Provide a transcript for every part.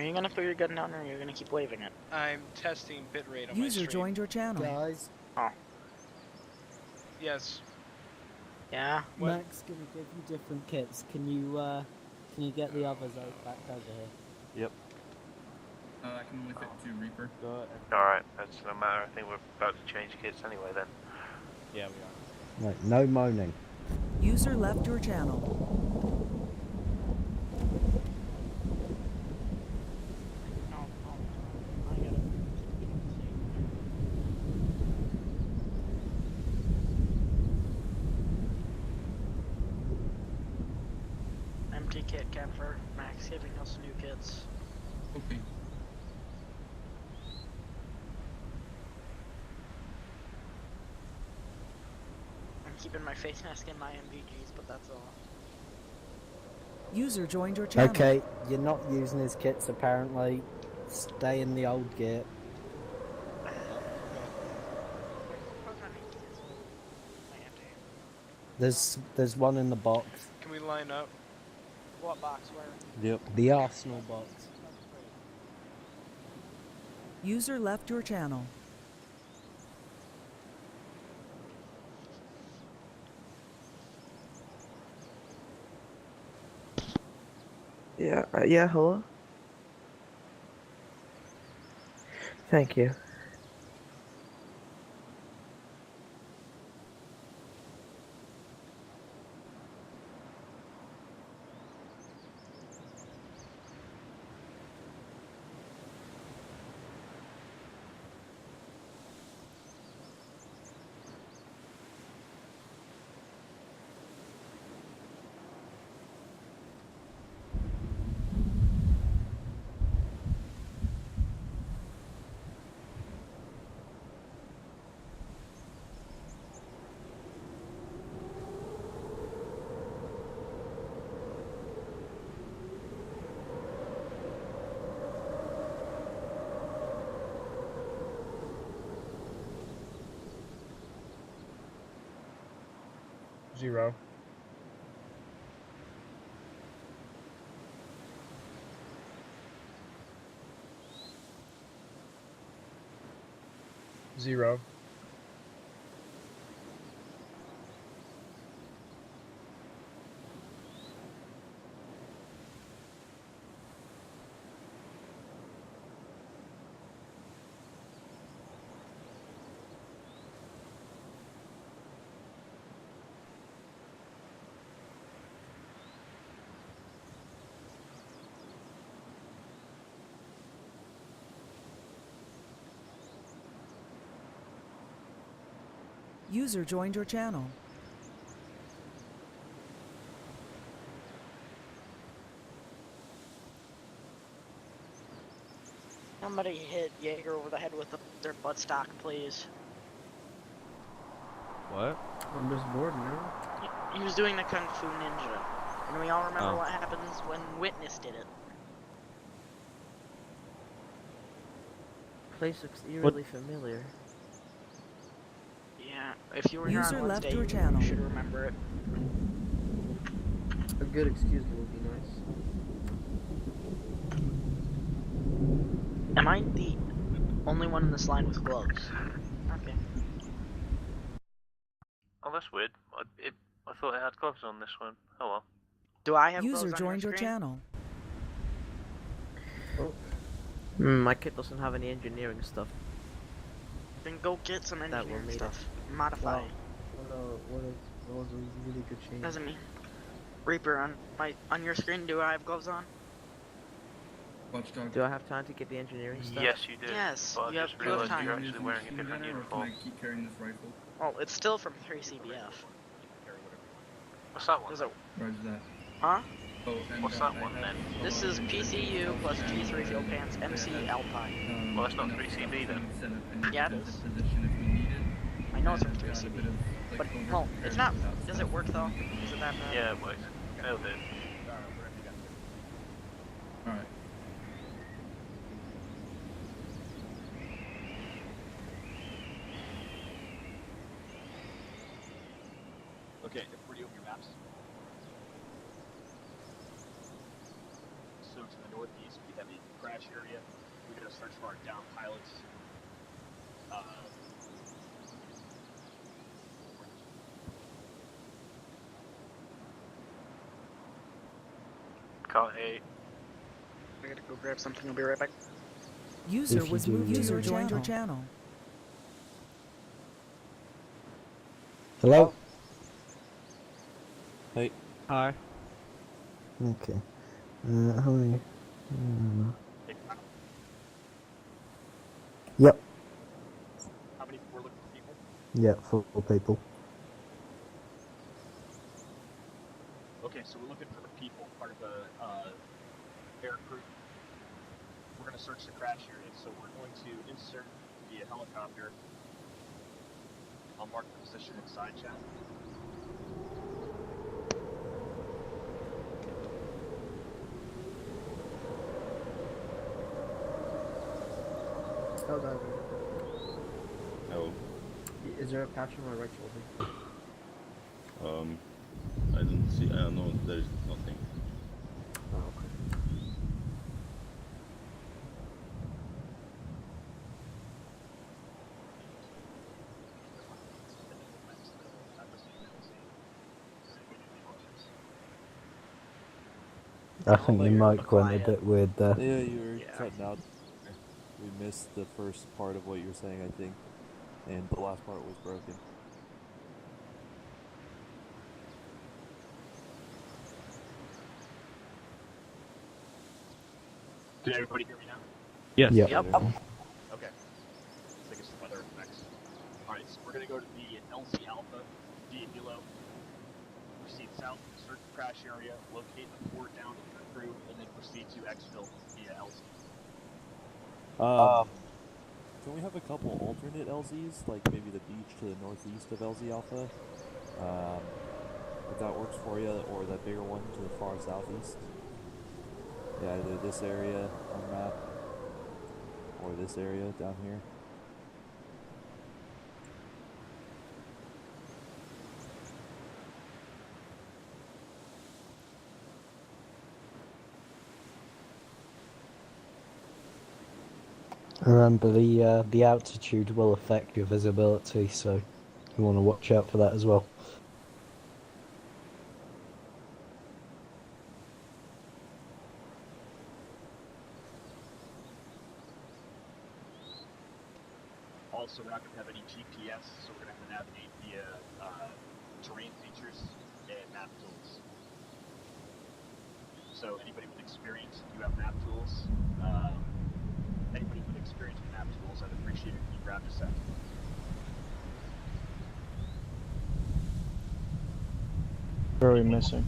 Are you gonna put your gun down or are you gonna keep waving it? I'm testing bitrate on my User stream. joined your channel. Guys, Yes. Yeah? What? Mac's gonna give you different kits. Can you get the others back over here? Yep. I can lift it to Reaper. Alright, that's no matter. I think we're about to change kits anyway then. Yeah, we are. Right, no moaning. User left your channel. Empty kit camper. Max giving us new kits. Okay. I'm keeping my face mask and my MVGs, but that's all. User joined your channel. Okay, you're not using his kits apparently. Stay in the old gear. There's one in the box. Can we line up? What box? Where? Yep. The Arsenal box. User left your channel. Yeah, hello? Thank you. Zero. Zero. User joined your channel. Somebody hit Jaeger over the head with their buttstock, please. What? I'm just bored now. He was doing the Kung Fu Ninja. And we all remember what happens when Witness did it. Place looks eerily familiar. Yeah, if you were here User on left Wednesday, your channel. you should remember it. A good excuse would be nice. Am I the only one in this line with gloves? Okay. Oh, that's weird. I thought it had gloves on this one. Oh well. Do I have User gloves on joined your screen? channel. My kit doesn't have any engineering stuff. Then go get some That will engineering need stuff. Modify. Wow. What was a really good change. Doesn't mean. Reaper, on your screen, do I have gloves on? Watchdog. Do I have time to get the engineering stuff? Yes, you do. Yes, But you I have just realised time. you're actually wearing a different Or uniform. can I keep carrying this rifle? Well, it's still from 3CBF. What's that one? Does it, Roger that. huh? Oh, and, What's that one then? This is PCU plus G3 fuel pants, MC Alpine. Well, that's not 3CB then. Yeah, it is. Position if we need it. I know it's from And, a 3CB. bit of, like, But, over well, it's not. preparedness Does it work though? Is it that bad? Yeah, it works. Nailed it. Alright. Okay, everybody open your maps. Also to the northeast, we have a crash area. We're going to search for our down pilots. Can't hear you. I gotta go grab something. I'll be right back. User If you was do, moved to you- your joined your channel. Hello? Hey. Hi. Okay. How many? Yep. How many we're looking for people? Yeah, 4 people. Okay, so we're looking for the people, part of the air crew. We're going to search the crash area, so we're going to insert via helicopter. I'll mark the position in side chat. Hold on. Oh, Is there a patch on my right shoulder? I don't see. I don't know. There's nothing. Oh, okay. I think your mic went a bit weird there. Yeah, you were cutting out. We missed the first part of what you were saying, I think, and the last part was broken. Can everybody hear me now? Yes. Yep. Yep. Okay. I think it's the weather effects. Alright, so we're going to go to the LZ Alpha, via Hilo. Proceed south, search the crash area, locate the 4 downed crew, and then proceed to exfil via LZ. Can we have a couple alternate LZs, like maybe the beach to the northeast of LZ Alpha? If that works for you, or that bigger one to the far southeast? Yeah, either this area on the map, or this area down here. Remember, the altitude will affect your visibility, so you want to watch out for that as well. Also, we're not going to have any GPS, so we're going to have to navigate via terrain features and map tools. So anybody with experience, if you have map tools, anybody with experience with map tools, I'd appreciate it if you grabbed a set. Where are we missing?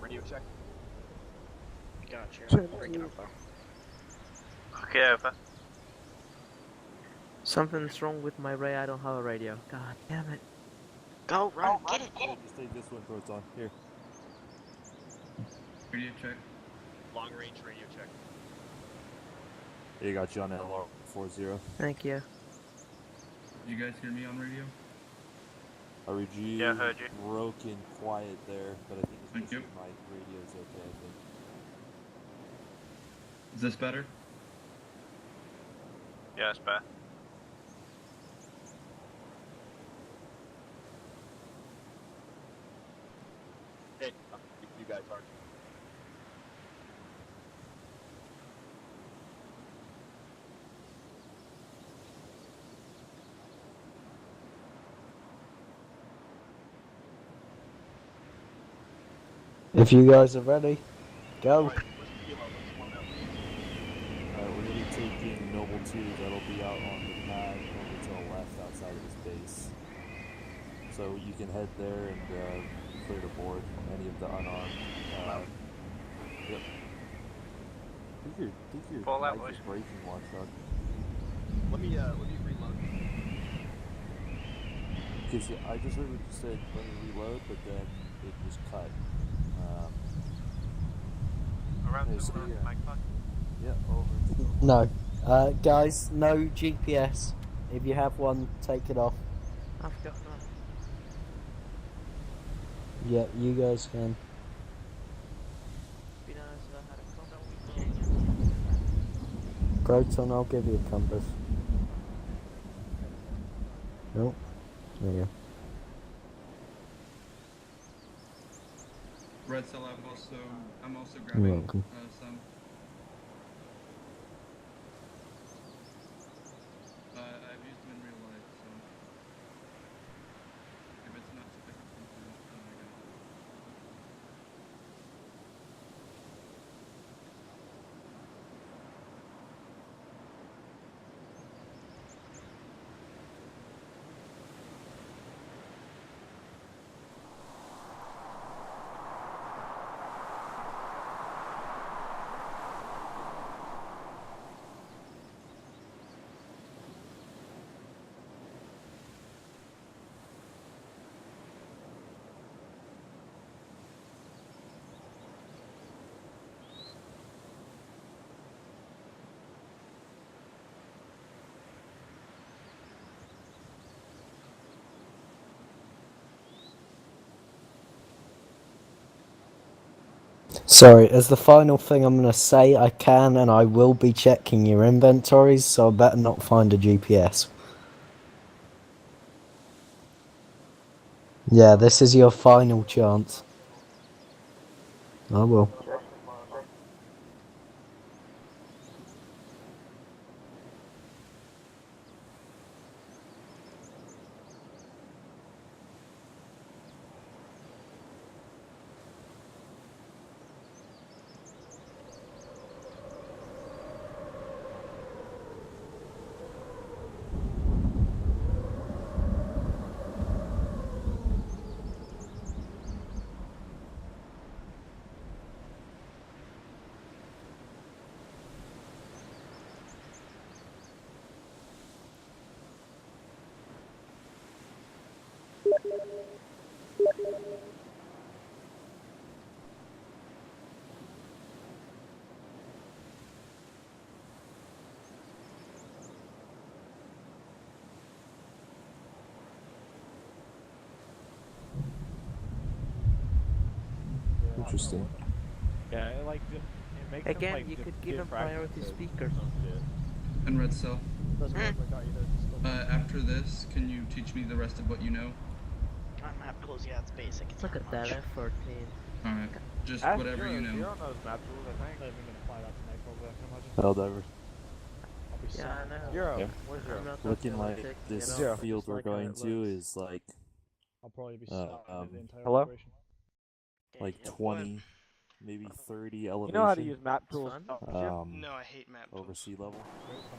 Radio check. Gotcha. I'm breaking up though. Okay, over. Something's wrong with my ray. I don't have a radio. God damn it. Go, run, get it. Just take this one, Proton. Here. Radio check. Long range radio check. Here, you got you on LR 40. Thank you. You guys hear me on radio? RG Yeah, I heard you. broken quiet there, but I think it's Thank just you. my radio's okay, I think. Is this better? Yeah, it's better. Hey, you guys are. If you guys are ready, go. Alright, what's the kilo? What's 1 up? We're going to be taking Noble 2, that'll be out on the pad over to the left outside of this base. So you can head there and clear the board from any of the unarmed. Yep. I think your Fall that mic way. is breaking, Watchdog. Let me reload. Because I just heard what you said, let me reload, but then it just cut. around Yes, to yeah. Magpie? Yeah, over. No. Guys, no GPS. If you have one, take it off. I've got none. Yeah, you guys can. Be nice if I had a compass. Proton, I'll give you a compass. Nope. There you go. Red Cell, I'm also You're grabbing welcome. some. I've used them in real life, so if it's not too different from then I got it. Sorry, as the final thing I'm going to say, I can and I will be checking your inventories, so I better not find a GPS. Yeah, this is your final chance. I will. Interesting. Yeah, it makes Again, them, like, you could give get them priority practice at speakers. some shit. And Red Cell, Hmm? after this, can you teach me the rest of what you know? Map tools, yeah, it's basic. It's Look not at that much. F-14. Alright, just Ask whatever you Zero know. knows map tools, I think. Helldiver. Yeah, I know. Zero. Yeah. Where's Zero? I'm not Looking that like sick, this you know, Zero. field just we're like how going it to looks. is like Hello? like Yeah, 20, maybe 30 You elevation. know how to use map tools. Fun. No, I hate map tools. Over sea level.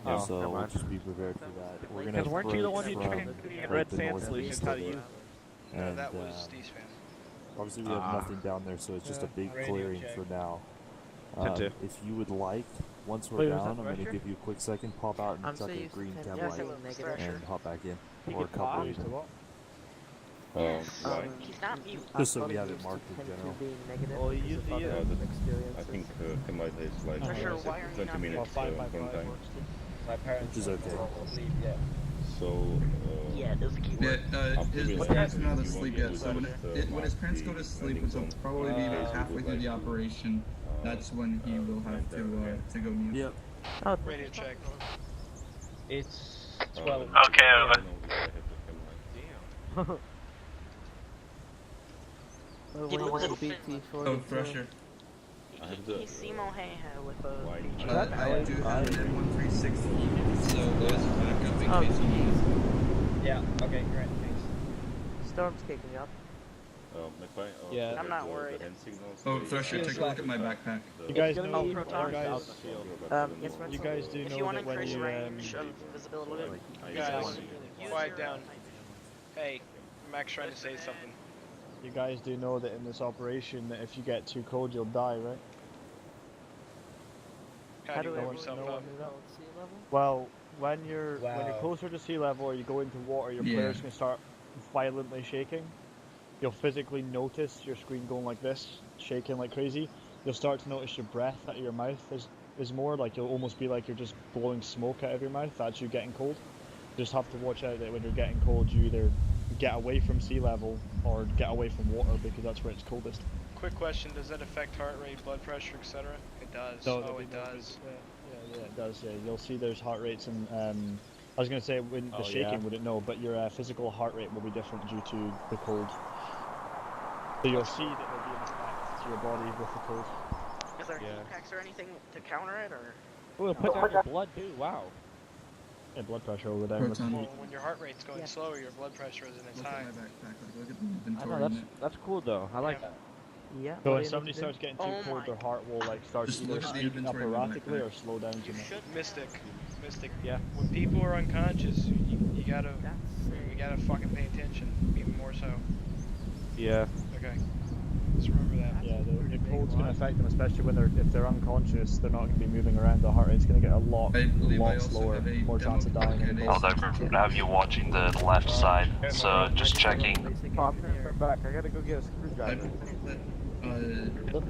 Oh, So never we'll mind. just be prepared for that. We're gonna Because weren't you the one approach who from trained me in like Red the Sand Solutions northeast how of to it. use? No, that was Steve's fan. Obviously we have nothing down there, so it's just a big clearing for now. If you would like, once we're Wait, was down, that I'm gonna Thresher? give you a quick second, pop out and I'm so chuck a used to green 10 chem Yes, light, hello, negative. Thrasher. and hop back in. He Or a gets couple pop? even. Yes. Why? He's not mute. Just so we have it marked in general. Well, he usually is. I think Kemal is like Thrasher, why are you 20 not minutes muted? one time. Which is okay. So, Yeah, it is a key Yeah, word. his parents are not asleep yet, so when his parents go to the sleep, which will landing probably be zone, about halfway through the operation, that's when he will have to go mute. Yep. Oh, Radio check. It's Uh, 12. Okay, I over. know if I have the Kemal. Well, He when looks you a beat little T42. Thresher. I have the- He's Simo Heha with a feature. I do have an M1360, so as a backup in Oh, case you need it. Yeah, okay, great, thanks. Storm's kicking up. McFly, Yeah. I'm not worried. The hand signals, Oh, they- Thresher, take a look at my backpack. You guys gonna know be Proton? guys. Yes, You guys do If you want to increase range of visibility, Guys, use quiet your down. night vision. Hey, Max trying to say something. You guys do know that in this operation, that if you get too cold, you'll die, right? How do you warm everyone yourself know up? when you're at sea level? Well, when you're Wow. closer to sea level or you go into water, your Yeah. player's gonna start violently shaking. You'll physically notice your screen going like this, shaking like crazy. you'll start to notice your breath out of your mouth is more like you'll almost be like you're just blowing smoke out of your mouth. That's you getting cold. Just have to watch out that when you're getting cold, you either get away from sea level or get away from water because that's where it's coldest. Quick question: does that affect heart rate, blood pressure, etc.? It does. No, oh, it does. Yeah, it does. Yeah, you'll see there's heart rates and I was gonna say when the shaking wouldn't know, but your physical heart rate will be different due to the cold. So you'll see that there'll be an effect to your body with the cold. Is there heat packs or anything to counter it, or? Oh, it'll put down your blood too. Wow. Yeah, blood pressure will go down. Well, when your heart rate's going slower, your blood pressure isn't as high. Look at the inventory. I know, that's cool though. I like that. Yeah. So when somebody starts getting too cold, their heart will like start Just either look at the speeding up inventory in the erratically backpack. or slow down too much. Mystic. Yeah. When people are unconscious, you gotta fucking pay attention, even more so. Yeah. Okay. Just remember that. Yeah, the cold's going to affect them, especially when if they're unconscious. They're not going to be moving around. The heart rate's going to get a lot slower, more chance of dying. In the cold. Although have you watching the left side, so just checking. Pop back. I gotta go get a screwdriver. The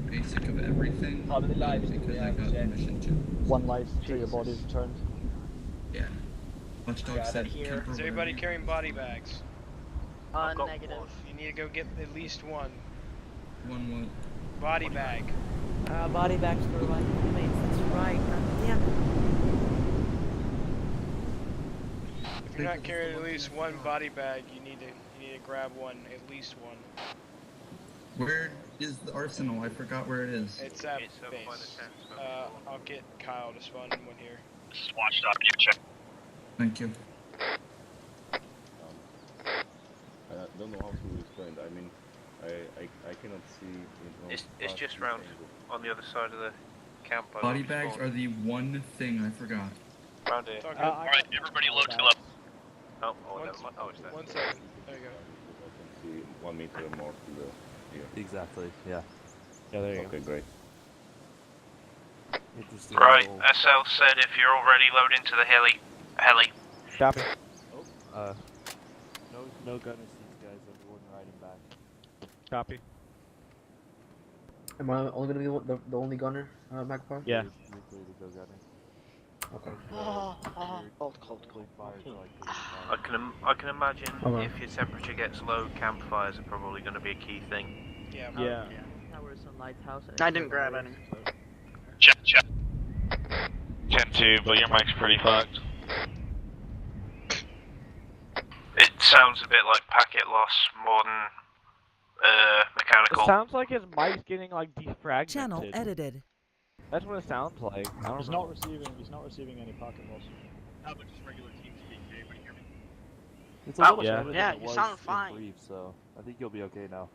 basic of everything. Because I got permission to. One life till your body's returned. Yeah. Watchdog said. Is everybody carrying body bags? Negative. You need to go get at least one. One what? Body bag. Body bags for my teammates. That's right. God damn it. If you're not carrying at least one body bag, you need to grab one, at least one. Where is the arsenal? I forgot where it is. It's at base. I'll get Kyle to spawn one here. Watchdog, you check. Thank you. I don't know how to explain. I mean, I cannot see. It's just round on the other side of the camp. Body bags are the one thing I forgot. Round here. Alright, everybody load to level. Oh, never mind. Oh, it's there. 1 second. There you go. I can see 1 meter more to the here. Exactly. Yeah. Yeah, there you Okay, great. Interesting. Right, little- SL said if you're all ready, load into the heli. Copy. No gunner seats, guys. Everyone riding back. Copy. Am I only gonna be the only gunner, Magpie? Yeah. You're clear to go, gunner. Okay. Cold. I can imagine Okay. if your temperature gets low, campfires are probably going to be a key thing. Yeah. Yeah. Towers and lighthouse. I didn't grab any. Check. 10-2, but your mic's pretty fucked. It sounds a bit like packet loss more than mechanical. It sounds like his mic's getting like defragmented. Channel edited. That's what it sounds like. I don't He's know. not receiving any packet loss. How about just regular team speak? Can anybody hear me? It's a little yeah. better Yeah, than it you was sound in fine. brief, so I think you'll be okay now.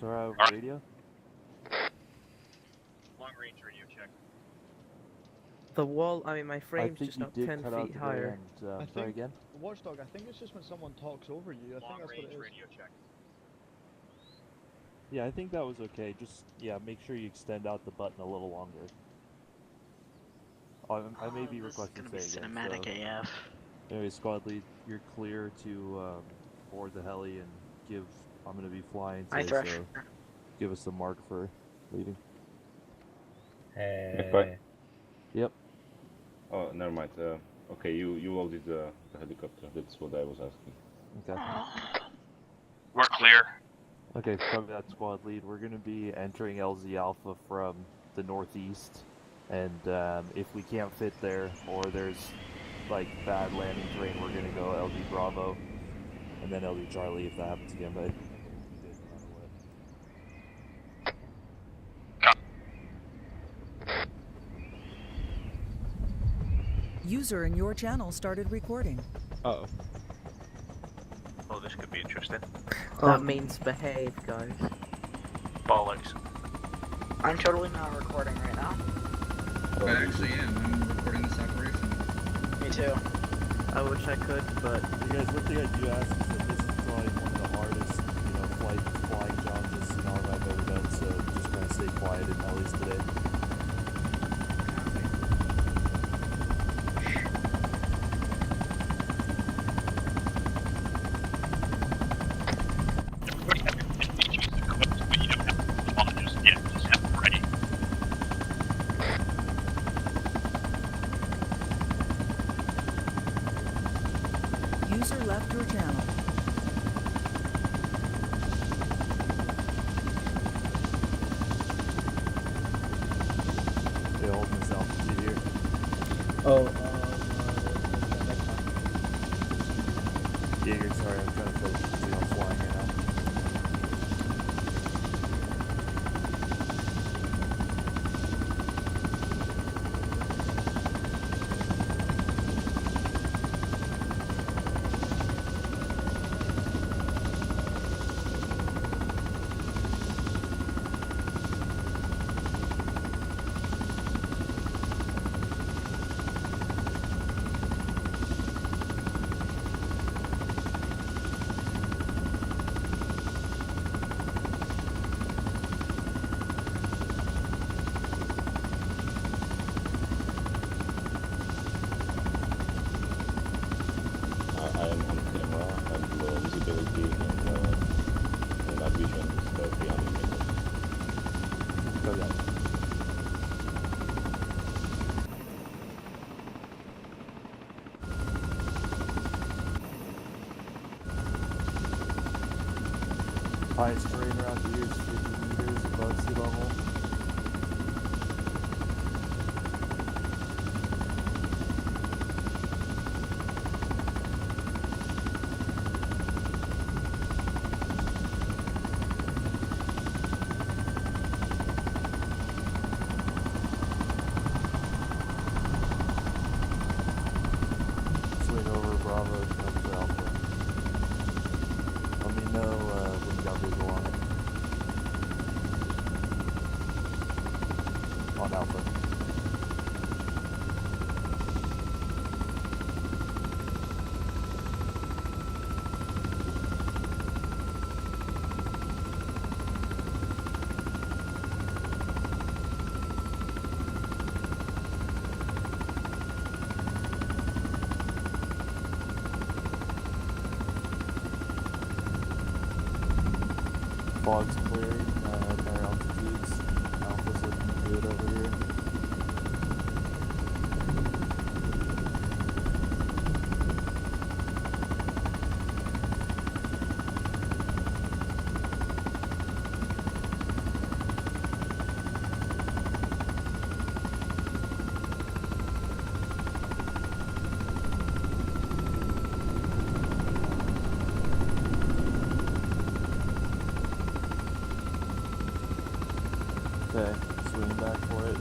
Zora over radio? Long range radio check. The wall, I mean, my I frame's think just you not did 10 cut out feet the higher. end. Sorry again? Watchdog, I think it's just when someone talks over you. I think Long that's what range it is. radio check. Yeah, I think that was okay. Just, yeah, make sure you extend out the button a little longer. I may be requesting This is say gonna be again. cinematic So, AF. anyway, squad lead, you're clear to board the heli and give. I'm gonna be flying Hi, today, Thresh. so give us a mark for leaving. Hey. Yep. Oh, never mind. Okay, you loaded the helicopter. That's what I was asking. Okay. We're clear. Okay, from that squad lead, we're gonna be entering LZ Alpha from the northeast, and if we can't fit there or there's like bad landing terrain, we're gonna go LD Bravo, and then LD Charlie if that happens again. But User in your channel started recording. Uh-oh. Oh, this could be interesting. That means behave, guys. Bollocks. I'm totally not recording right now. I actually am. I'm recording this operation. Me too. I wish I could, but you guys, one thing I do ask is that this is probably one of the hardest, flying challenges I've ever done. So just kind of stay quiet in at least today. Just have it ready. Highest terrain around here is 50 meters above sea level. Swing over Bravo to come for Alpha. Let me know when you got visual on it. On Alpha. Fog's clearing, higher altitudes. Alpha's looking good over here. Okay, swing back for it.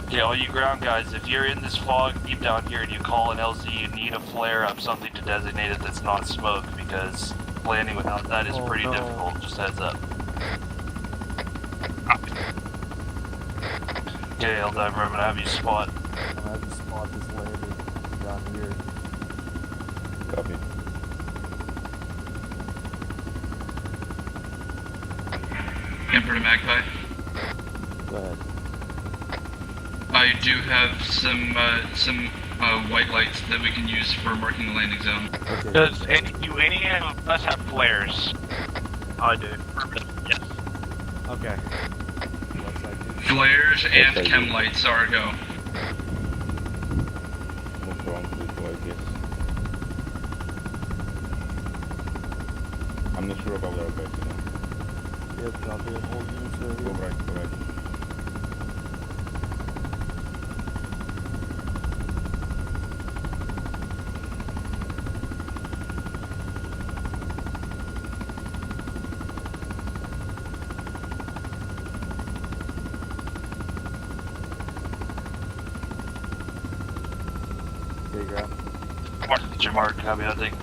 Yeah, all you ground guys, if you're in this fog deep down here and you call an LZ, you need a flare up, something to designate it that's not smoke, because landing without that is pretty difficult, just heads up. Okay, Helldiver, I'm gonna have you spot. I'm gonna have you spot this landing down here. Copy. Emperor to Magpie. Go ahead. I do have some white lights that we can use for marking the landing zone. Okay. Do any of us have flares? I do. Yes. Okay. Flares and chem lights are a go. Move around to it, I guess. I'm not sure about that, but Yep, copy and hold units right go here. right, go right. Okay, grab. What's your mark? Copy that thing.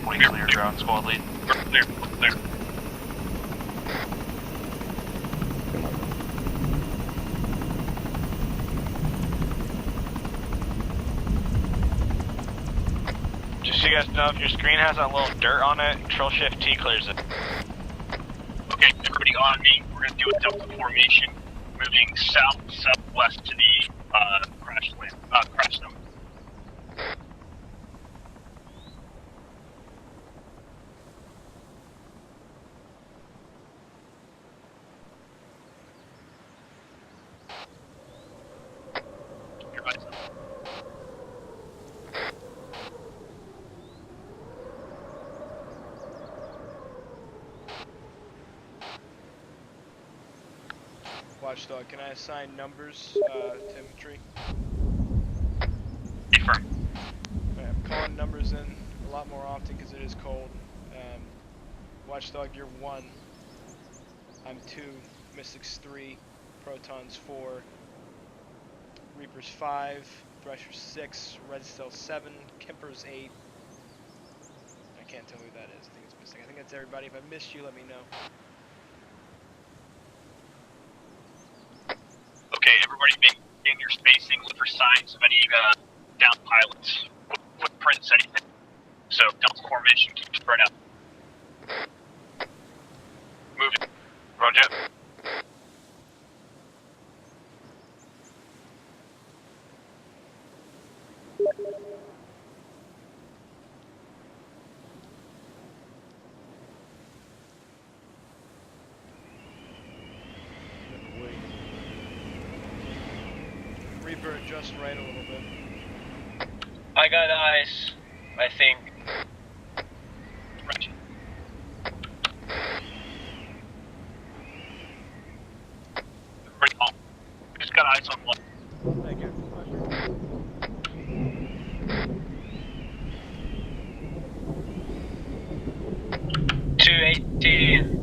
We clear ground squad lead. Clear, clear. Just so you guys know, if your screen has that little dirt on it, Control Shift T clears it. Okay, everybody on me. We're gonna do a delta formation, moving southwest to the crash zone. Your eyes up. Watchdog, can I assign numbers to infantry? Confirm. Alright, I'm calling numbers in a lot more often because it is cold. Watchdog, you're 1. I'm 2. Mystics 3. Protons 4. Reapers 5. Threshers 6. Redsteel 7. Kemper's 8. I can't tell who that is. I think it's Mystic. I think that's everybody. If I missed you, let me know. Okay, everybody maintain your spacing. Look for signs of any down pilots, footprints, anything. So delta formation, keep spread out. Moving. Roger. Reaper just right a little bit. I got eyes, I think. Right. Everybody calm. Just got eyes on one. Thank you. 218.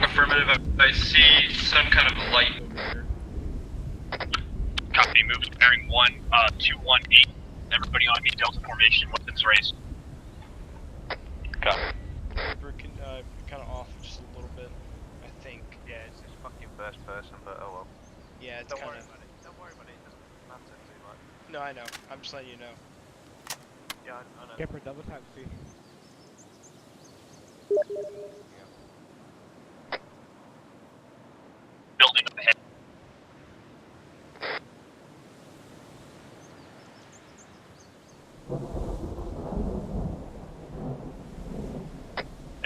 Affirmative, I see some kind of light over there. Copy, move to bearing 218. Everybody on me, Delta formation, weapons raised. Copy. Reaper kind of off just a little bit, I think. Yeah, it's just fucking first person, but oh well. Yeah, it's Don't kind worry of. about it. Don't worry about it. It doesn't matter too much. No, I know. I'm just letting you know. Yeah, I know. Skipper, double tap C. Building up ahead.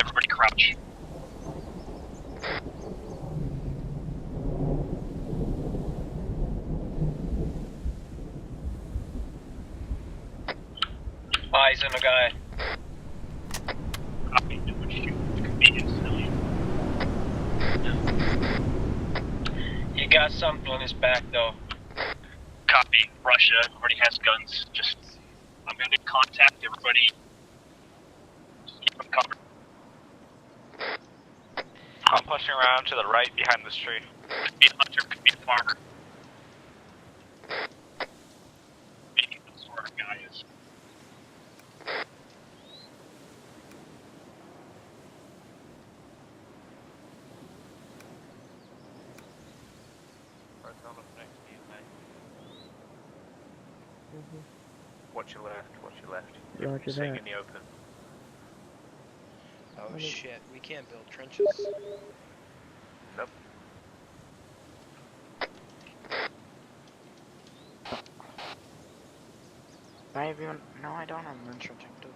Everybody crouch. Eyes on a guy. Copy, no one shoot. Convenience civilian. He got something on his back though. Copy, Russia, everybody has guns. Just, I'm gonna contact everybody. Just keep them covered. I'm pushing around to the right behind this tree. Could be a hunter, could be a farmer. Maybe that's where our guy is. Watch your left, watch your left. Roger You're seeing that. in the open. Oh shit, we can't build trenches. Nope. I have even. No, I don't have an entrenching tool.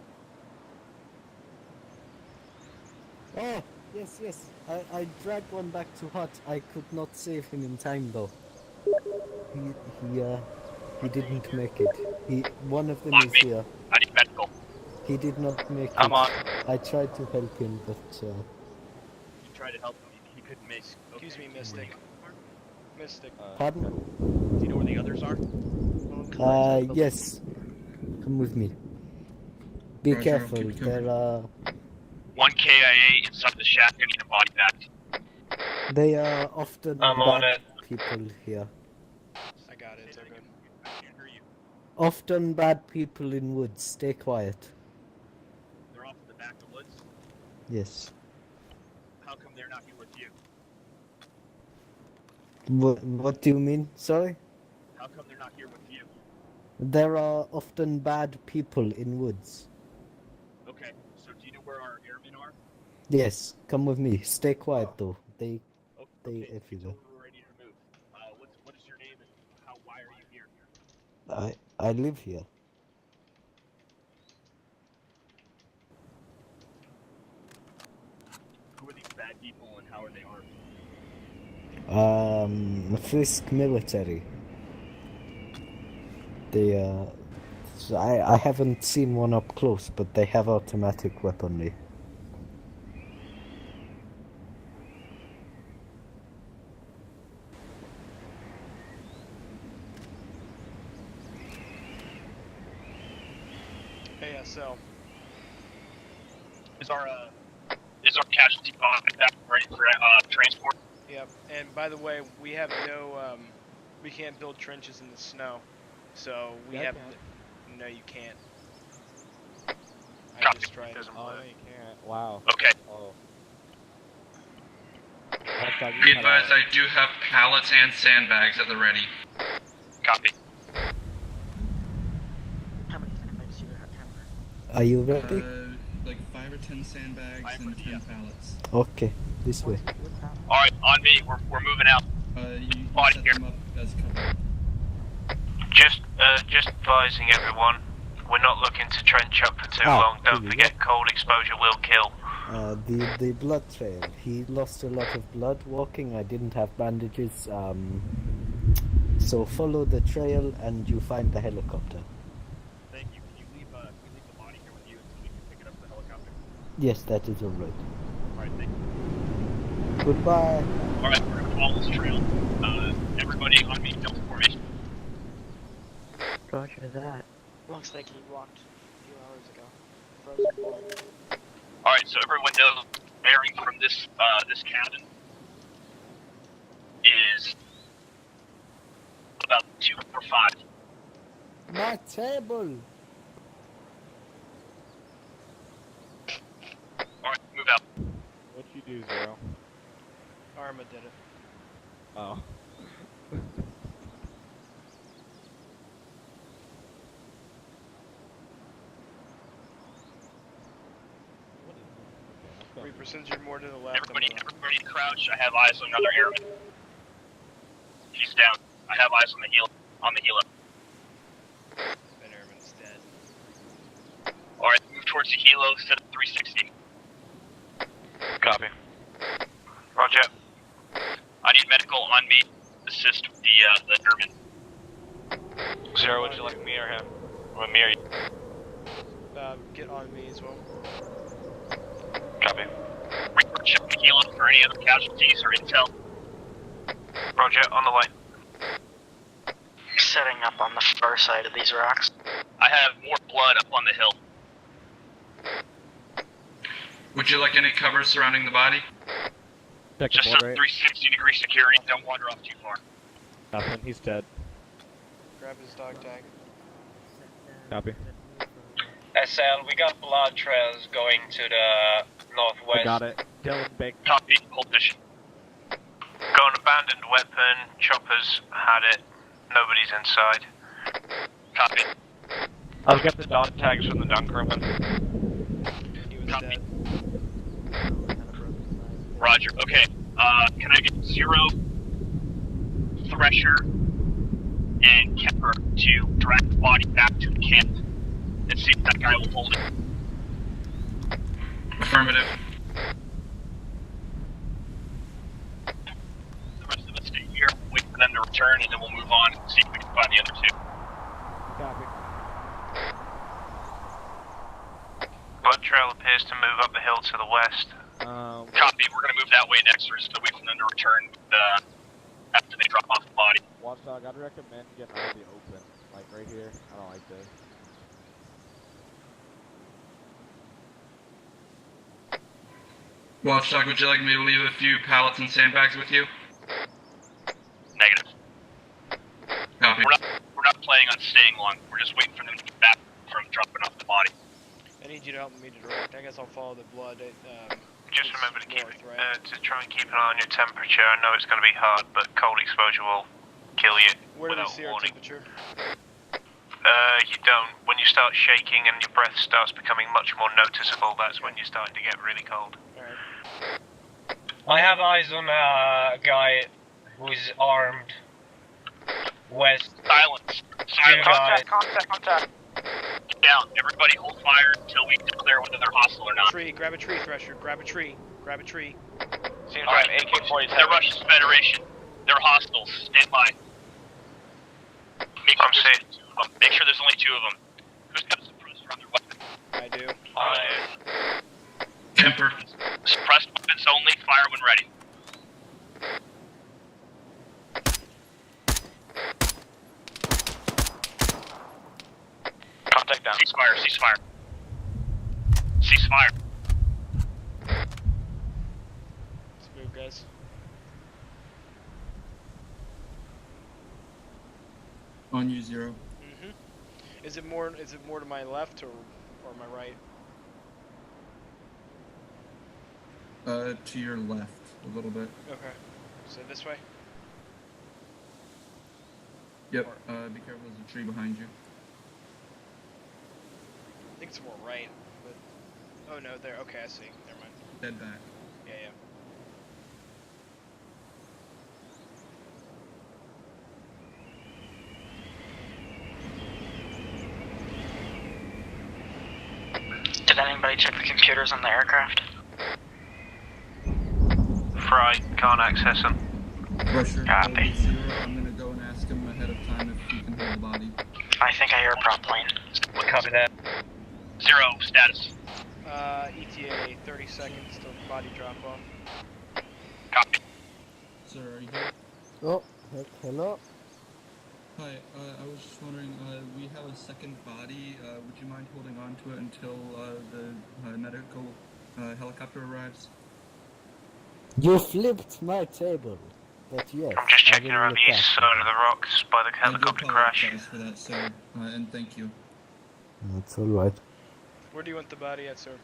Oh, yes, yes. I dragged one back to hut. I could not save him in time though. He didn't make it. One of them is here. I need medical. He did not make it. I'm on. I tried to help him, but You tried to help him, he couldn't make it. Excuse me, Mystic. Mystic. pardon? Do you know where the others are? Yes. Come with me. Be Roger, careful. keep coming. There are. 1 KIA inside the shack, I need a body back. They are often I'm on bad it. people here. I got it, it's okay. I can't hear you. Often bad people in woods. Stay quiet. They're off in the back of the woods. Yes. How come they're not here with you? What do you mean? Sorry? How come they're not here with you? There are often bad people in woods. Okay, so do you know where our airmen are? Yes, come with me. Stay quiet though. They Okay, everywhere. we're ready to move. What is your name and why are you here? I live here. Who are these bad people and how are they armed? Frisk military. They so I haven't seen one up close, but they have automatic weaponry. ASL. Is our casualty body back ready for transport? Yep. And by the way, we have no. We can't build trenches in the snow, so we Yeah, I have. can. No, you can't. I Copy. just tried. Doesn't Oh, work. no, you can't. Wow. Okay. Oh. Be advised, I do have pallets and sandbags at the ready. Copy. How many sandbags do you have, Hammer? Are you ready? Like 5 or 10 sandbags and 10 pallets. Okay, this way. Alright, on me, we're moving out. You Body set here. them up as cover. Just advising everyone, we're not looking to trench up for too long. Don't here we forget, cold exposure will kill. The blood trail. He lost a lot of blood walking. I didn't have bandages. So follow the trail and you find the helicopter. Thank you. Can you leave the body here with you until we can pick it up the helicopter? Yes, that is alright. Alright, thank you. Goodbye. Alright, we're gonna follow this trail. Everybody on me, Delta formation. Roger that. Looks like he walked a few hours ago. Frozen blood. Alright, so everyone knows bearing from this cabin is about 2 or 5. My table. Alright, move out. What'd you do, Zero? Arma did it. Oh. Reapers, you're more to the left. Everybody crouch. I have eyes on another airman. She's down. I have eyes on the helo. That airman's dead. Alright, move towards the helo, set up 360. Copy. Roger. I need medical on me. Assist with the airman. Zero, would you like me or him? Or me or you? Get on me as well. Copy. Reaper, check the helo for any other casualties or intel. Roger, on the way. Setting up on the far side of these rocks. I have more blood up on the hill. Would you like any cover surrounding the body? Just up 360-degree security. Don't wander off too far. Nothing, he's dead. Grab his dog tag. Copy. SL, we got blood trails going to the northwest. I got it. Dylan Big. Copy. Hold position. Got an abandoned weapon. Choppers had it. Nobody's inside. Copy. I'll get the dog tags from the Dunkerman. He was dead. Roger. Okay. Can I get Zero, Thresher, and Kemper to drag the body back to the camp and see if that guy will hold it? Affirmative. The rest of us stay here, wait for them to return, and then we'll move on and see if we can find the other two. Copy. Blood trail appears to move up the hill to the west. Copy. We're going to move that way next. We're just going to wait for them to return after they drop off the body. Watchdog, I'd recommend getting out of the open. Like right here. I don't like this. Watchdog, would you like me to leave a few pallets and sandbags with you? Negative. Copy. We're not planning on staying long. We're just waiting for them to get back from dropping off the body. I need you to help me to direct. I guess I'll follow the blood. Just remember to keep north, right? to try and keep an eye on your temperature. I know it's going to be hard, but cold exposure will kill you Where do we without see our warning. temperature? You don't. When you start shaking and your breath starts becoming much more noticeable, that's when you're starting to get really cold. I have eyes on a guy who's armed. West. Silence. Silence. Contact. Get down. Everybody hold fire until we declare whether they're hostile or not. Tree. Grab a tree, Thresher. Grab a tree. Grab a tree. Seems All like right, AK-47. they're Russian Federation. They're hostiles. Stand by. I'm safe. Make sure there's only 2 of them. Who's got a suppressor on their weapon? I do. Kemper. Suppressed weapons only. Fire when ready. Contact down. Ceasefire. Ceasefire. Ceasefire. Let's move, guys. On you, Zero. Is it more to my left or my right? To your left, a little bit. Okay. So this way? Yep, be careful, there's a tree behind you. I think it's more right, but... Oh no, there. Okay, I see. Never mind. Dead back. Yeah, Did anybody check the computers on the aircraft? fried, can't access them. Rusher, Copy. Zero, I'm gonna go and ask him ahead of time if he can hold the body. I think I hear a prop plane. Copy that. Zero, status. ETA 30 seconds till body drop off. Copy. Sir, are you here? Oh, hello? Hi, I was just wondering, we have a second body. Would you mind holding on to it until the medical helicopter arrives? You flipped my table. But yes, I'm just I checking will around look the east after side of the rocks by the helicopter I do crash. apologize for that, sir, and thank you. That's alright. Where do you want the body at, sir?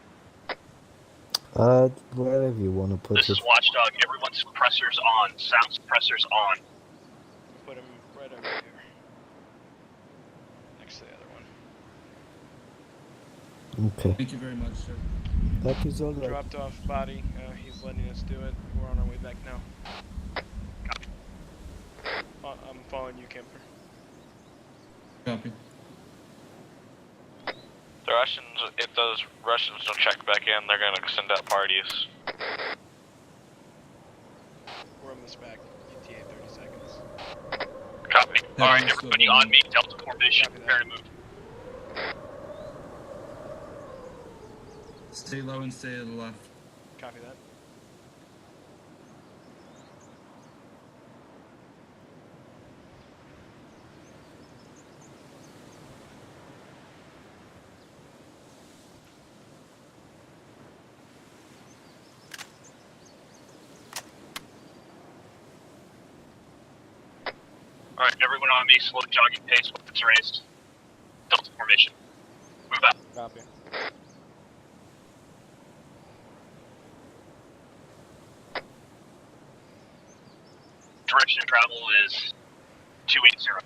Wherever you want to put This it. is Watchdog. Everyone's suppressors on. Sound suppressors on. Put him right over here. Next to the other one. Okay. Thank you very much, sir. That is alright. Dropped off body. He's letting us do it. We're on our way back now. I'm following you, Kemper. Copy. The Russians, if those Russians don't check back in, they're gonna send out parties. We're on this back. ETA 30 seconds. Copy. Alright, everybody on me. Delta formation. Prepare to move. Stay low and stay to the left. Copy that. Alright, everyone on me. Slow jogging pace. Weapons raised. Delta formation. Move out. Copy. Direction of travel is 280.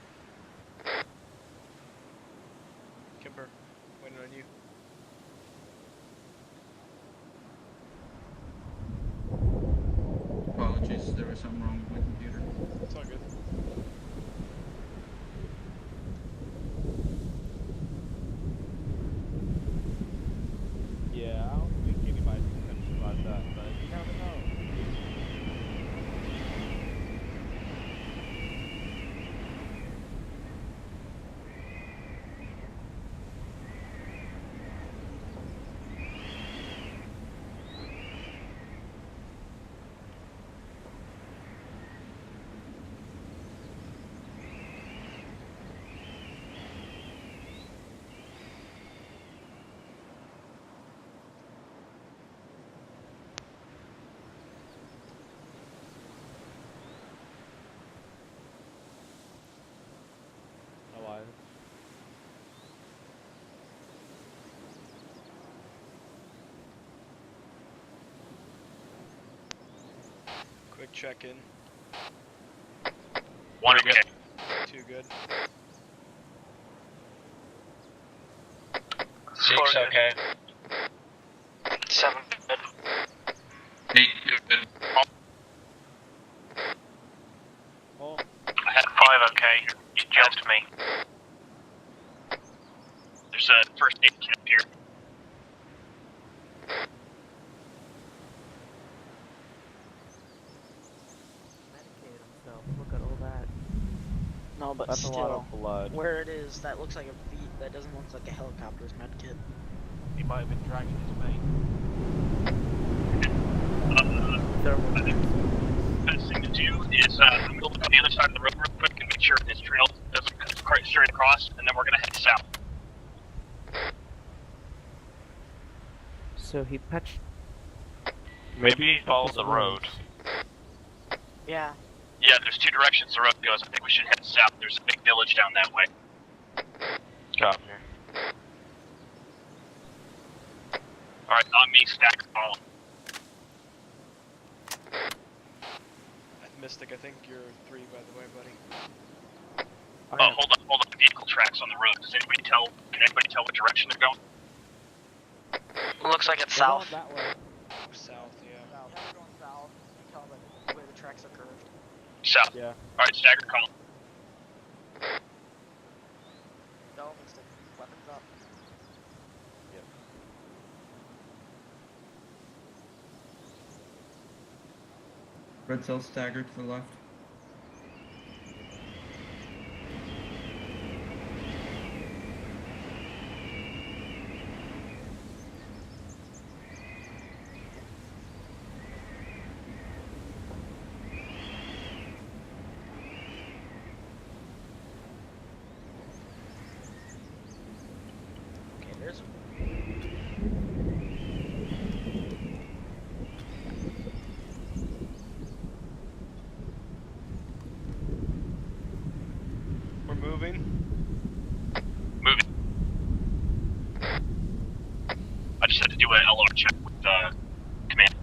Kemper, waiting on you. Apologies, there was something wrong with my computer. It's all good. Yeah, I don't think anybody's concerned about that, but you never know. Alive. Quick check-in. One okay. 2 good. 6 okay. 7 good. 8 good. Oh. I had 5 okay. You jumped me. There's a first aid kit here. Medicate himself. Look at all that. No, but That's a still, lot of blood. where it is, that looks like a feet. That doesn't look like a helicopter's medkit. He might have been dragging his mate. Best thing to do is I'm going to look on the other side of the road real quick and make sure this trail doesn't come quite straight across, and then we're going to head south. So he patched. Maybe he followed the road. Yeah. Yeah, there's 2 directions the road goes. I think we should head south. There's a big village down that way. Copy. Alright, on me, stack column. Mystic, I think you're 3, by the way, buddy. Oh, hold on. Vehicle tracks on the road. Can anybody tell what direction they're going? Looks like it's south. That way. South, yeah. Yeah, we're going south. You can tell by the way the tracks are curved. South. Yeah. Alright, stagger column. Go, Mystic. Weapons up. Yep. Red cell staggered to the left. Okay, there's. We're moving. Moving. I just had to do an LR check with command.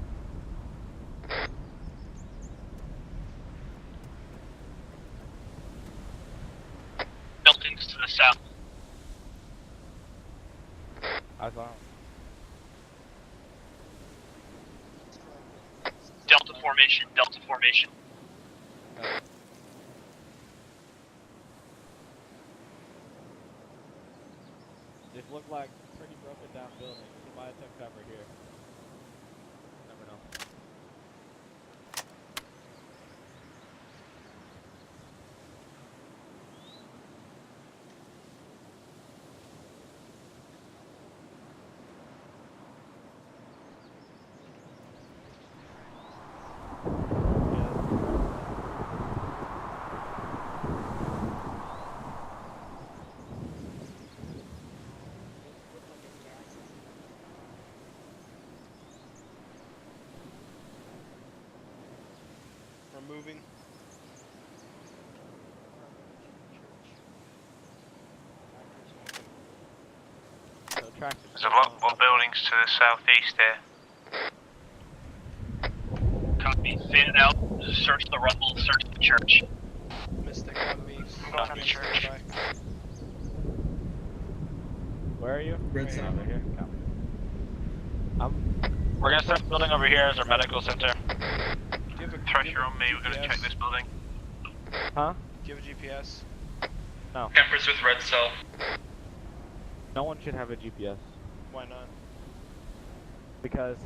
Buildings to the south. I thought. Delta formation, Delta formation. These look like pretty broken down buildings. We might have took cover here. Never know. We're moving. There's a lot more buildings to the southeast there. Copy. Fan it out. Search the rubble. Search the church. Mystic on me. Going to the church. Where are you? Red cell. Over here. Copy. We're gonna start building over here as our medical center. Do you have a Pressure on me, we're gonna check this building. Huh? Do you have a GPS? No. Campers with red cell. No one should have a GPS. Why not? Because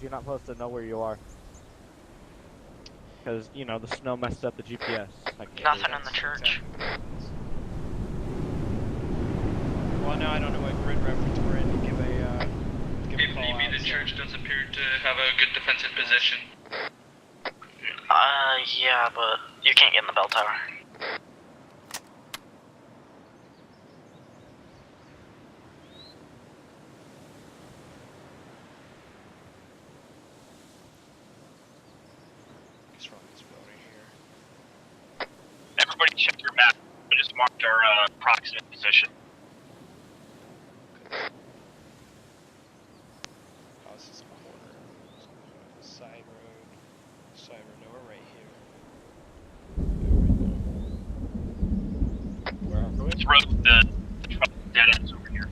you're not supposed to know where you are. Because, you know, the snow messed up the GPS. Nothing in the church. Well, now I don't know what grid reference we're in to give a call out. The church does appear to have a good defensive position. Yeah, but you can't get in the bell tower. What's wrong with this building here? Everybody check your map. I just marked our approximate position. Oh, this is a corner. Side road. No, we're right here. This road, the dead ends over here.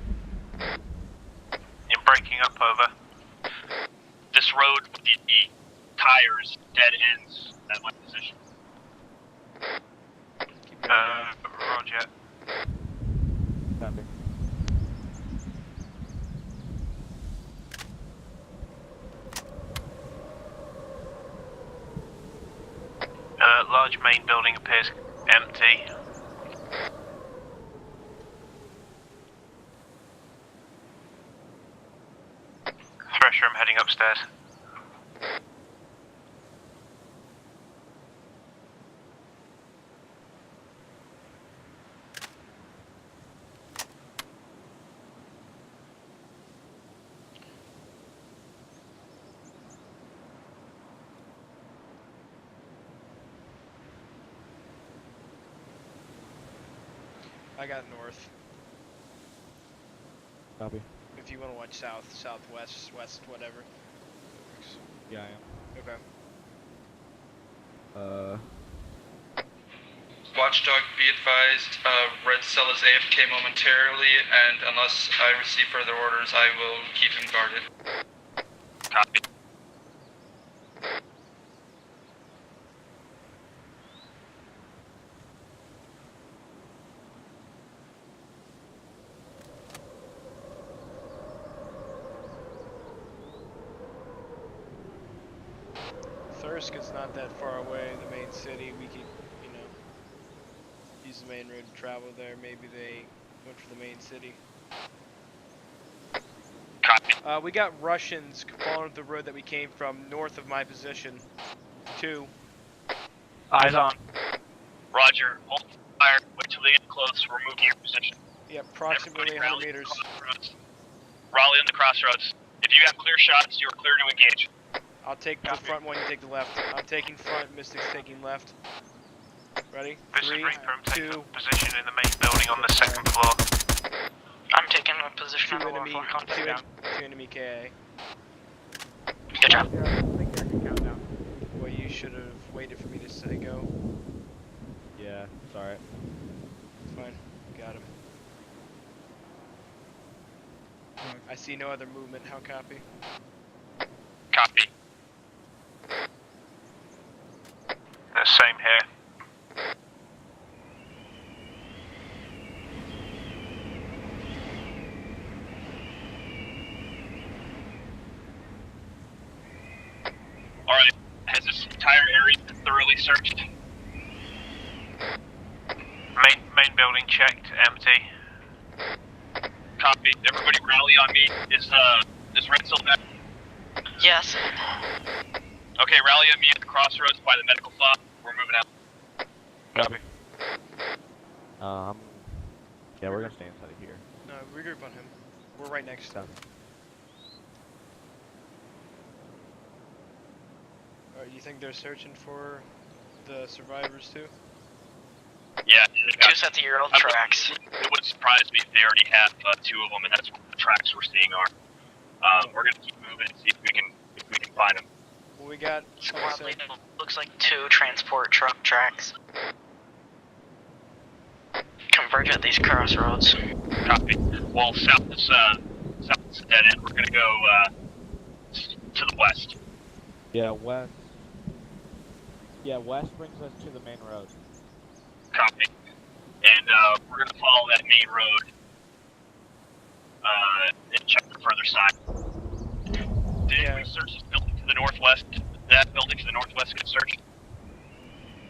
You're breaking up, over. This road with the tires, dead ends at my position. Roger. Copy. Large main building appears empty. Thresher, I'm heading upstairs. I got north. Copy. If you want to watch south, southwest, west, whatever. Yeah, I am. Okay. Watchdog, be advised, red cell is AFK momentarily, and unless I receive further orders, I will keep him guarded. Copy. Kurska's not that far away, the main city. We could, you know, use the main road to travel there. Maybe they went for the main city. We got Russians following the road that we came from, north of my position. 2. Eyes on. Roger. Hold fire. Wait till they get close. We're moving your position. Yeah, approximately 100 meters. Rally on the crossroads. If you have clear shots, you are clear to engage. I'll take the front one, you take the left. I'm taking front, Mystic's taking left. Ready? This 3, is Reaper. 2. Position in the main building on the second floor. I'm taking a position 2 on the enemy, lower floor. Contact down. 2 enemy KA. Good job. Well, you should have waited for me to say go. Yeah, it's alright. Fine, got him. I see no other movement. How copy? Copy. The same here. Alright, has this entire area been thoroughly searched? Main building checked, empty. Copy. Everybody rally on me. Is Red still back? Yes. Okay, rally on me at the crossroads by the medical fob. We're moving out. Copy. Yeah, we're gonna stay inside of here. No, regroup on him. We're right next to him. Alright, you think they're searching for the survivors too? Yeah. 2 sets of Euro tracks. It wouldn't surprise me if they already have 2 of them, and that's what the tracks we're seeing are. We're gonna keep moving and see if we can find them. Well, we got. Squad lead, looks like 2 transport truck tracks. Converge at these crossroads. Copy. Well, south is a dead end. We're gonna go to the west. Yeah, west. Yeah, west brings us to the main road. Copy. And we're gonna follow that main road and check the further side. Did we search this building to the northwest? That building to the northwest get searched?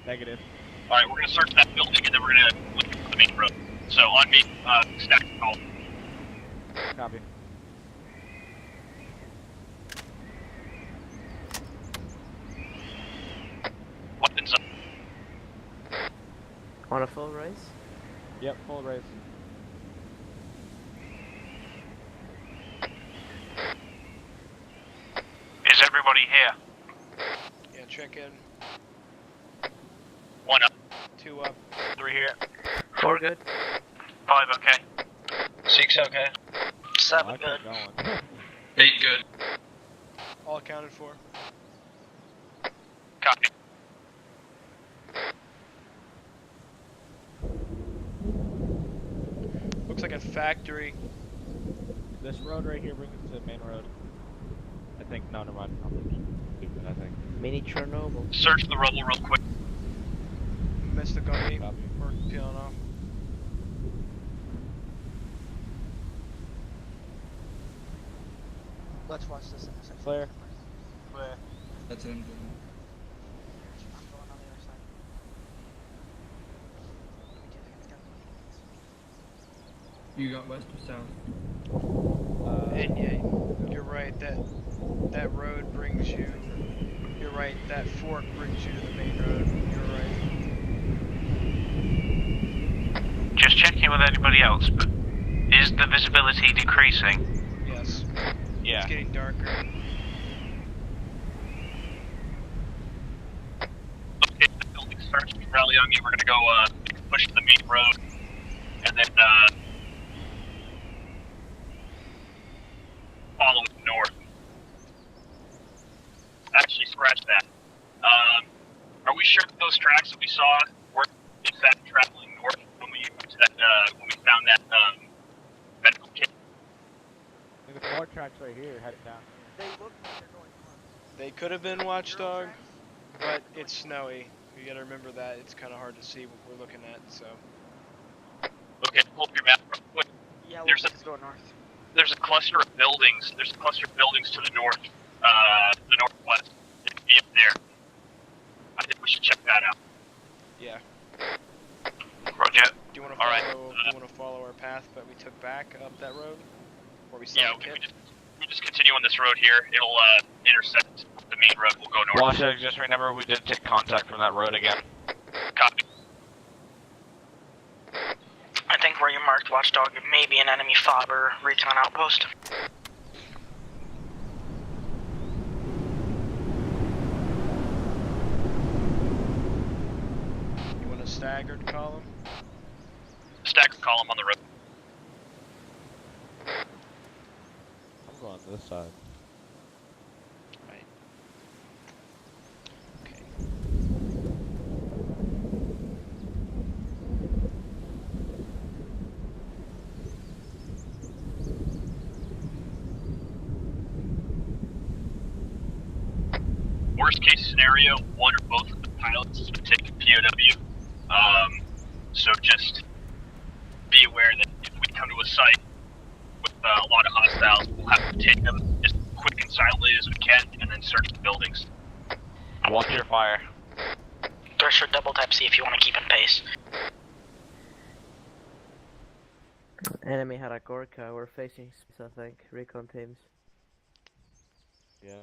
Negative. Alright, we're gonna search that building and then we're gonna look for the main road. So on me, stack call. Copy. Weapons up. On a full race? Yep, full race. Is everybody here? Yeah, check in. 1 up. 2 up. 3 here. 4 good. 5 okay. 6 okay. 7 good. 8 good. All accounted for. Copy. Looks like a factory. This road right here brings us to the main road. I think. No, never mind. I'm stupid, I think. Mini Chernobyl. Search the rubble real quick. Mystic on me. We're peeling off. Let's watch this intersection. Clear. Clear. That's what I'm doing. I'm going on the other side. You got west or south? And yeah, you're right. That road brings you. You're right. That fork brings you to the main road. You're right. Just checking with anybody else, but is the visibility decreasing? Yes. Yeah. It's getting darker. Okay, the building search. Rally on me. We're gonna go push to the main road, and then follow it north. Actually, scratch that. Are we sure that those tracks that we saw were in fact traveling north when we went to that when we found that medical kit? I think there's more tracks right here headed down. They look like they're going north. They could have been Watchdog, but it's snowy. You gotta remember that. It's kind of hard to see what we're looking at. So. Okay, pull up your map real quick. Yeah, There's looks like it's going north. There's a cluster of buildings. There's a cluster of buildings to the north, the northwest. It could be up there. we should check that out. Yeah. Roger. Do you want to follow? Do you want to follow our path that we took back up that road, or we saw Yeah, the kit? we just continue on this road here. It'll intersect the main road. We'll go north. Watch, just remember we did take contact from that road again. Copy. I think where you marked Watchdog, it may be an enemy fob or recon outpost. You want a staggered column? Staggered column on the road. I'm going this side. Right. Okay. Worst case scenario, one or both of the pilots has been taken POW. So just be aware that if we come to a site with a lot of hostiles, we'll have to take them as quick and silently as we can, and then search the buildings. Watch your fire. Thresher double tap C if you want to keep in pace. Enemy had a Gorka. We're facing, I think, recon teams. Yeah.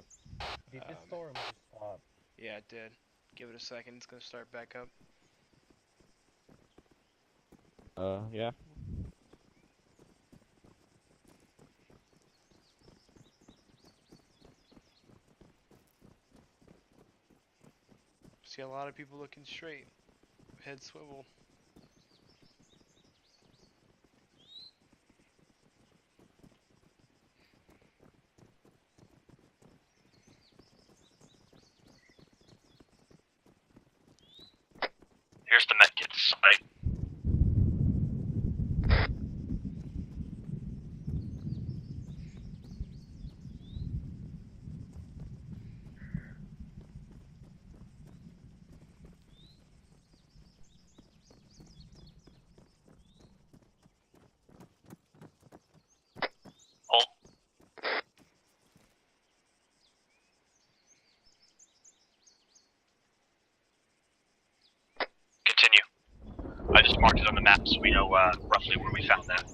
Did the storm just stop? Yeah, it did. Give it a second. It's gonna start back up. Yeah. See a lot of people looking straight. Head swivel. Here's the medkit site. Hold. Continue. I just marked it on the map so we know roughly where we found that.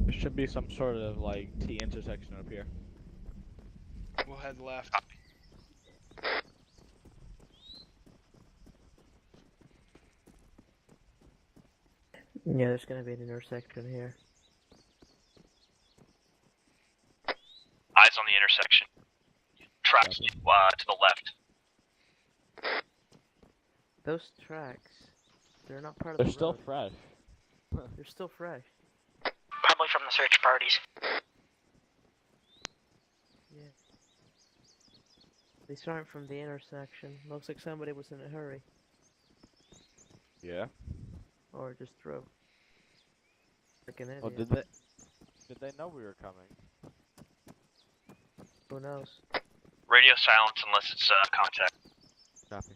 There should be some sort of like T intersection up here. We'll head left. Yeah, there's gonna be an intersection here. Eyes on the intersection. Tracks to the left. Those tracks, they're not part of They're the still road. fresh. They're still fresh. Probably from the search parties. Yeah. These aren't from the intersection. Looks like somebody was in a hurry. Yeah. Or just drove. Like an idiot. Oh, did they know we were coming? Who knows? Radio silence unless it's contact. Copy.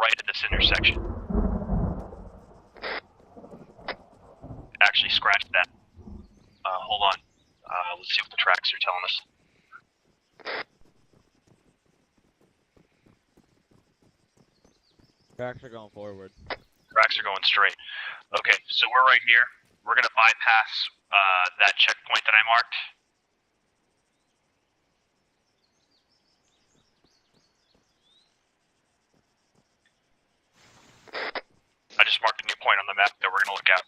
right at this intersection. Actually, scratch that. Hold on. Let's see what the tracks are telling us. Tracks are going forward. Tracks are going straight. Okay, so we're right here. We're gonna bypass that checkpoint that I marked. I just marked a new point on the map that we're gonna look at.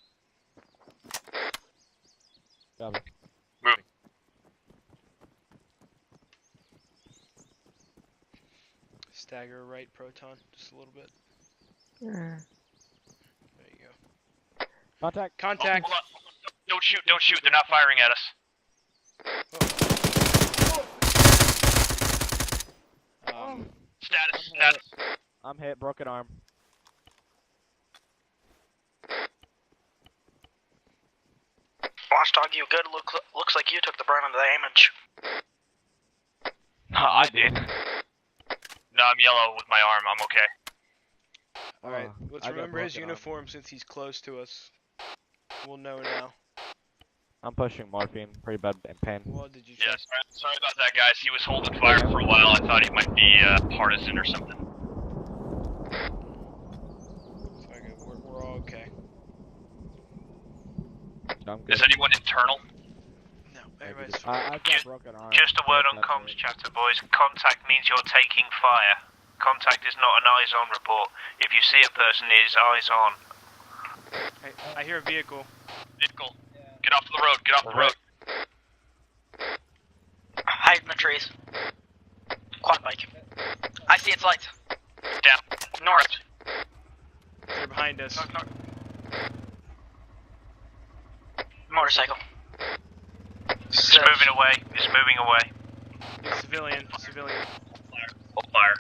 Copy. Moving. Stagger right, Proton, just a little bit. Yeah. There you go. Contact. Contact. Oh, hold on. Don't shoot, don't shoot. They're not firing at us. Status. I'm hit, broken arm. Watchdog, you good? Looks like you took the brunt of the damage. I did. No, I'm yellow with my arm. I'm okay. Alright, let's remember his uniform since he's close to us. We'll know now. I'm pushing morphine, pretty bad in pain. What did you Yeah, sorry about that, guys. He was holding fire for a while. I thought he might be partisan or something. Okay, we're all okay. Is anyone internal? No, everybody's I've got broken arm. Just a word on comms, chapter boys. Contact means you're taking fire. Contact is not an eyes-on report. If you see a person, it is eyes-on. I hear a vehicle. Vehicle. Get off the road. Get off the road. Hide in the trees. Quad bike. I see its lights. Down. North. They're behind us. Motorcycle. It's moving away. It's moving away. Civilian. Civilian. Hold fire.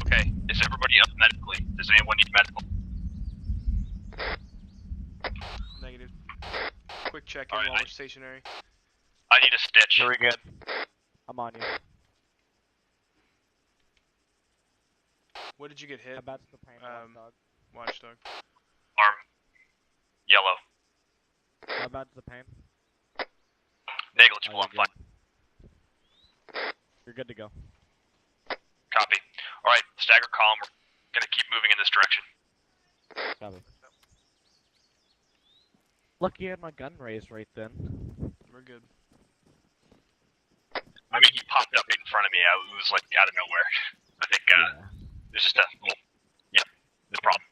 Okay, is everybody up medically? Does anyone need medical? Negative. Quick check-in while we're stationary. I need a stitch. Very good. I'm on you. What did you get hit? About the pain, Watchdog. Arm. Yellow. How bad's the pain? Negligible, I'm fine. You're good to go. Copy. Alright, stagger column. We're gonna keep moving in this direction. Copy. Lucky I had my gun raised right then. We're good. I mean, he popped up in front of me. It was like out of nowhere. I think there's just a little, no problem.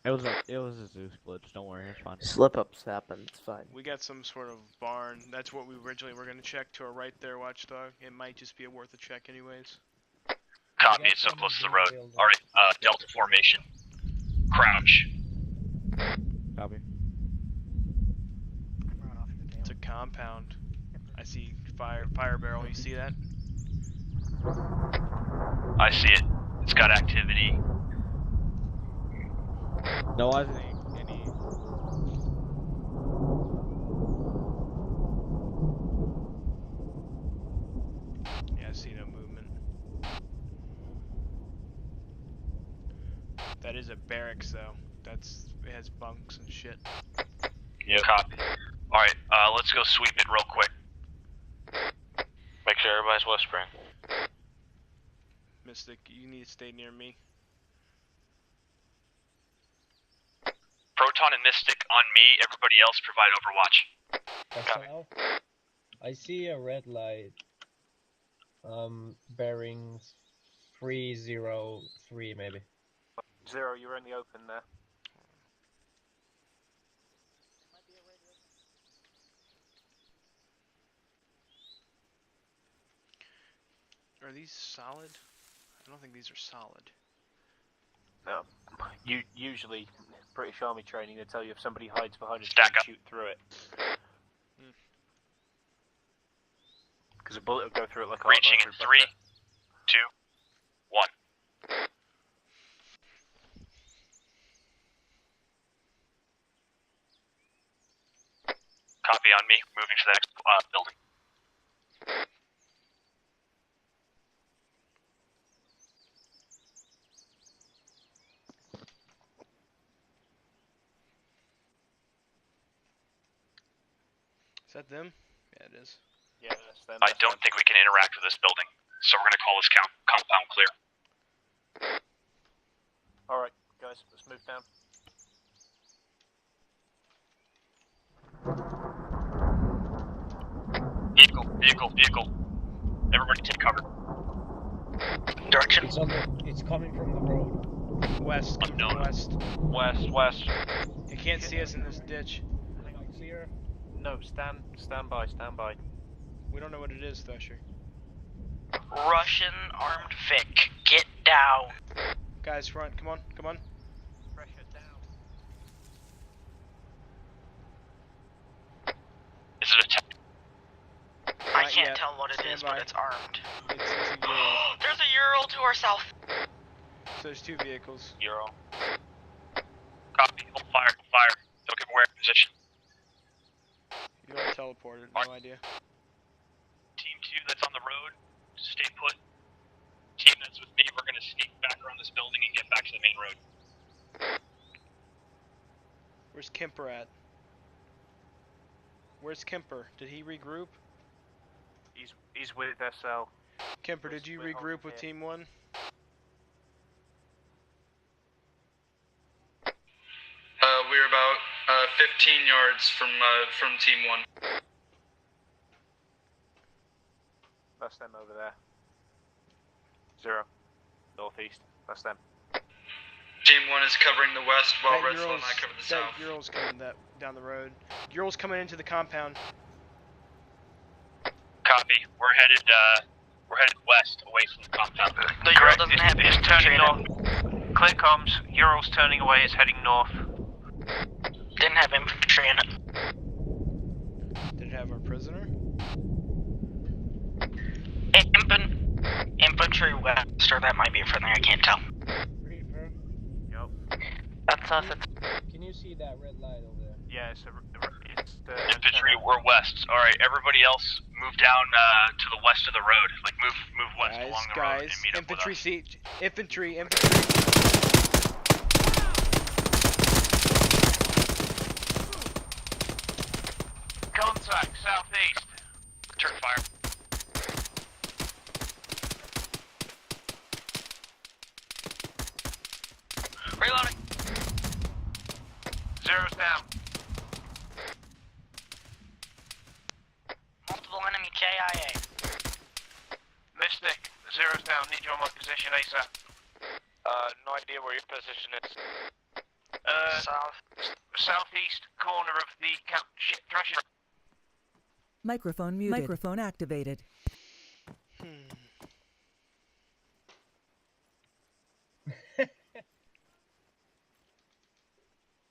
It was a Zeus glitch. Don't worry, it's fine. Slip-ups happen. It's fine. We got some sort of barn. That's what we originally were gonna check to our right there, Watchdog. It might just be worth a check anyways. Copy, it's so close to the road. Alright, Delta formation. Crouch. Copy. It's a compound. I see fire barrel. You see that? I see it. It's got activity. No, I think any. Yeah, I see no movement. That is a barracks though. It has bunks and shit. Yeah, copy. Alright, let's go sweep it real quick. Make sure everybody's whispering. Mystic, you need to stay near me. Proton and Mystic on me, everybody else provide Overwatch. Copy. I see a red light. Bearings 303 maybe. Zero, you're in the open there. Are these solid? I don't think these are solid. No. Usually, British Army training, they tell you if somebody hides behind a Stack tree, up. shoot through it. Because a bullet will go through it like a Reaching in 3, 2, 1. Copy on me, moving to the next building. that them? Yeah, it is. Yeah, that's them. I don't think we can interact with this building, so we're gonna call this compound clear. Alright, guys, let's move down. Vehicle. Everybody take cover. Direction. It's coming from the road. West. Unknown. West. You can't see us in this ditch. Hang on, clear. No, stand by. We don't know what it is, Thresher. Russian armed Vic, get down. Guys, run! Come on! Pressure down. Is it a tech? I can't tell what it is, but it's armed. It's a Euro. There's a Ural to our south. So there's 2 vehicles. Euro. Copy. Hold fire. Don't give away our position. You are teleported. No idea. Team 2 that's on the road, stay put. Team that's with me, we're gonna sneak back around this building and get back to the main road. Where's Kemper at? Where's Kemper? Did he regroup? He's with SL. Kemper, did you regroup with Team 1? We're about 15 yards from Team 1. That's them over there. 0. Northeast. That's them. Team 1 is covering the west while That Red Skull and I cover the south. Ural's coming down the road. Ural's coming into the compound. Copy. We're headed west, away from the compound. The Ural doesn't have It's turning north. Clear comms. Ural's turning away. It's heading north. Didn't have infantry in it. Did it have our prisoner? Infantry west, or that might be infantry, I can't tell. Reaper. Yep. That's us. Can you see that red light over there? Yeah, it's the Infantry, we're west. Alright, everybody else move down to the west of the road. Like, move west along the road and meet up with us. Infantry. Contact southeast. Return fire. Reloading. 0's down. Multiple enemy KIA. Mystic. 0's down. Need you on my position ASAP. no idea where your position is. Southeast corner of the camp. Shit, Thrasher. Microphone muted. Microphone activated.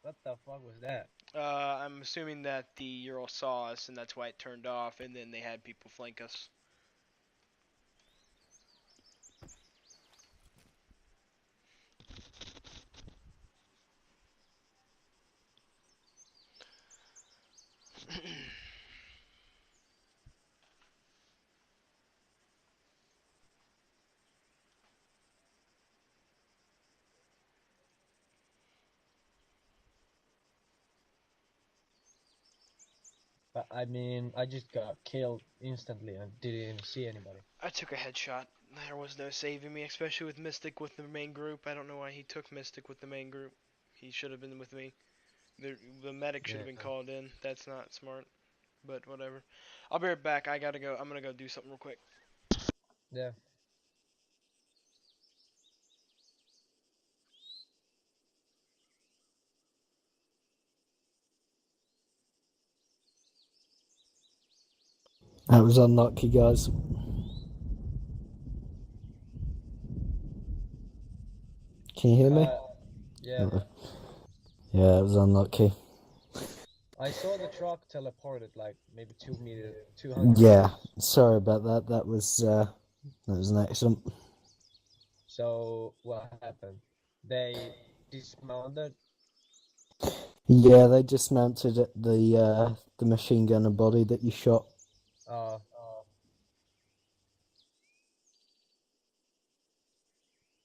What the fuck was that? I'm assuming that the Ural saw us, and that's why it turned off, and then they had people flank us. But I mean, I just got killed instantly and didn't even see anybody. I took a headshot. There was no saving me, especially with Mystic with the main group. I don't know why he took Mystic with the main group. He should have been with me. The medic should have been called in. That's not smart. But whatever. I'll be right back. I gotta go. I'm gonna go do something real quick. Yeah. That was unlucky, guys. Can you hear me? Yeah. Yeah, it was unlucky. I saw the truck teleported like maybe 200 Yeah, meters. sorry about that. That was an accident. So what happened? They dismounted. Yeah, they dismounted the machine gun and body that you shot.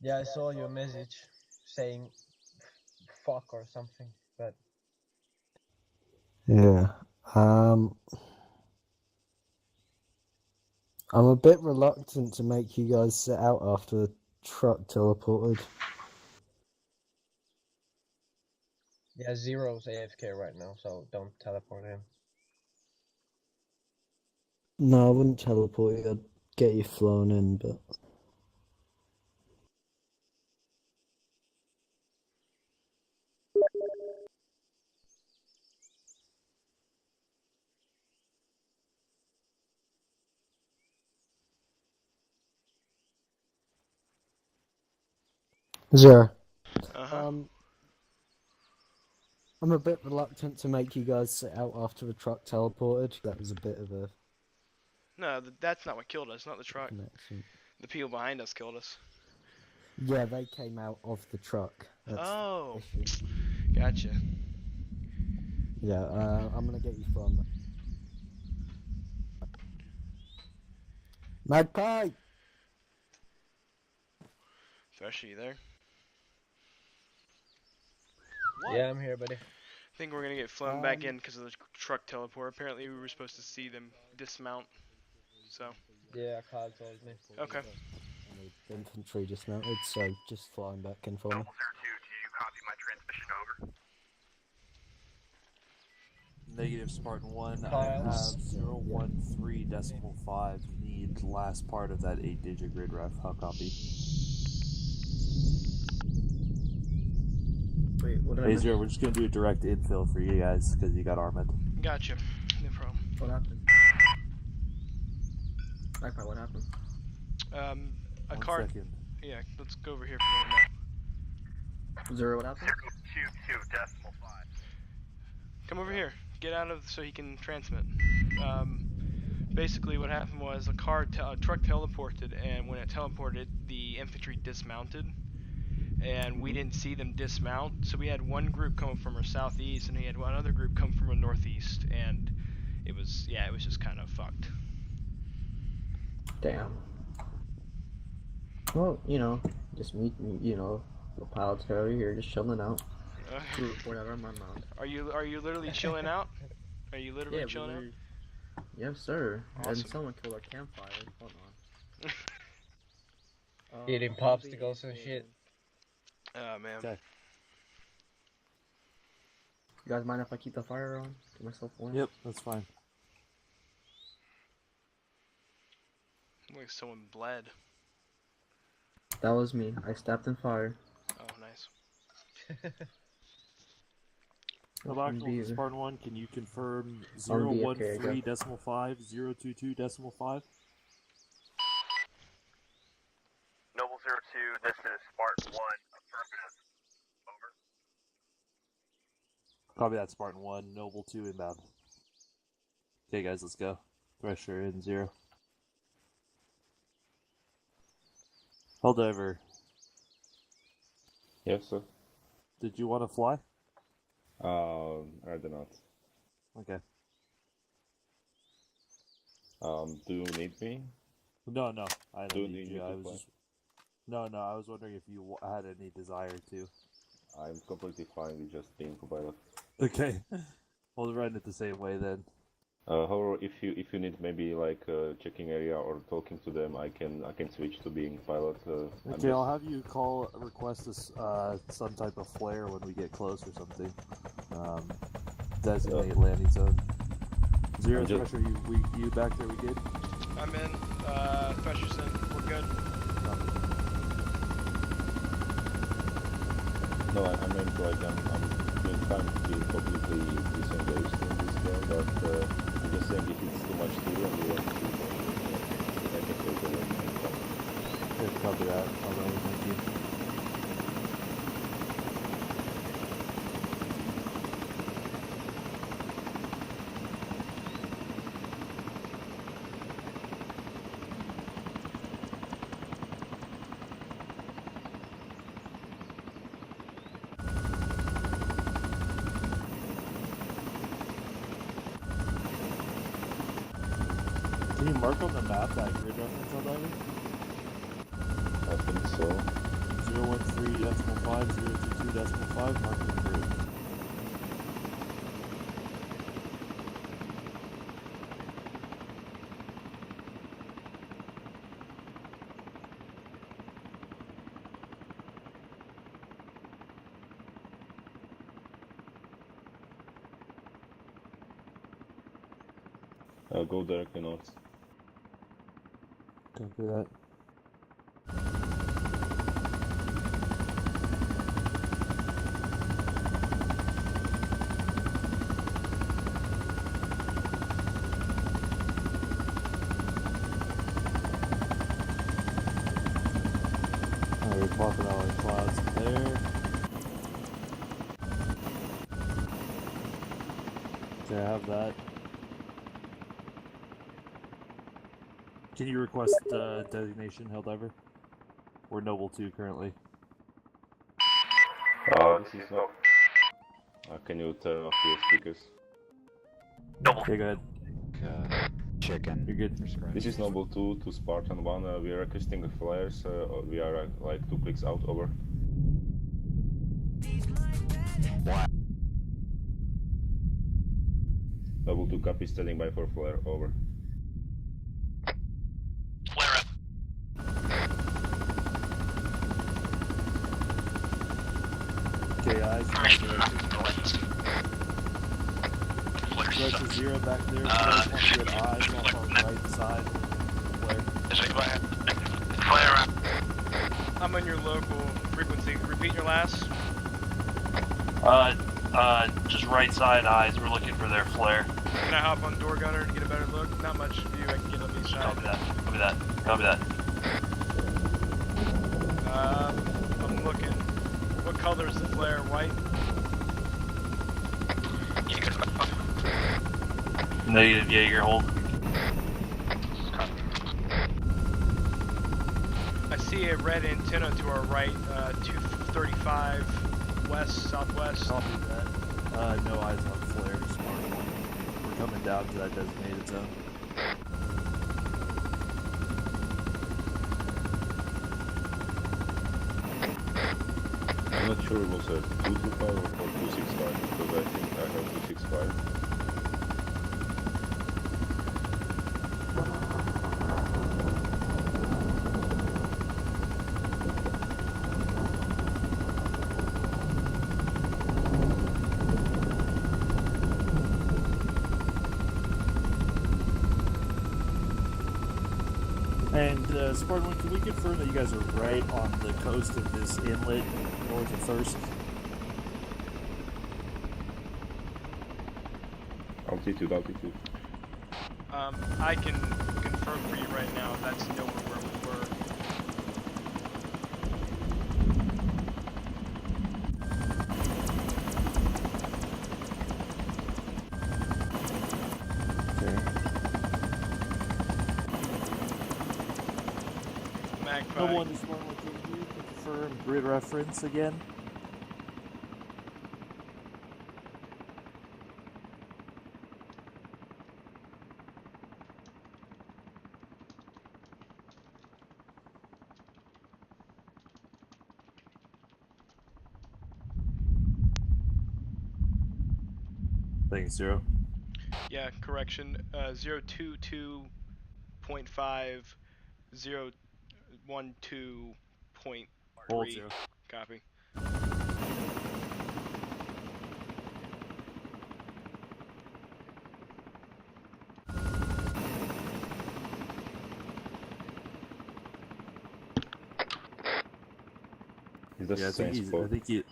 Yeah, I saw your message saying fuck or something, but Yeah. I'm a bit reluctant to make you guys sit out after the truck teleported. Yeah, Zero's AFK right now, so don't teleport him. No, I wouldn't teleport you. I'd get you flown in, but... Zero. I'm a bit reluctant to make you guys sit out after the truck teleported. That was a bit of a No, that's not what killed us. Not the truck. connection. The people behind us killed us. Yeah, they came out of the truck. That's Oh, the issue. gotcha. Yeah, I'm gonna get you flown back. Magpie! Thresh, are you there? Yeah, I'm here, buddy. I think we're gonna get flown back in because of the truck teleport. Apparently, we were supposed to see them dismount. So. Yeah, Kyle told me. Okay. The infantry dismounted, so just flying back in for me. Zer0Cool0TV, do you copy my transmission over? Negative Spartan 1, I Kyle? have 013.5. Need last part of that 8-digit grid ref. How copy? Wait, what did I Hey miss? Zero, we're just gonna do a direct infill for you guys because you got Armand. Gotcha. No problem. What happened? Magpie, what happened? A One car. second. Yeah, let's go over here for a minute. Zero, what happened? 0.22.5. Come over here. Get out of so he can transmit. Basically, what happened was a truck teleported, and when it teleported, the infantry dismounted, and we didn't see them dismount. So we had one group coming from our southeast, and we had one other group come from our northeast, and it was just kind of fucked. Damn. Well, just meet me, the pilots over here just chilling out. Whatever, I'm on mount. Are you literally chilling out? Are you literally chilling out? Yes, sir. Awesome. And someone killed our campfire. Hold on. Eating popsicles and shit. Oh man. Okay. You guys mind if I keep the fire on? Keep myself warm? Yep, that's fine. Like someone bled. That was me. I stepped in fire. Oh, nice. Actual Spartan 1, can you confirm On BFK, 013.5, 022.5? Noble 02, this is Spartan 1, affirmative. Over. Copy that, Spartan 1, Noble 2 inbound. Okay guys, let's go. Thresher in 0. Hold over. Yes, sir. Did you want to fly? Rather not. Okay. Do you need me? No, I Do you don't need you. me to I was fly? just... No, I was wondering if you had any desire to. I'm completely fine with just being co-pilot. Okay. We'll run it the same way then. However, if you need maybe like checking area or talking to them, I can switch to being pilot. Okay, I'll have you request this some type of flare when we get close or something. Designate landing zone. Zero Thresher, you back there? We good? I'm in. Thresher's in. We're good. No, I meant like I'm doing fine to be completely disengaged in this game, but I'm just saying if it's too much to do and you want to I can take away. Good, copy that. Alright, thank you. Can you mark on the map that grid reference on diving? I think so. 013.5, 022.5, mark the grid. Go directly north. Copy that. We're popping all our clouds there. Okay, I have that. Can you request designation Helldiver? We're Noble 2 currently. This is not. Can you turn off your speakers? Okay, go ahead. Chicken. You're good. This is Noble 2 to Spartan 1. We are requesting the flares. We are like 2 clicks out. Over. Noble 2 copy, standing by for flare. Over. Flare up. Okay, eyes. Right to 0 back there. Good eyes off our right side. Flare up. I'm on your local frequency. Repeat your last. Just right side eyes. We're looking for their flare. Can I hop on door gunner to get a better look? Not much view I can get on these shots. Copy that. Copy that. Copy that. I'm looking. What color is the flare? White? Negative Jaeger hold. I see a red antenna to our right, 235 west, southwest. Copy that. No eyes on flare, smart one. We're coming down to that designated zone. I'm not sure it was a 225 or 265 because I think I have 265. And Spartan 1, can we confirm that you guys are right on the coast of this inlet north of Thirst? Altitude. I can confirm for you right now that's nowhere where we were. No one is one with you. Confirm grid reference again. Thanks, Zero. Yeah, correction. 022.5, 012.3. Hold 0. Copy. Is that Yeah, I think he...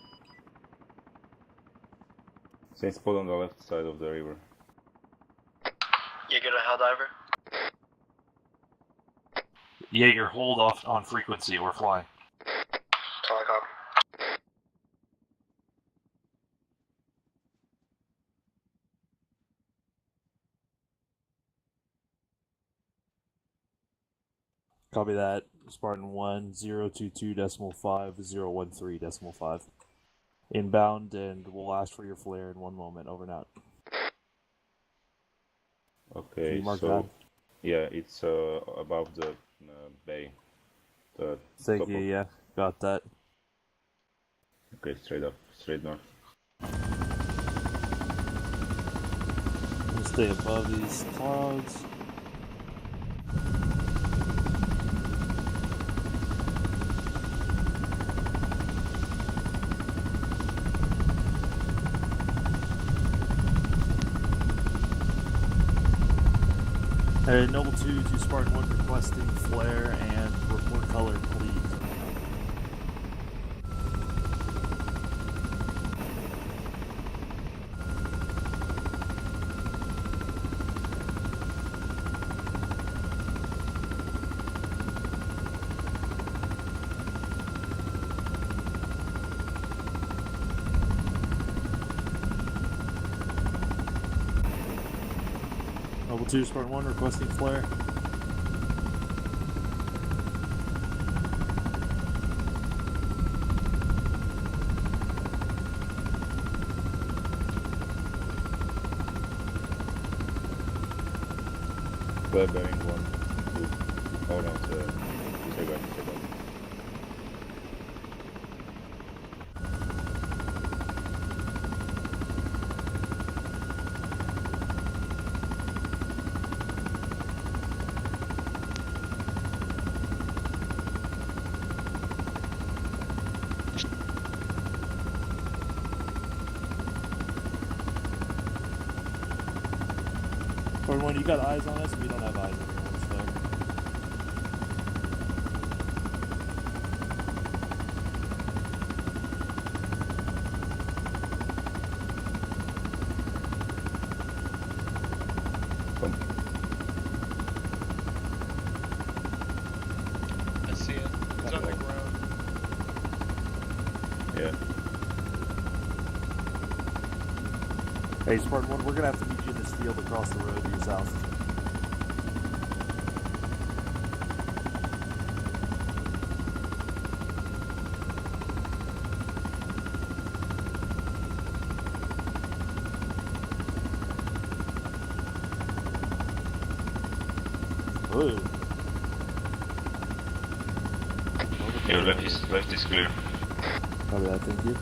Same spot on the left side of the river. You get a Helldiver? Jaeger, hold off on frequency. We're flying. Telecom. Copy that. Spartan 1, 022.5, 013.5. Inbound, and we'll ask for your flare in 1 moment. Over and out. Okay, Can you mark so that? yeah, it's above the bay. Thank you. Yeah, got that. Okay, straight north. We'll stay above these clouds. Noble 2 to Spartan 1 requesting flare and report color, please. Noble 2 Spartan 1 requesting flare. Flare bearing 1. Oh no, it's say that. Spartan 1, you got eyes on us? We don't have eyes on your flare. I see it. It's on the ground. Yeah. Hey, Spartan 1, we're gonna have to meet you in this field across the road to your south. Ooh. Your left is clear. Copy that, thank you.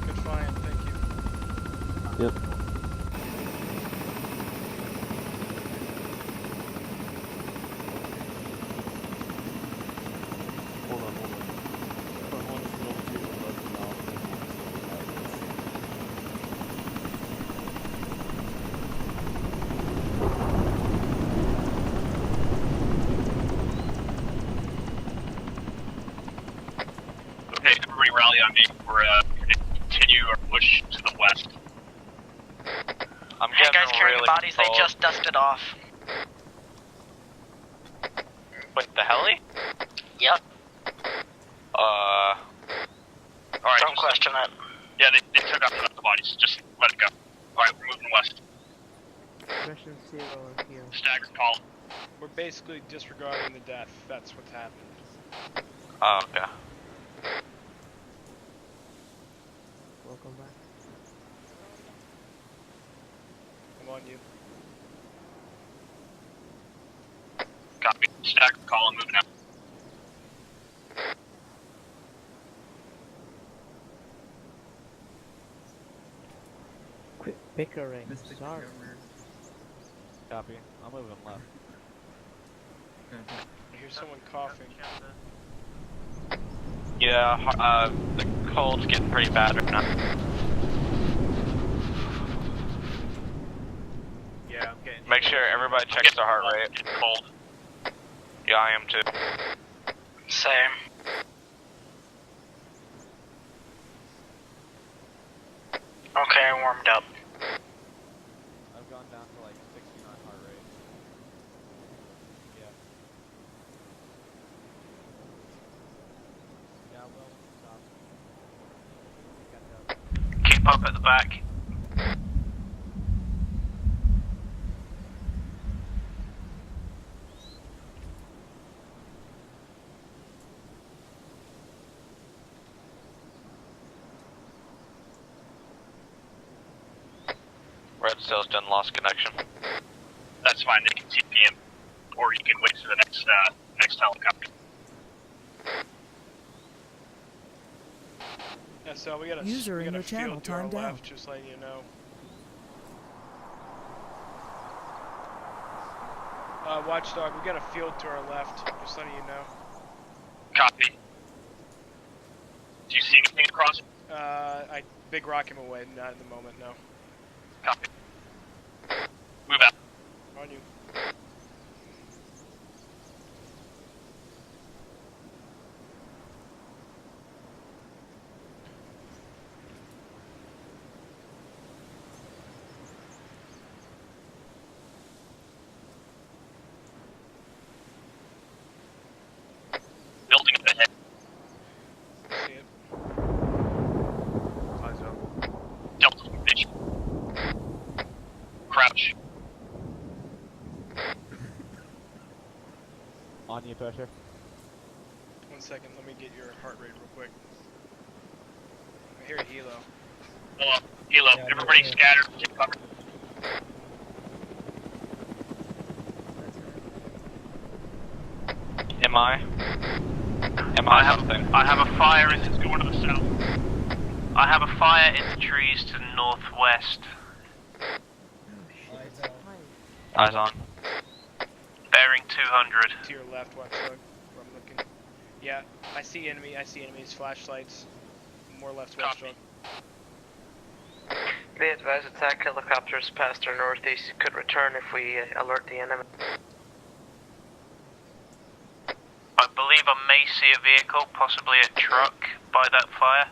Good flying, thank you. Yep. Hold on. Spartan 1 is Noble 2 to let them know. Okay, everybody rally on me. We're going to continue our push to the west. I'm Hey getting guys carrying really bodies, cold. they just dusted off. Wait, the heli? Yep. Alright, Don't question it. Yeah, they took out the bodies. Just let it go. Alright, we're moving west. Mission 0 here. Staggered call. We're basically disregarding the death. That's what's happened. Oh, okay. Welcome back. I'm on you. Copy. Staggered call. I'm moving out. Quit bickering. Sorry. Copy. I'm moving left. I hear someone coughing. Yeah, the cold's getting pretty bad right now. Yeah, I'm getting. Make sure everybody checks their heart rate. Getting cold. Yeah, I am too. Same. Okay, I warmed up. I've gone down to like 69 heart rate. Yeah. Yeah, well, stop. Keep up at the back. Red Sail's done lost connection. That's fine. They can TPM, or you can wait for the next helicopter. Yeah, so we got a User in your field channel to our timed left, out. just letting you know. Watchdog, we got a field to our left, just letting you know. Copy. you see anything across it? I big rock him away. Not at the moment, no. Copy. Move out. On you. Building up ahead. See it. Eyes up. Delta vision. Crouch. On you, Thresher. 1 second, let me get your heart rate real quick. I hear a helo. Hello. Helo. Yeah, Everybody yeah. scattered. Take cover. Am I? I have a fire in It's going to the south. I have a fire in the trees to the northwest. Eyes on. Bearing 200. To your left, Watchdog, where I'm looking. Yeah, I see enemy. I see enemies. Flashlights. More left, Watchdog. Be advised, attack helicopters past our northeast could return if we alert the enemy. I believe I may see a vehicle, possibly a truck, by that fire.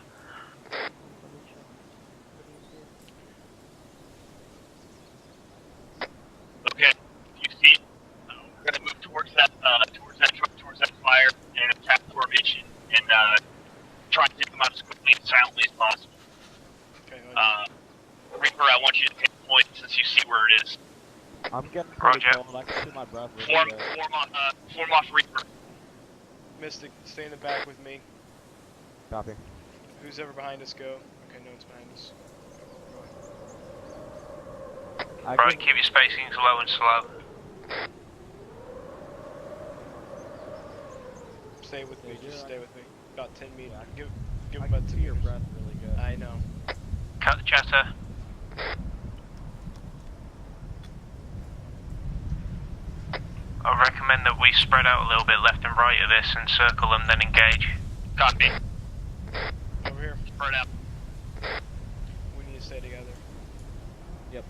Okay. You see it? We're gonna move towards that truck, towards that fire, and attack formation, and try to take them out as quickly and silently as possible. Okay, Reaper, I want you to take point since you see where it is. I'm getting pretty Roger. cold. I can see my breath really Form good. off Reaper. Mystic, stay in the back with me. Copy. Who's ever behind us, go. Okay, no one's behind us. Go ahead. Right, keep your spacings low and slow. Stay with me, just stay with me. About 10 meters. Yeah, Give I about can 2 see your meters. breath really good. I know. Cut the chatter. I recommend that we spread out a little bit left and right of this and circle them, then engage. Copy. Over here. Spread out. We need to stay together. Yep.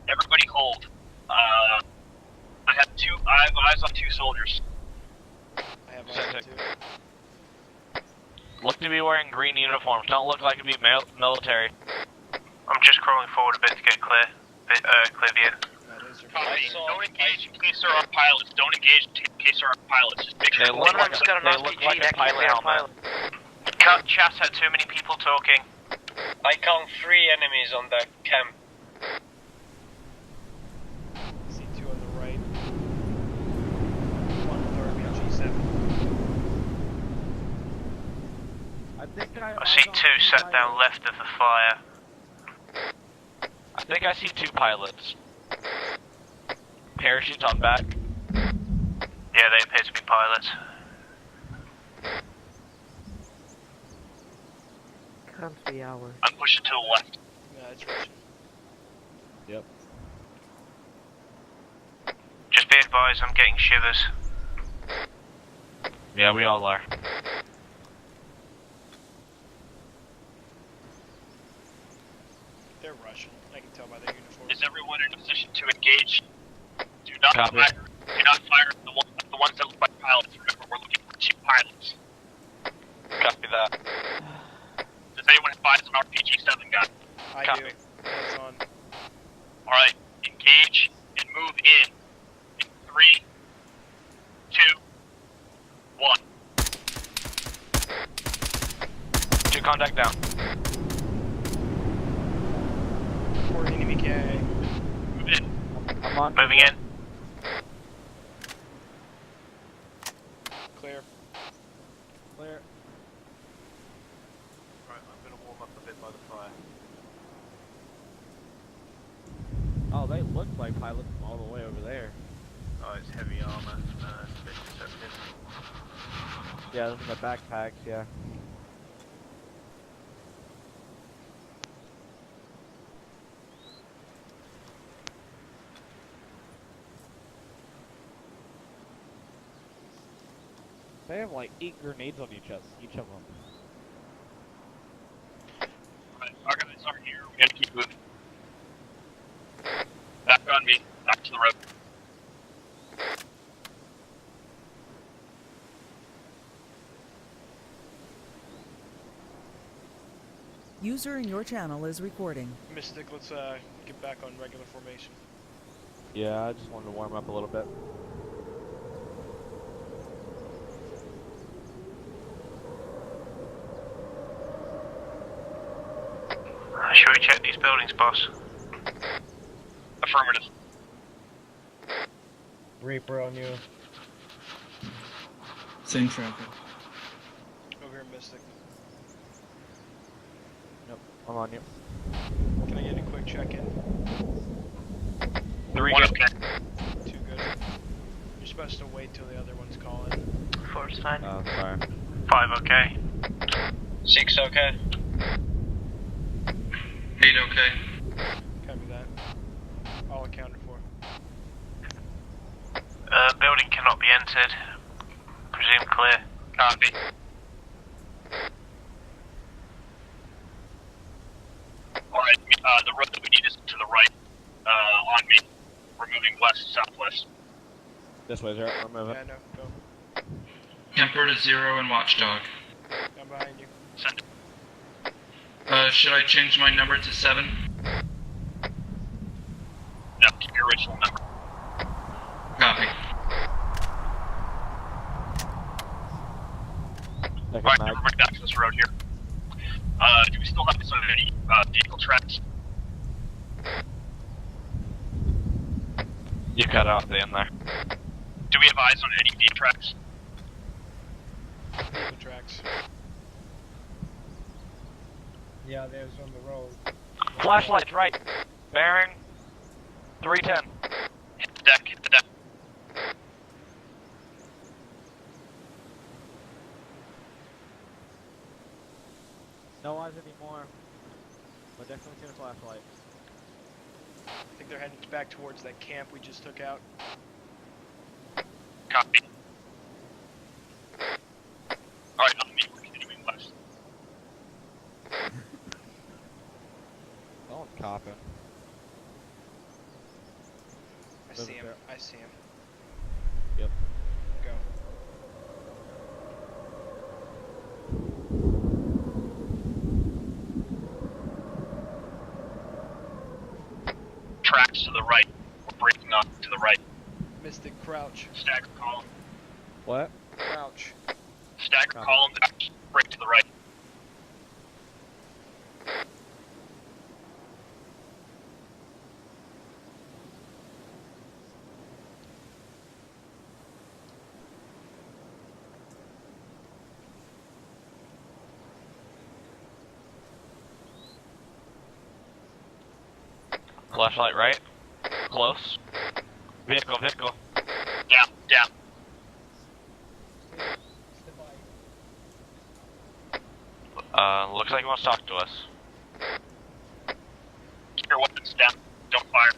Everybody hold. I have eyes on 2 soldiers. I have eyes too. Look to be wearing green uniforms. Don't look like to be military. I'm just crawling forward a bit to get clear. Clear view. Copy. Don't engage in case there are pilots. Don't engage in case there are pilots. Just make sure They look like a pilot helmet. Cut chatter. Too many people talking. I count 3 enemies on that camp. See 2 on the right. 1 with RPG-7. I see 2 sat down left of the fire. I think I see 2 pilots. Parachutes on back. Yeah, they appear to be pilots. Can't be ours. I'm pushing to the left. No, it's Russian. Yep. Just be advised, I'm getting shivers. Yeah, we all are. They're Russian. I can tell by their uniforms. Is everyone in a position to engage? Do not Copy. fire. Do not fire at the ones that look like pilots. Remember, we're looking for 2 pilots. Copy that. Does anyone have eyes on RPG-7 gun? I Copy. do. That's on. Alright, engage and move in. 3, 2, 1. 2 contact down. Reporting enemy KIA. Move in. I'm on. Moving in. Clear. Clear. Right, I'm gonna warm up a bit by the fire. Oh, they look like pilots from all the way over there. Oh, it's heavy armor. It's a bit deceptive. Yeah, those are the backpacks, yeah. They have like 8 grenades on each of them. Right, our guys aren't here. We gotta keep moving. Back on me. Back to the road. User in your channel is recording. Mystic, let's get back on regular formation. Yeah, I just wanted to warm up a little bit. Should we check these buildings, boss? Affirmative. Reaper on you. Same traffic. Over here, Mystic. Yep, I'm on you. Can I get a quick check-in? 3 good. Okay. 2 good. You're supposed to wait till the other ones call in. 4's fine. Oh, sorry. 5 okay. 6 okay. 8 okay. Copy that. All accounted for. Building cannot be entered. Presume clear. Copy. Alright, the road that we need is to the right. On me. We're moving west-southwest. This way, Zer. We're moving. Yeah, no, go. Kemper to 0 and Watchdog. I'm behind you. Send it. Should I change my number to 7? No, keep your original number. Copy. Alright, everybody back to this road here. Do we still have any vehicle tracks? You cut out the end there. Do we have eyes on any V tracks? Vehicle tracks. Yeah, there's on the road. Flashlights right. Bearing 310. Hit the deck, hit the deck. No eyes anymore. But definitely seen a flashlight. I think they're heading back towards that camp we just took out. Copy. Alright, on me, we're continuing west. Someone's coughing. I see him. I see him. Yep. Go. Tracks to the right. We're breaking off to the right. Mystic, crouch. Stagger column. What? Crouch. Stagger column, break to the right. Flashlight right. Close. Vehicle. Down. Looks like he wants to talk to us. Keep your weapons down. Don't fire.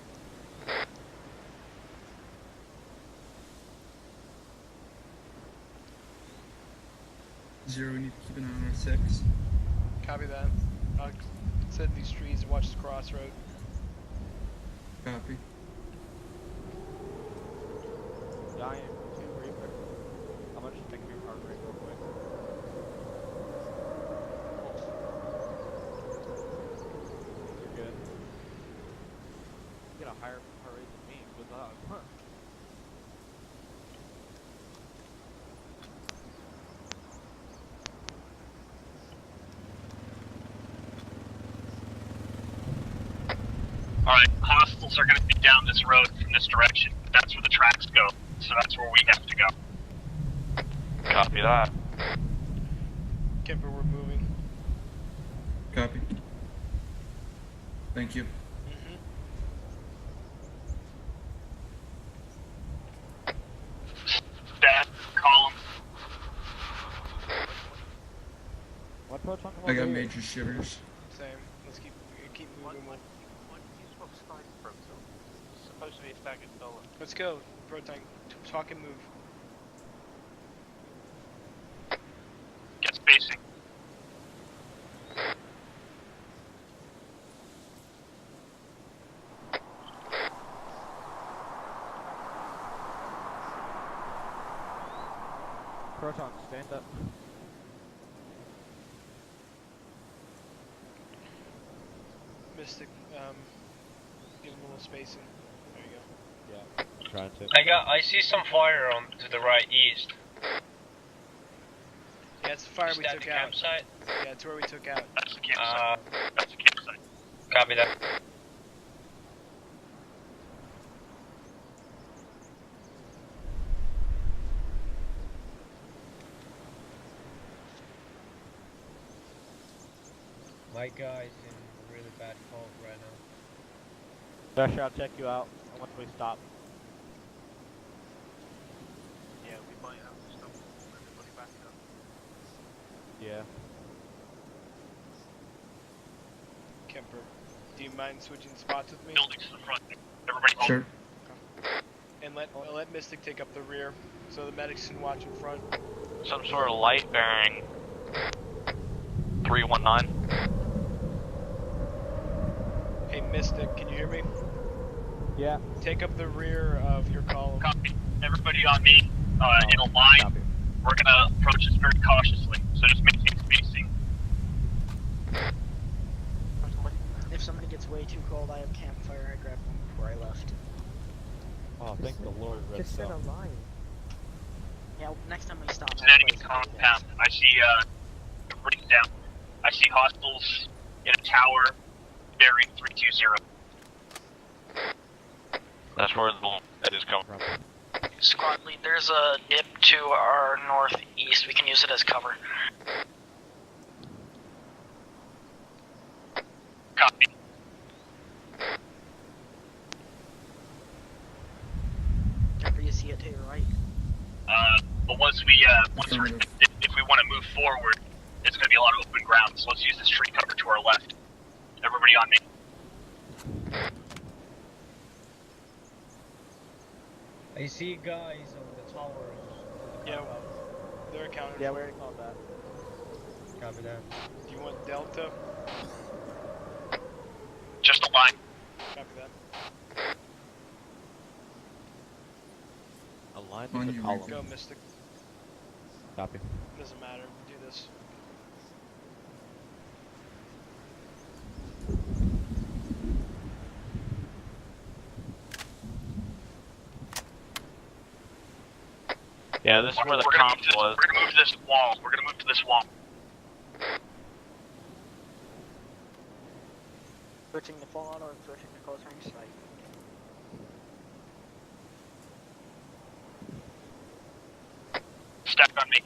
Zero, we need to keep an eye on our 6. Copy that. I'll sit in these trees and watch the crossroad. Copy. Giant, Super Reaper. I'm gonna just take your heart rate real quick. You're good. You get a higher heart rate than me. Good luck. Huh. Alright, hostiles are going to be down this road from this direction. That's where the tracks go, so that's where we have to go. Copy that. Kemper, we're moving. Copy. Thank you. Staff, column. What proton come I got over here? major shivers. Same. Let's keep moving. What you supposed to start from? It's supposed to be a staggered solo. Let's go. Proton, talk and move. Proton, stand up. Mystic, give him a little spacing. There you go. Yeah, I'm trying to. I see some fire on to the right east. Yeah, it's the fire Is we that took the out. campsite? Yeah, it's where we took out. That's the campsite. That's the campsite. Copy that. My guy's in really bad fog right now. Josh, I'll check you out once we stop. Yeah, we might have to stop everybody back up. Yeah. Kemper, do you mind switching spots with me? Buildings to the front. Everybody hold. Sure. And let Mystic take up the rear, so the medics can watch in front. Some sort of light bearing 319. Hey Mystic, can you hear me? Yeah. Take up the rear of your column. Copy. Everybody on me, in a line. Copy. We're gonna approach this very cautiously, so just maintain spacing. If somebody gets way too cold, I have campfire. I grabbed one before I left. Oh, thank the Lord, Red Just set Star. a line. Yeah, next time we stop. It's an enemy compound. I see, everybody's down. I see hostiles in a tower, bearing 320. That's where the that is coming from. Squad lead, there's a dip to our northeast. We can use it as cover. Copy. After you see it to your right. But once we if we want to move forward, it's going to be a lot of open ground, so let's use this tree cover to our left. Everybody on me. I see guys on the towers. Yeah, they're accounted Yeah, for. we already called that. Copy that. Do you want Delta? Just a line. Copy that. A line On with a you, column. Go Mystic. Copy. Doesn't matter. Do this. Yeah, this is where the We're gonna comp move to this, was. we're gonna move to this wall. We're gonna move to this wall. Switching to full auto or switching to close range sight. Stack on me.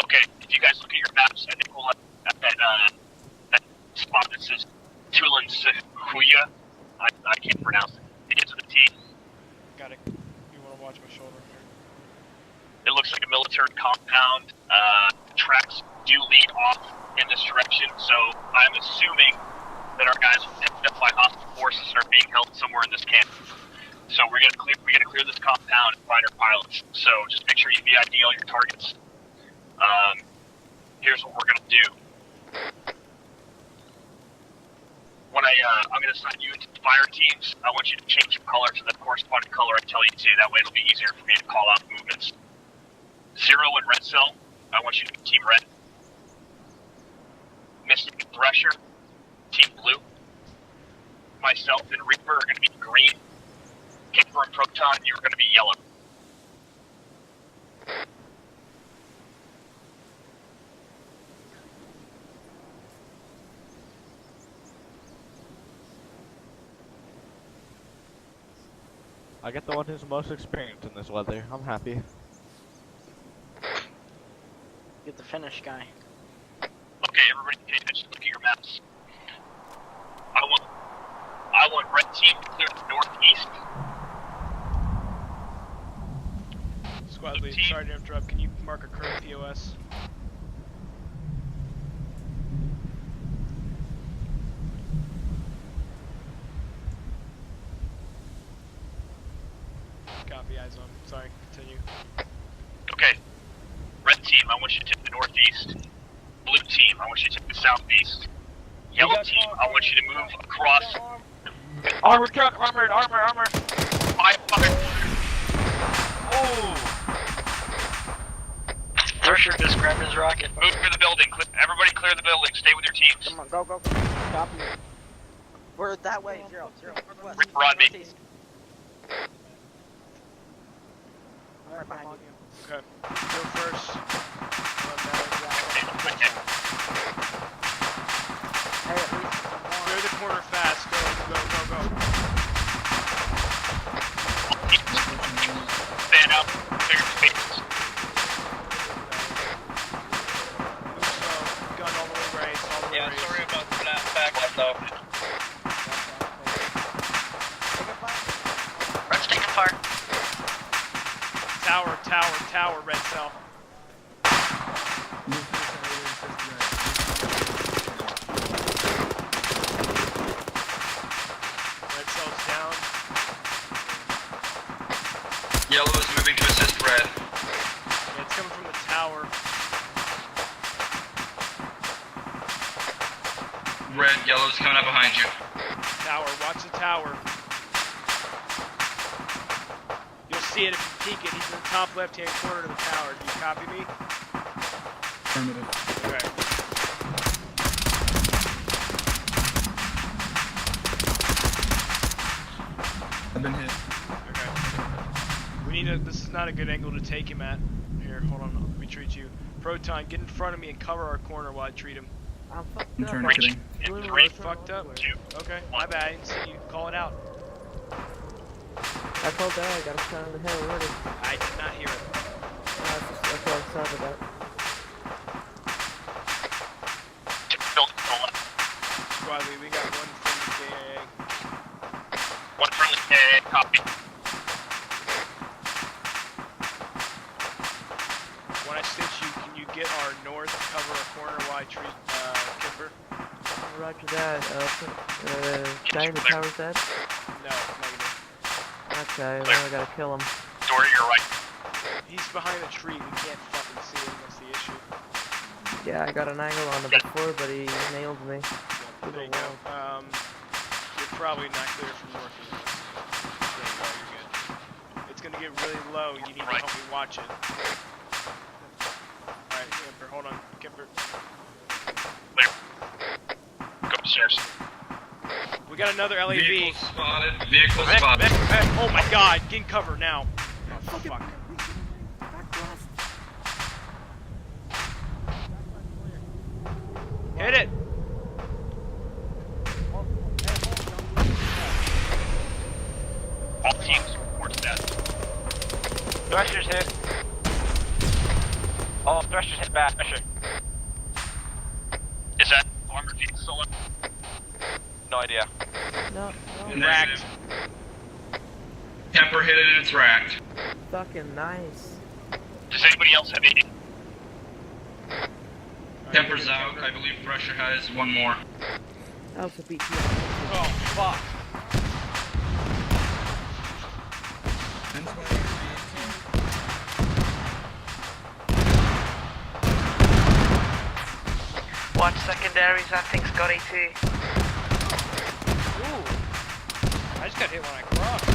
Okay, if you guys look at your maps, I think we'll at that spot that says Zer0Cool0TV. I can't pronounce it. It gets with a T. Got it. You want to watch my shoulder here? It looks like a military compound. Tracks do lead off in this direction, so I'm assuming that our guys will identify hostile forces and are being held somewhere in this camp. So we're gonna clear this compound and find our pilots. So just make sure you VID all your targets. Here's what we're gonna do. When I'm gonna assign you into the fire teams, I want you to change your color to the corresponding color I tell you to. That way it'll be easier for me to call out movements. Zero and Red Cell, I want you to be Team Red. Mystic and Thresher, Team Blue. Myself and Reaper are going to be green. Kemper and Proton, you're going to be yellow. I get the one who's most experienced in this weather. I'm happy. Get the finish guy. Okay, everybody pay attention. Look at your maps. I want red team to clear the northeast. Squad lead, sorry to interrupt. Can you mark a current POS? Copy, eyes on. Sorry, continue. Okay. Red team, I want you to take the northeast. Blue team, I want you to take the southeast. Yellow team, I want you to move across. Armored truck, armored. Oh! Thresher just grabbed his rocket. Move through the building. Everybody clear the building. Stay with your teams. Come on, go. Copy. We're that way, Zero. Northwest. Rod me. Northeast. Right behind you. Okay. Go first. Hey, at least Clear the corner fast. Go. Stand up. Clear your spaces. Gun all the way right. Yeah, sorry about that backup though. Red's taking fire. Tower, red cell. Red cell's down. Yellow is moving to assist red. Yeah, it's coming from the tower. Red, yellow is coming up behind you. Tower, watch the tower. You'll see it if you peek it. He's in the top left-hand corner of the tower. Do you copy me? Affirmative. Okay. I've been hit. Okay. We need a. This is not a good angle to take him at. Here, hold on. Let me treat you. Proton, get in front of me and cover our corner while I treat him. I'm fucked I'm up. turning kidding. Three fucked up. Okay, my bad. I didn't see you. Call it out. I called that. I got a shot in the head already. I did not hear it. That's what I thought about. Squad lead, we got one from the KA. One friendly KA, copy. When I stitch you, can you get our north cover a corner while I treat Kipper? Roger that. Guy in the tower's dead? No, negative. Okay, well, I gotta kill him. Door to your right. He's behind a tree. We can't fucking see him. That's the issue. Yeah, I got an angle on him before, but he nailed me. There you go. You're probably not clear from north of this. There you go, you're good. It's gonna get really low. You need to help me watch it. Alright, Kipper, hold on. Kipper. Clear. Go upstairs. We got another LAV. Vehicle spotted. Vehicle spotted. Oh my god, get in cover now. Oh, fuck. Hit it! All teams report that. Thresher's hit. Oh, Thresher's hit back. Thresher. Is that armored vehicle still up? No idea. No. Negative. Temper hit it and it's racked. Fucking nice. Does anybody else have any? Temper's out. I believe Thresher has one more. Alpha BT. Oh, fuck. Watch secondaries, I think's got AT. Ooh. I just got hit when I crossed.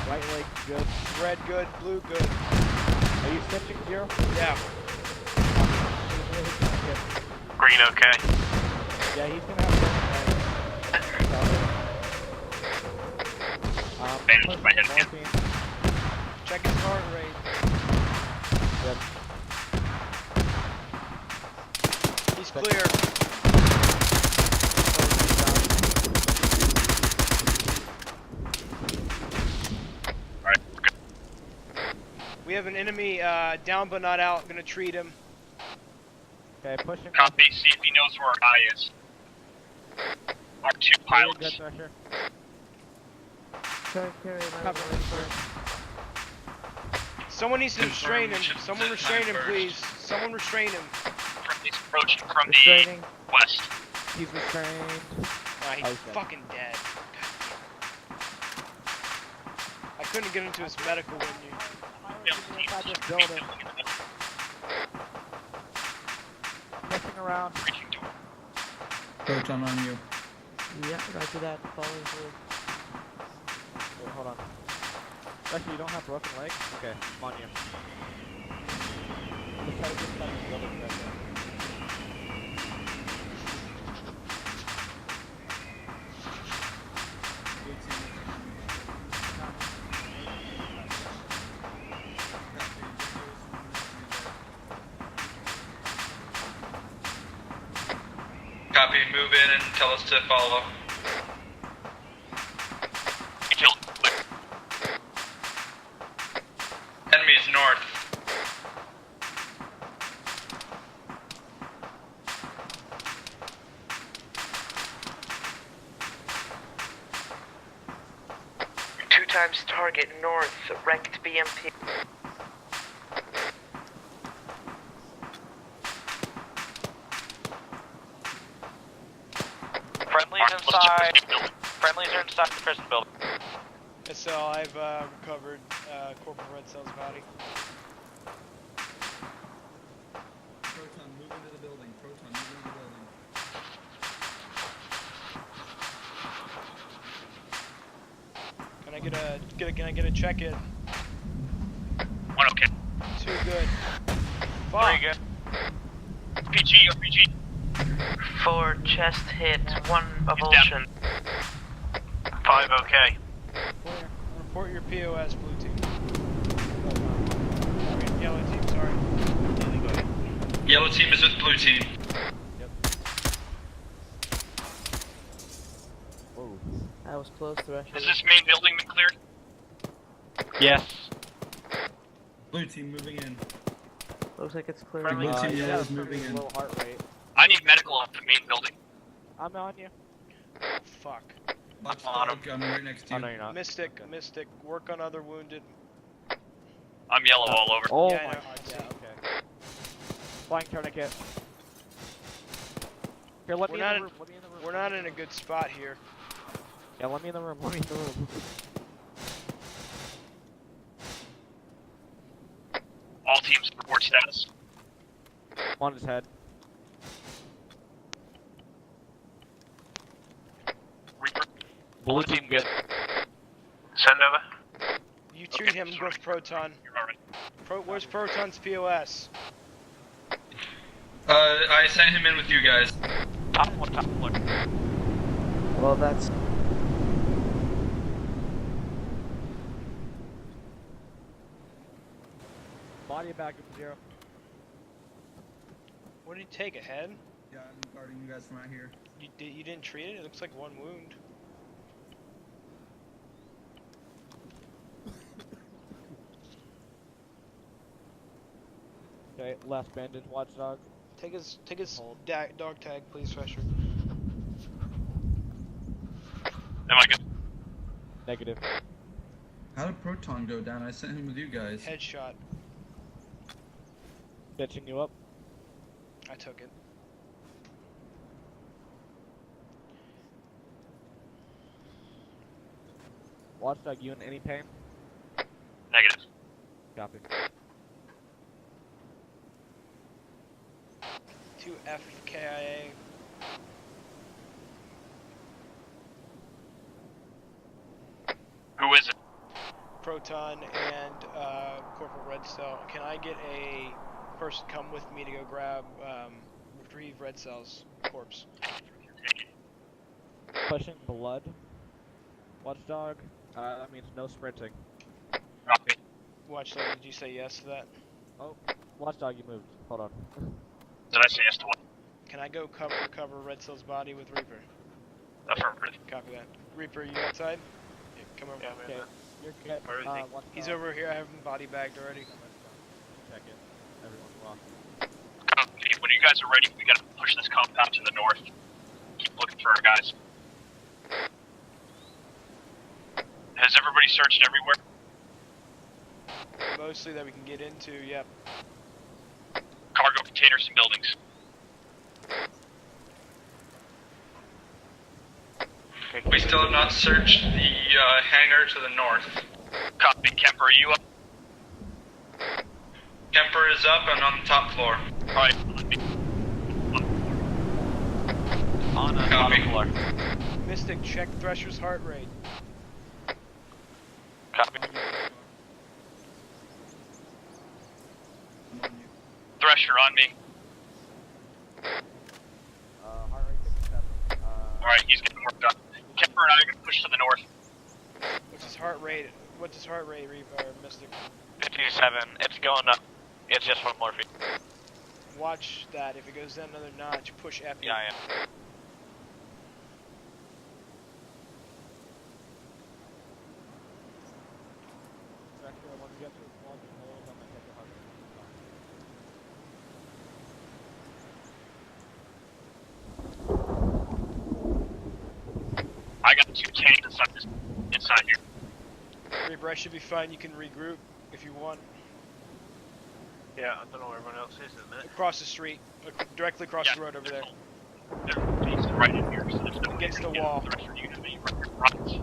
Right leg good. Red good, blue good. Are you stitching, Zero? Yeah. Green, okay. Yeah, he's gonna have Managed my head again. Check his heart rate. Yep. He's clear. Alright, good. We have an enemy down but not out. Gonna treat him. Okay, push him. Copy, see if he knows where our guy is. Our two Good pilots. Thresher. Carry Cover him first. Someone needs to restrain him. Someone restrain him, please. Someone restrain him. He's approaching from Restraining. the west. He's restrained. He's Oh, he's dead. fucking dead. I couldn't get into his medical when you. Inside this building. Messing around. Proton on you. Yeah, roger that. Following through. Wait, hold on. Actually, you don't have broken legs? Okay, I'm on you. Just try to get inside this building right there. Copy, move in and tell us to follow. Enemies north. Two times target north, wrecked BMP. Friendlies inside. Friendlies are inside the prison building. SL, I've recovered Corporal Red Cell's body. Proton, move into the building. Proton, move into the building. Can I get a check-in? One okay. 2 good. 3 good. PG, RPG. 4 chest hit, 1 avulsion. 5 okay. Report your POS, blue team. I mean, yellow team, sorry. Yellow team is with blue team. Whoa. That was close, Threshold. Has this main building been cleared? Yes. Blue team moving in. Looks like it's clear. Blue team yeah, is moving in. low heart rate. I need medical on the main building. I'm on you. Fuck. Watch on dog, I'm right next to you. Oh, no, you're not. Mystic, work on other wounded. I'm yellow all over. Oh Yeah, I my know. god, yeah, okay. Flying tourniquet. Here, let me in the room. Let me in the room. We're not in a good spot here. Yeah, let me in the room. Let me in the room. All teams report status. On his head. Reaper. Blue team good. Send over. You treat him with Proton. Where's Proton's POS? I sent him in with you guys. Top floor. Well, that's... Body back up 0. What did he take, a head? Yeah, I'm guarding you guys from out here. You didn't treat it? It looks like 1 wound. Okay, last bandage, watchdog. Take his dog tag, please, Fresher. Am I good? Negative. How did Proton go down? I sent him with you guys. Headshot. Stitching you up. I took it. Watchdog, you in any pain? Negative. Copy. 2 FKIA. Who is it? Proton and Corporal Red Cell. Can I get a person come with me to go grab, retrieve Red Cell's corpse? Pushing blood. Watchdog. That means no sprinting. Copy. Watchdog, did you say yes to that? Oh, Watchdog, you moved. Hold on. Did I say yes to what? Can I go cover Red Cell's body with Reaper? Affirmative. Copy that. Reaper, you outside? Yeah, come over. Okay, you're good. Where is he? He's over here. I have him body bagged already. Check it. Everyone's lost. When you guys are ready, we gotta push this compound to the north. Keep looking for our guys. Has everybody searched everywhere? Mostly that we can get into, yep. Cargo containers and buildings. We still have not searched the hangar to the north. Copy. Kemper, are you up? Kemper is up and on the top floor. Alright. On the floor. Mystic, check Thresher's heart rate. Copy. Thresher on me. Heart rate 57. Alright, he's getting worked up. Kemper and I are going to push to the north. What's his heart rate? What's his heart rate, Mystic? 57. It's going up. It's just from morphine. Watch that. If it goes down another notch, push F. Yeah, I am. Once you get to the small controls, I'm gonna check your heart rate. I got 2 tanks inside here. Reaper, I should be fine. You can regroup if you want. Yeah, I don't know where everyone else is in a minute. Across the street, directly across the road over there. He's right in here, so there's no against the wall. Thresher, you can be right.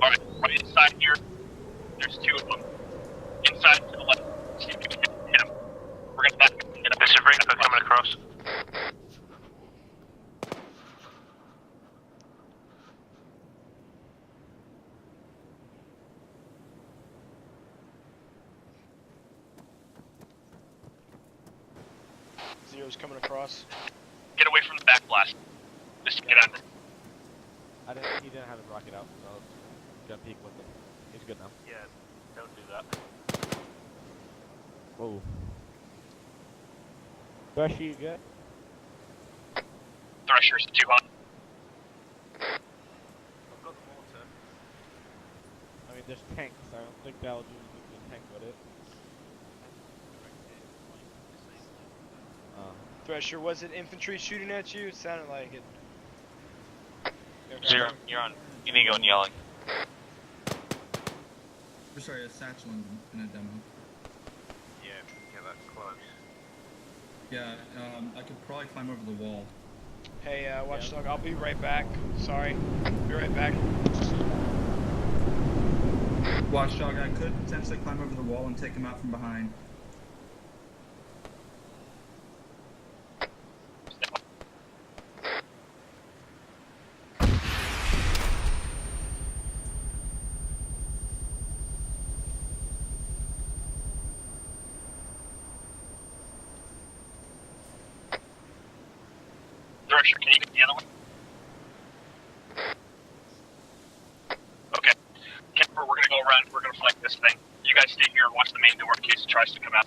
Alright, right inside here. There's 2 of them. Inside to the left. See if you can hit him. We're gonna back up and hit him. This is Reaper coming across. Zero's coming across. Get away from the back blast. Just get out of there. He didn't have his rocket out, so I was gonna peek with him. He's good now. Yeah, don't do that. Whoa. Thresher, you good? Thresher's too hot. I've got the mortar. I mean, there's tanks. I don't think that'll do anything to the tank, would it? Thresher, was it infantry shooting at you? It sounded like it. Zero, you're on. You need to go and yelling. We're sorry, a satchel in a demo. Yeah, if we can get that close. Yeah, I could probably climb over the wall. Hey, Watchdog, I'll be right back. Sorry. Be right back. Watchdog, I could potentially climb over the wall and take him out from behind. Thresher, can you get the other one? Okay. Kemper, we're gonna go around, we're gonna flank this thing. You guys stay here and watch the main door in case it tries to come out.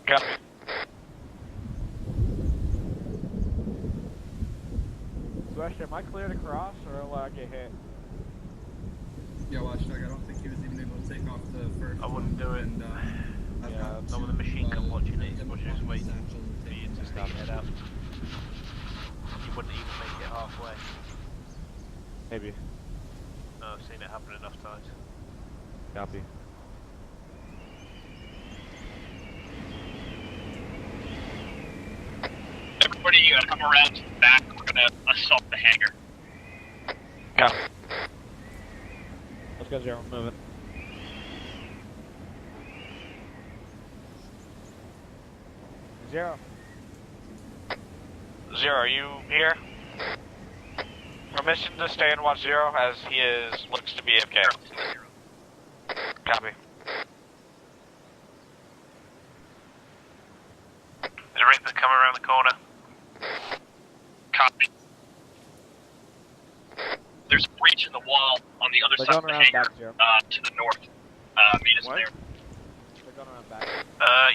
Copy. Thresher, am I clear to cross, or will I get hit? Yeah, Watchdog, I don't think he was even able to take off the first I wouldn't do it. And, Yeah, not with a machine gun watching it. He's just waiting for you to stick your head out. You wouldn't even make it halfway. Maybe. No, I've seen it happen enough times. Copy. Everybody, come around to the back. We're gonna assault the hangar. Copy. Let's go, Zero. Moving. Zero. Zero, are you here? Permission to stay and watch Zero as he looks to be AFK. Copy. Is Reaper coming around the corner? Copy. There's a breach in the wall on the other They're side of going the around hangar, back, Zero. to the north. Meet us there. They're going around back.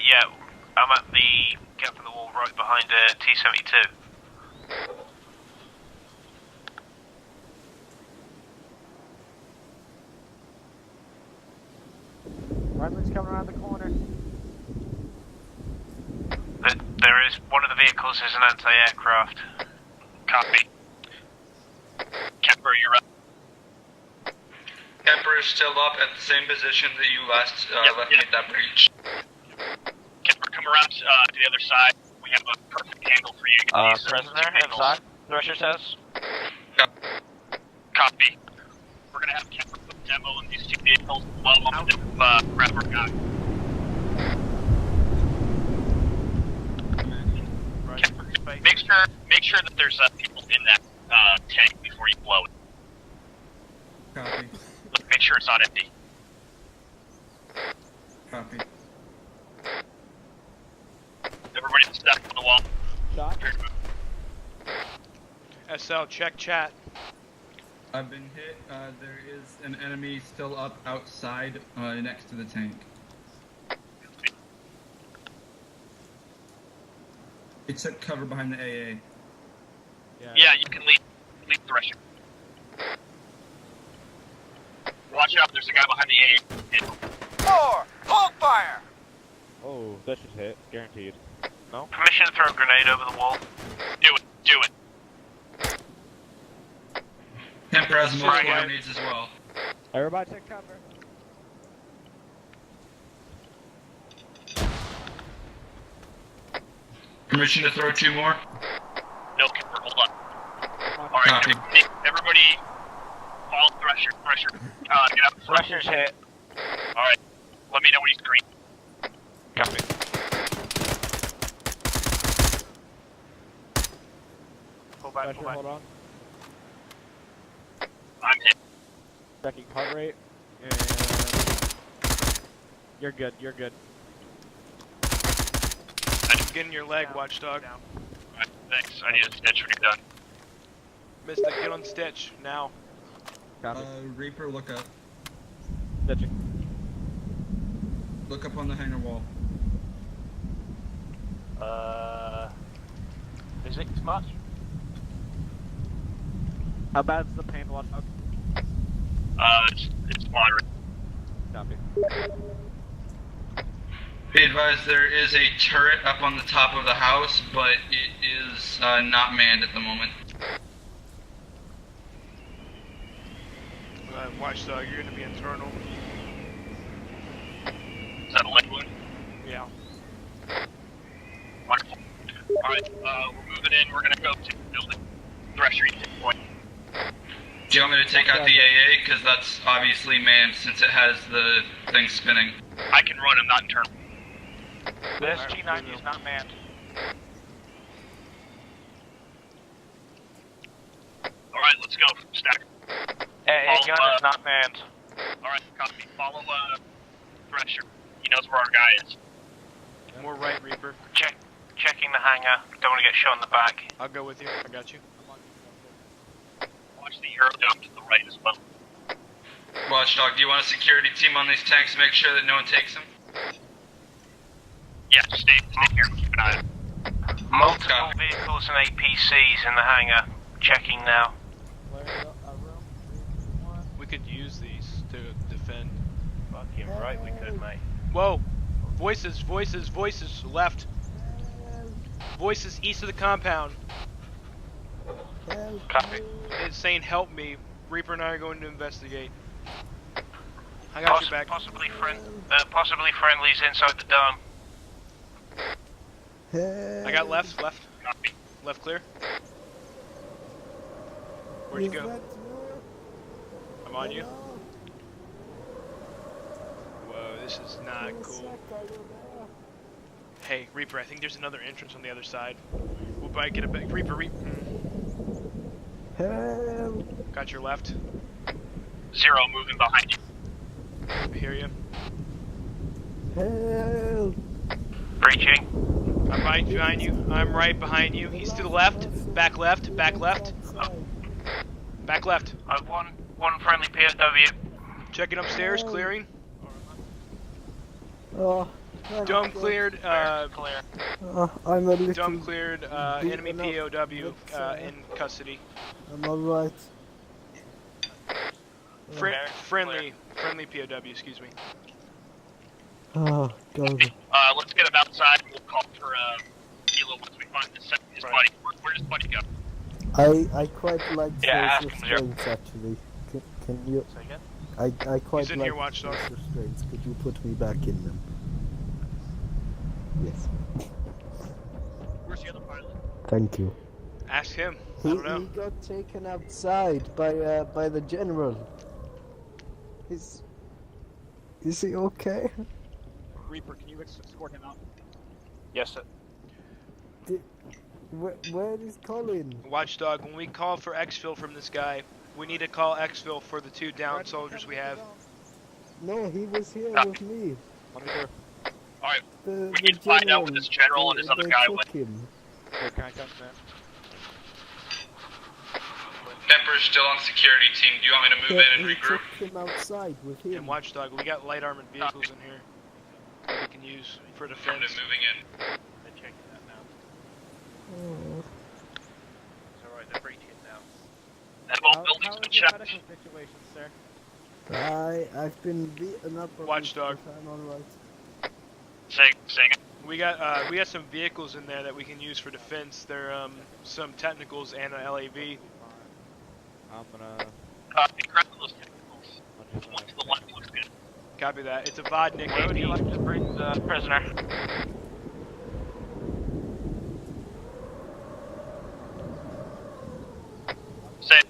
Yeah, I'm at the gap in the wall right behind T-72. Redman's coming around the corner. There is one of the vehicles is an anti-aircraft. Copy. Kemper, you're up. Kemper is still up at the same position that you last left me at that breach. Kemper, come around to the other side. We have a perfect angle for you to get these Prisoner two vehicles. inside? Thresher says? Copy. We're gonna have Kemper put demo in these two vehicles as well on the grab our guy. Kemper, make sure that there's people in that tank before you blow it. Copy. Look, make sure it's not empty. Copy. Everybody step on the wall. Shot. SL, check chat. I've been hit. There is an enemy still up outside next to the tank. It took cover behind the AA. Yeah, you can leave Thresher. Watch out, there's a guy behind the AA. Hold fire! Oh, that should hit, guaranteed. No? Permission to throw a grenade over the wall. Do it. Kemper has multiple grenades as well. Everybody take cover. Permission to throw 2 more? No, Kemper, hold on. Alright, everybody follow Thresher. Get up. Thresher's hit. Alright, let me know when he's green. Copy. Pull back. Hold on. I'm hit. Checking heart rate. And you're good. I'm getting your leg, Watchdog. Alright, thanks. I need a stitch when you're done. Mystic, get on Stitch, now. Reaper, look up. Stitching. Look up on the hangar wall. Is it too much? How bad's the pain, Watchdog? It's moderate. Copy. Be advised, there is a turret up on the top of the house, but it is not manned at the moment. Watchdog, you're gonna be internal. Is that a leg wound? Yeah. Wonderful. Alright, we're moving in. We're gonna go to the building. Thresher, you take point. Do you want me to take out the AA? Because that's obviously manned since it has the thing spinning. I can run, I'm not internal. This T90 is not manned. Alright, let's go. Stack. AA gun is not manned. Alright, copy. Follow Thresher. He knows where our guy is. More right, Reaper. Checking the hangar. Don't want to get shot in the back. I'll go with you. I got you. Watch the aerodome to the right as well. Watchdog, do you want a security team on these tanks to make sure that no one takes them? Yeah, stay here and keep an eye out. Multiple vehicles and APCs in the hangar. Checking now. We could use these to defend. Fucking right we could, mate. Whoa! Voices, left. Voices east of the compound. Copy. It's saying help me. Reaper and I are going to investigate. I got your back. Possibly friendlies inside the dome. I got left. Left clear. Where'd you go? I'm on you. Whoa, this is not cool. Hey, Reaper, I think there's another entrance on the other side. We'll probably get it back. Reaper. Help! Got your left. Zero moving behind you. I hear you. Help! Breaching. I'm right behind you. I'm right behind you. He's to the left. Back left. Back left. Back left. I've one friendly PSW. Checking upstairs. Clearing. Oh, Dome cleared. Clear. I'm a little... Dome cleared. Enemy POW in custody. I'm alright. Friendly POW. Excuse me. Oh, God. Let's get him outside and we'll call for Kilo once we find his buddy. Where does buddy go? I quite like social restraints actually. Can you? Say again? I quite He's in like here, Watchdog. social restraints. Could you put me back in them? Yes. Where's the other pilot? Thank you. Ask him. I don't know. He got taken outside by the general. Is he okay? Reaper, can you escort him out? Yes, sir. Where is Colin? Watchdog, when we call for exfil from this guy, we need to call exfil for the 2 down soldiers we have. No, he was here with me. Alright, We need to find out where this general and this other guy went. Him. Here, can I come in? Kemper's still on security team. Do you want me to move in and regroup? Took him outside with him. And Watchdog, we got light armored vehicles in here that we can use for defense. Moving in. They're checking that now. Oh. It's alright, they're breaching it now. Have all buildings How been is your checked? medical situation, sir? I've been beaten up. Watchdog. I'm alright. Say it. We got some vehicles in there that we can use for defense. They're some technicals and an LAV. I'm gonna... Grab those technicals. One to the left looks good. Copy that. It's a Vodnik Where would you AP. like to bring the prisoner? Say it.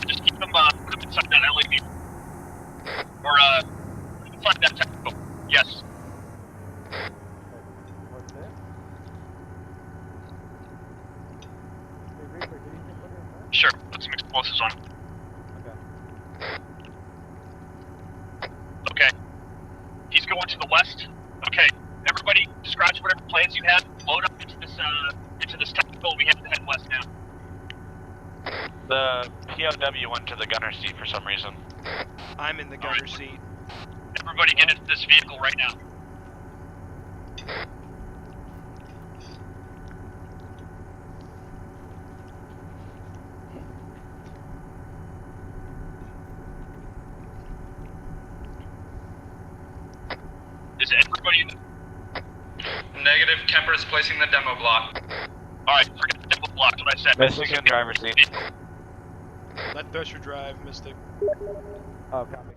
Just keep him, put him inside that LAV. Or, inside that technical. Yes. What's that? Hey, Reaper, did you put it in there? Sure, put some explosives on. Okay. He's going to the west. Okay, everybody, scratch whatever plans you have. Load up into this technical. We have to head west now. The POW went to the gunner seat for some reason. I'm in the gunner seat. Everybody get into this vehicle right now. Is everybody in the... Negative. Kemper is placing the demo block. Alright, forget the demo block, what I said. Mystic in driver's seat. Let Thresher drive, Mystic. Oh, copy.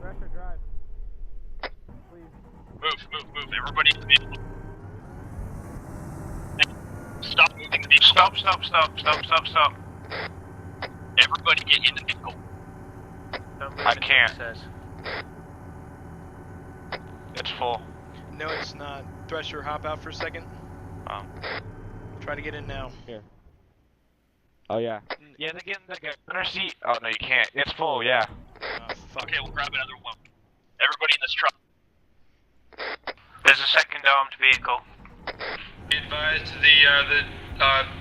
Thresher, drive. Please. Move. Everybody in the vehicle. Stop moving the vehicle. Stop. Everybody get in the vehicle. I can't. It's full. No, it's not. Thresher, hop out for a second. Oh. Try to get in now. Here. Oh, yeah. Yeah, they get in the gunner seat. Oh, no, you can't. It's full, yeah. Oh, fuck. Okay, we'll grab another one. Everybody in this truck. There's a second armed vehicle. Be advised, the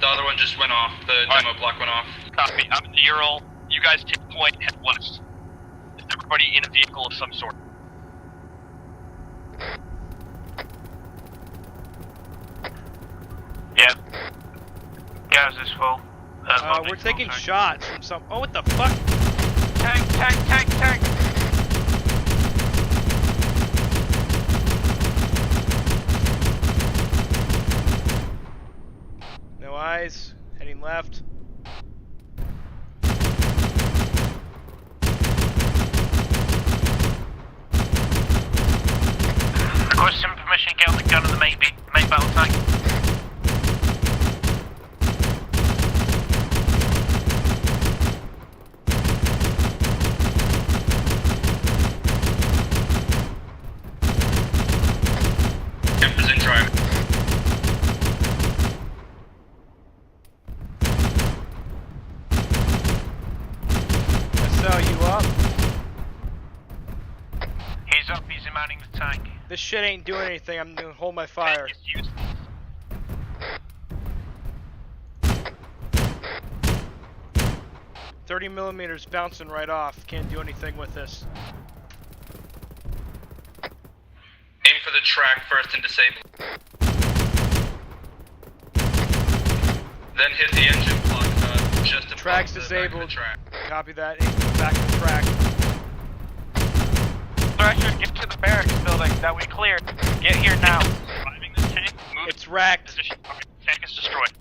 other one just went off. The demo block went off. Copy. I'm in the Ural. You guys take point, head west. Is everybody in a vehicle of some sort? Yep. Gas is full. We're taking shots from some... Oh, what the fuck? Tank! No eyes. Heading left. Requesting permission to get on the gun of the main battle tank. Kemper's in drive. SL, you up? He's up, he's mounting the tank. This shit ain't doing anything. I'm gonna hold my fire. .30mm bouncing right off. Can't do anything with this. Aim for the track first and disable. Then hit the engine block just above Track's the disabled. back of the track. Copy that. Aim for the back of the track. Thrasher, get to the barracks building that we cleared. Get here now. Surviving this tank? Move It's racked. position. Okay, tank is destroyed.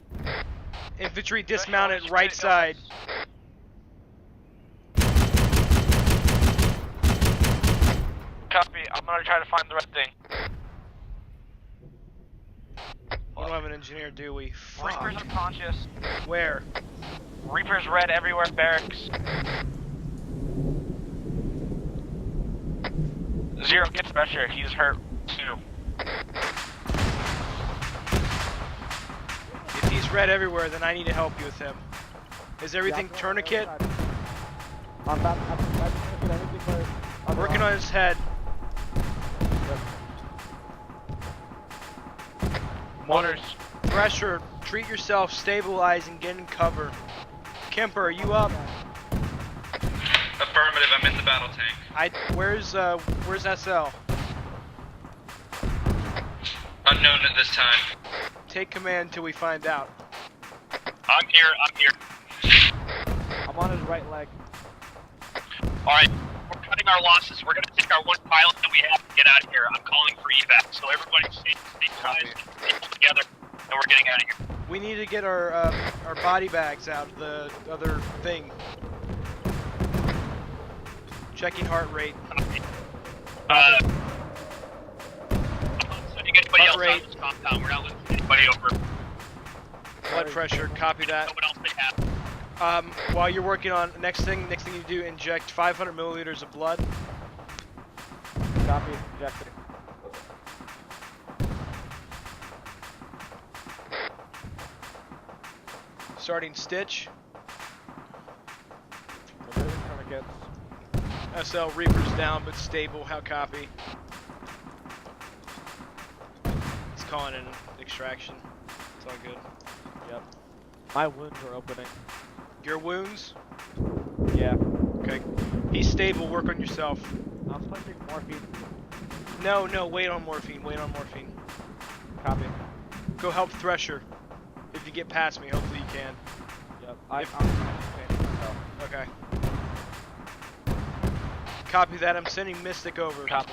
Infantry dismounted right side. Copy, I'm gonna try to find the red thing. We don't have an engineer, do we? Fuck. Reapers are conscious. Where? Reapers red everywhere, barracks. Zero gets pressure, he's hurt too. If he's red everywhere, then I need to help you with him. Is everything tourniquet? I'm about to get everything but... I'm working on his head. Motors. Thresher, treat yourself, stabilize, and get in cover. Kemper, are you up? Affirmative, I'm in the battle tank. Where's SL? Unknown at this time. Take command till we find out. I'm here. I'm on his right leg. Alright, we're cutting our losses. We're gonna take our one pilot that we have and get out of here. I'm calling for evac, so everybody stay people together, and we're getting out of here. We need to get our body bags out of the other thing. Checking heart rate. I'm not sending anybody else out of this compound. We're not losing anybody over. Blood pressure, copy that. What else they have? While you're working on next thing you do, inject 500 milliliters of blood. Copy, injecting. Starting stitch. Tourniquets. SL Reaper's down but stable. How copy? He's calling in extraction. It's all good. Yep. My wounds are opening. Your wounds? Yeah. Okay. He's stable. Work on yourself. I'm switching morphine. No, wait on morphine. Wait on morphine. Copy. Go help Thresher. If you get past me, hopefully you can. Yep. I'm expanding myself. Okay. Copy that. I'm sending Mystic over. Copy.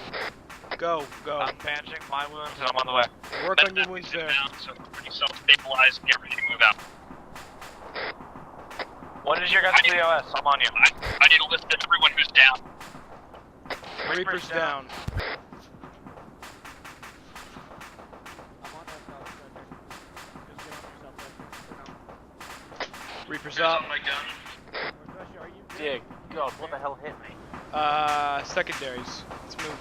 Go. I'm bandaging my wounds and I'm on the way. Work on your wounds there. Down, so pretty self-stabilized and get ready to move out. What is your guys' POS? I'm on you. I need a list of everyone who's down. Reaper's down. Reaper's up. Dear God, what the hell hit me? Secondaries. Let's move.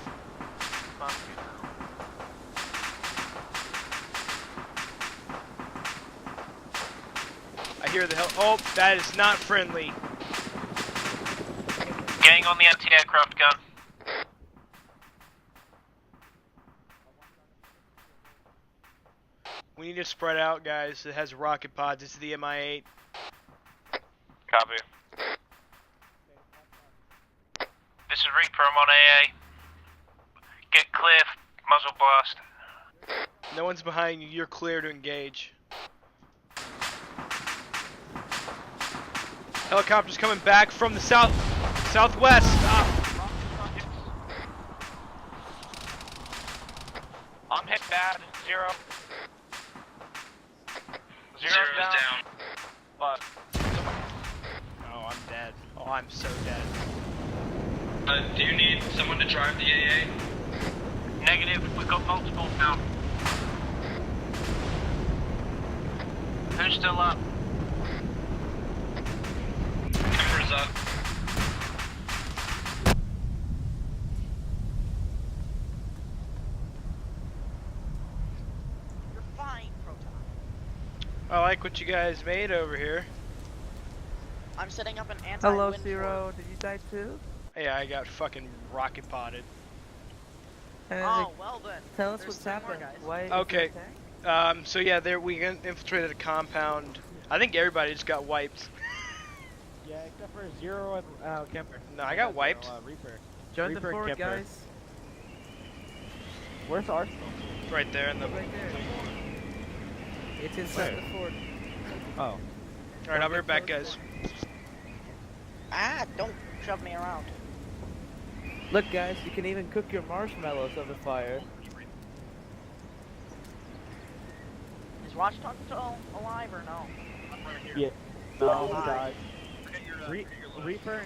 I hear the hell. Oh, that is not friendly. Gang on the anti-aircraft gun. We need to spread out, guys. It has rocket pods. It's the MI-8. Copy. This is Reaper, I'm on AA. Get clear, muzzle blast. No one's behind you. You're clear to engage. Helicopter's coming back from the southwest. Stop. I'm hit bad. Zero. Zero's down. But. Oh, I'm dead. Oh, I'm so dead. Do you need someone to drive the AA? Negative. We've got multiple now. Who's still up? Kemper's up. You're fine, Proton. I like what you guys made over here. I'm setting up an anti-wind. Hello, Zero. Did you die too? Yeah, I got fucking rocket potted. Oh, well then. Tell us There's what's 3 more happened. guys. Why is Okay. there a tank? So yeah, we infiltrated a compound. I think everybody just got wiped. Yeah, except for Zero and Kemper. No, I got wiped. Reaper. Join Reaper the and fort, Kemper. guys. Where's the arsenal? Right there in the. Right there. It's inside the fort. Oh. Alright, I'll be right back, guys. Ah, don't shove me around. Look, guys, you can even cook your marshmallows over fire. Is Watchdog still alive or no? Yeah. No, he Hi. died. Reaper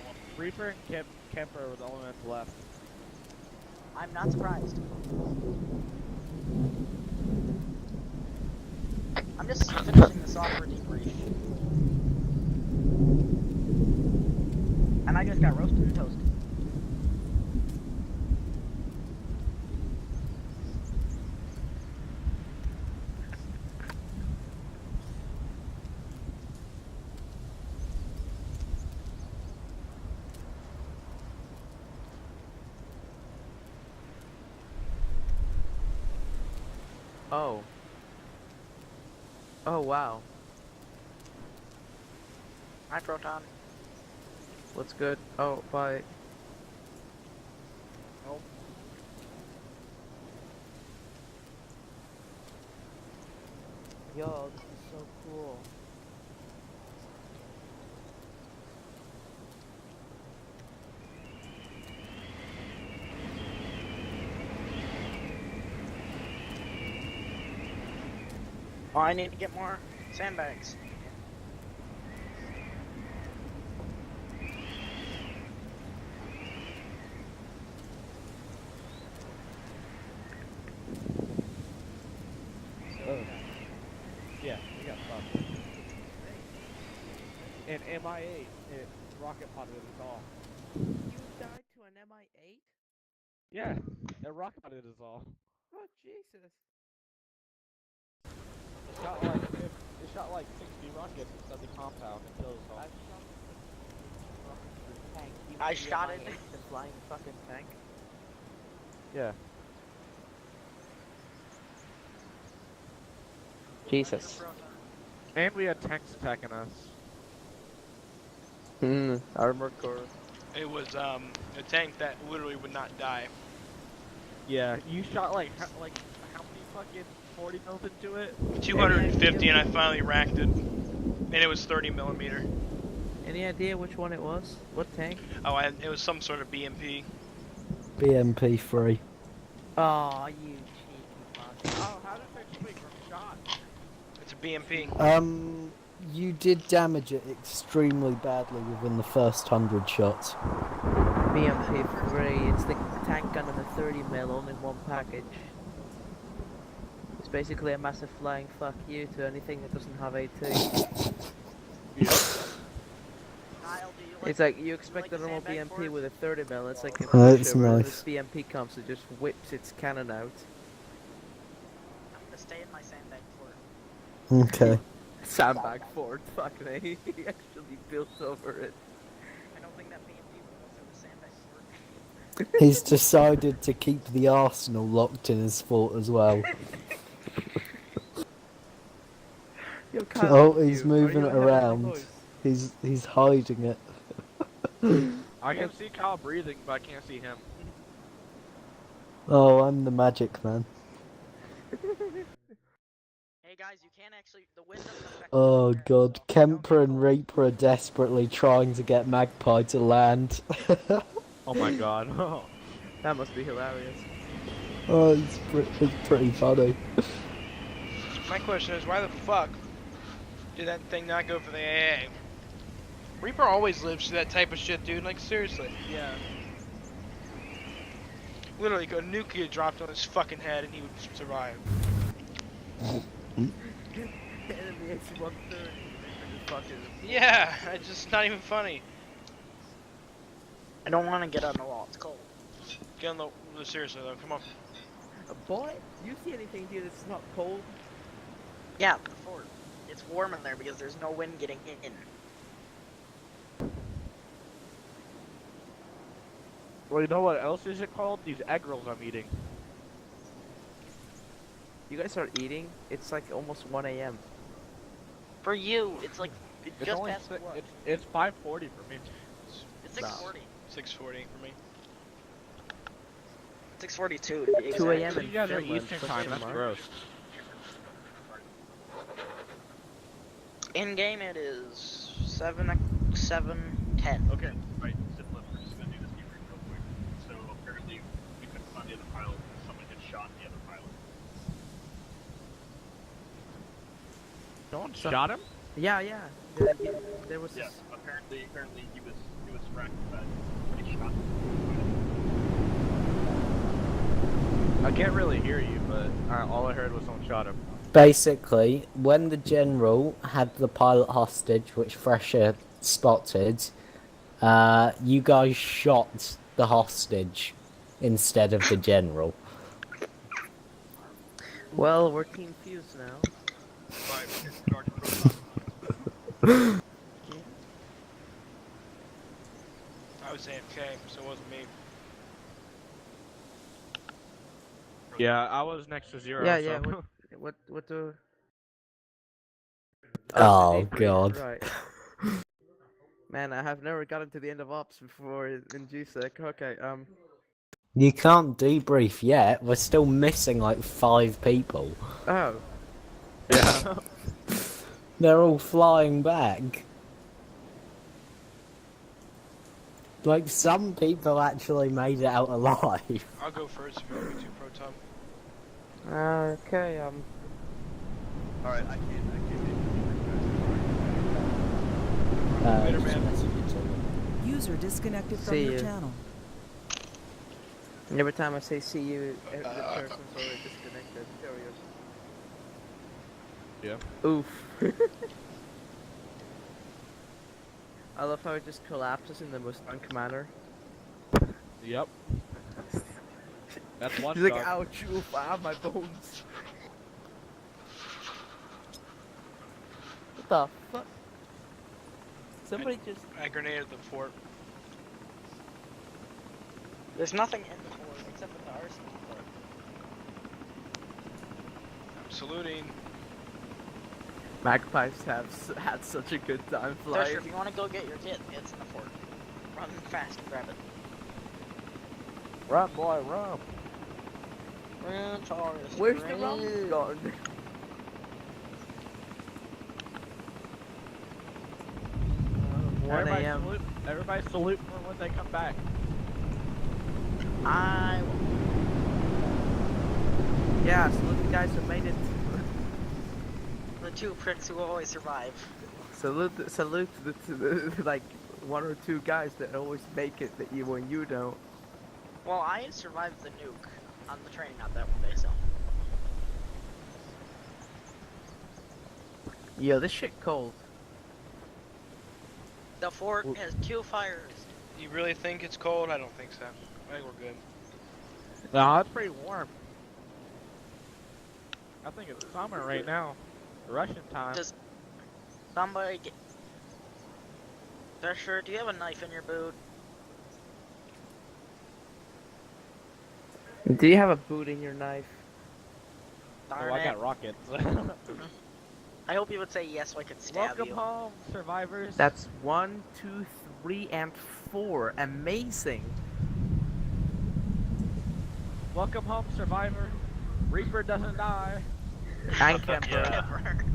and Kemper were the only ones left. I'm not surprised. I'm just finishing the software debrief. And I just got roasted and toasted. Oh. Oh, wow. Hi, Proton. What's good? Oh, bye. Oh. Yo, this is so cool. Oh, I need to get more sandbags. Oh. Yeah, we got fucked. And MI8, it rocket potted us all. You died to an MI8? Yeah, it rocket potted us all. Oh, Jesus. It shot like 60 rockets inside the compound and killed us all. I shot it. The flying fucking tank. Yeah. Jesus. And we had tanks attacking us. Armored core. It was a tank that literally would not die. Yeah, you shot like how many fucking 40 mils into it? 250, and I finally racked it, and it was 30 millimeter. Any idea which one it was? What tank? Oh, it was some sort of BMP. BMP3. Oh, you cheeky bastard. Oh, how did they swing from shot? It's a BMP. You did damage it extremely badly within the first 100 shots. BMP3, it's the tank gun and the 30 mil, all in one package. It's basically a massive flying fuck you to anything that doesn't have AT. It's like you expect a normal BMP with a 30 mil. It's like a That's pushover, and nice. this BMP comes, it just whips its cannon out. I'm gonna stay in my sandbag fort. Okay. Sandbag fort, fuck me. He actually built over it. I don't think that BMP would go through the sandbag fort. He's decided to keep the arsenal locked in his fort as well. Yo, Kyle, Oh, he's you- moving are it you a heavenly around. voice? He's hiding it. I can see Kyle breathing, but I can't see him. Oh, I'm the magic man. Hey guys, you can't actually. The wind doesn't affect. Oh god, Kemper and Reaper are desperately trying to get Magpie to land. Oh my god. That must be hilarious. Oh, it's pretty funny. My question is, why the fuck did that thing not go for the AA? Reaper always lives through that type of shit, dude. Like, seriously. Yeah. Literally, a nuclear dropped on his fucking head and he would survive. Enemy X-130. Yeah, it's just not even funny. I don't want to get on the wall. It's cold. Get on the seriously though. Come on. Boy, do you see anything here that's not cold? Yeah, the fort. It's warm in there because there's no wind getting in. Well, you know what else is it called? These egg rolls I'm eating. You guys are eating? It's like almost 1 AM. For you, it's like It's just only past what? it's 5:40 for me. It's 6:40. 6:40 for me. 6:42 to be 2 exact. AM in You guys are Finland, Eastern question time. That's mark. gross. In game it is 7:10. Okay, right. Simple. We're just gonna do this debrief real quick. So apparently we couldn't find the other pilot because someone had shot the other pilot. Someone shot him? Yeah. There was. Yes. Apparently he was wrecked, but he shot. I can't really hear you, but all I heard was someone shot him. Basically, when the general had the pilot hostage, which Thresher spotted, you guys shot the hostage instead of the general. Well, we're Team Fuse now. I was AFK, so it wasn't me. Yeah, I was next to Zero. Yeah, so. yeah. What the? Oh, the debrief, God. Right. Man, I have never gotten to the end of ops before in GSEC. Okay, You can't debrief yet. We're still missing like 5 people. Oh. Yeah. They're all flying back. Like, some people actually made it out alive. I'll go first if you want me to, Proton. Okay, Alright, I can't Later, man. User disconnected from See your you. channel. And every time I say see you, the person's already disconnected. Curious. Yeah. Oof. I love how it just collapses in the Mustang manner. Yep. That's one He's like, shot. ouch, oof, ah, my bones. What the fuck? Somebody just... I grenaded the fort. There's nothing in the fort except for the arsenal fort. I'm saluting. Magpies have had such a good time flying. Thresher, if you want to go get your kit, it's in the fort. Run fast and grab it. Run, boy, run. Run, Forrest, Where's the run. rum gone? Everybody 1 a.m. salute. Everybody salute for when they come back. I will. Yeah, salute the guys who made it. The 2 pricks who always survive. Salute the like 1 or 2 guys that always make it that you when you don't. Well, I survived the nuke on the training out that one day, so. Yo, this shit cold. The fort has 2 fires. Do you really think it's cold? I don't think so. I think we're good. No, it's pretty warm. I think it's summer right now. Russian time. Does somebody get... Thresher, do you have a knife in your boot? Do you have a boot in your knife? Darn I it. got rockets. I hope you would say yes so I could stab Welcome you. home, survivors. That's 1, 2, 3, and 4. Amazing. Welcome home, survivor. Reaper doesn't die. And Kemper. Kemper.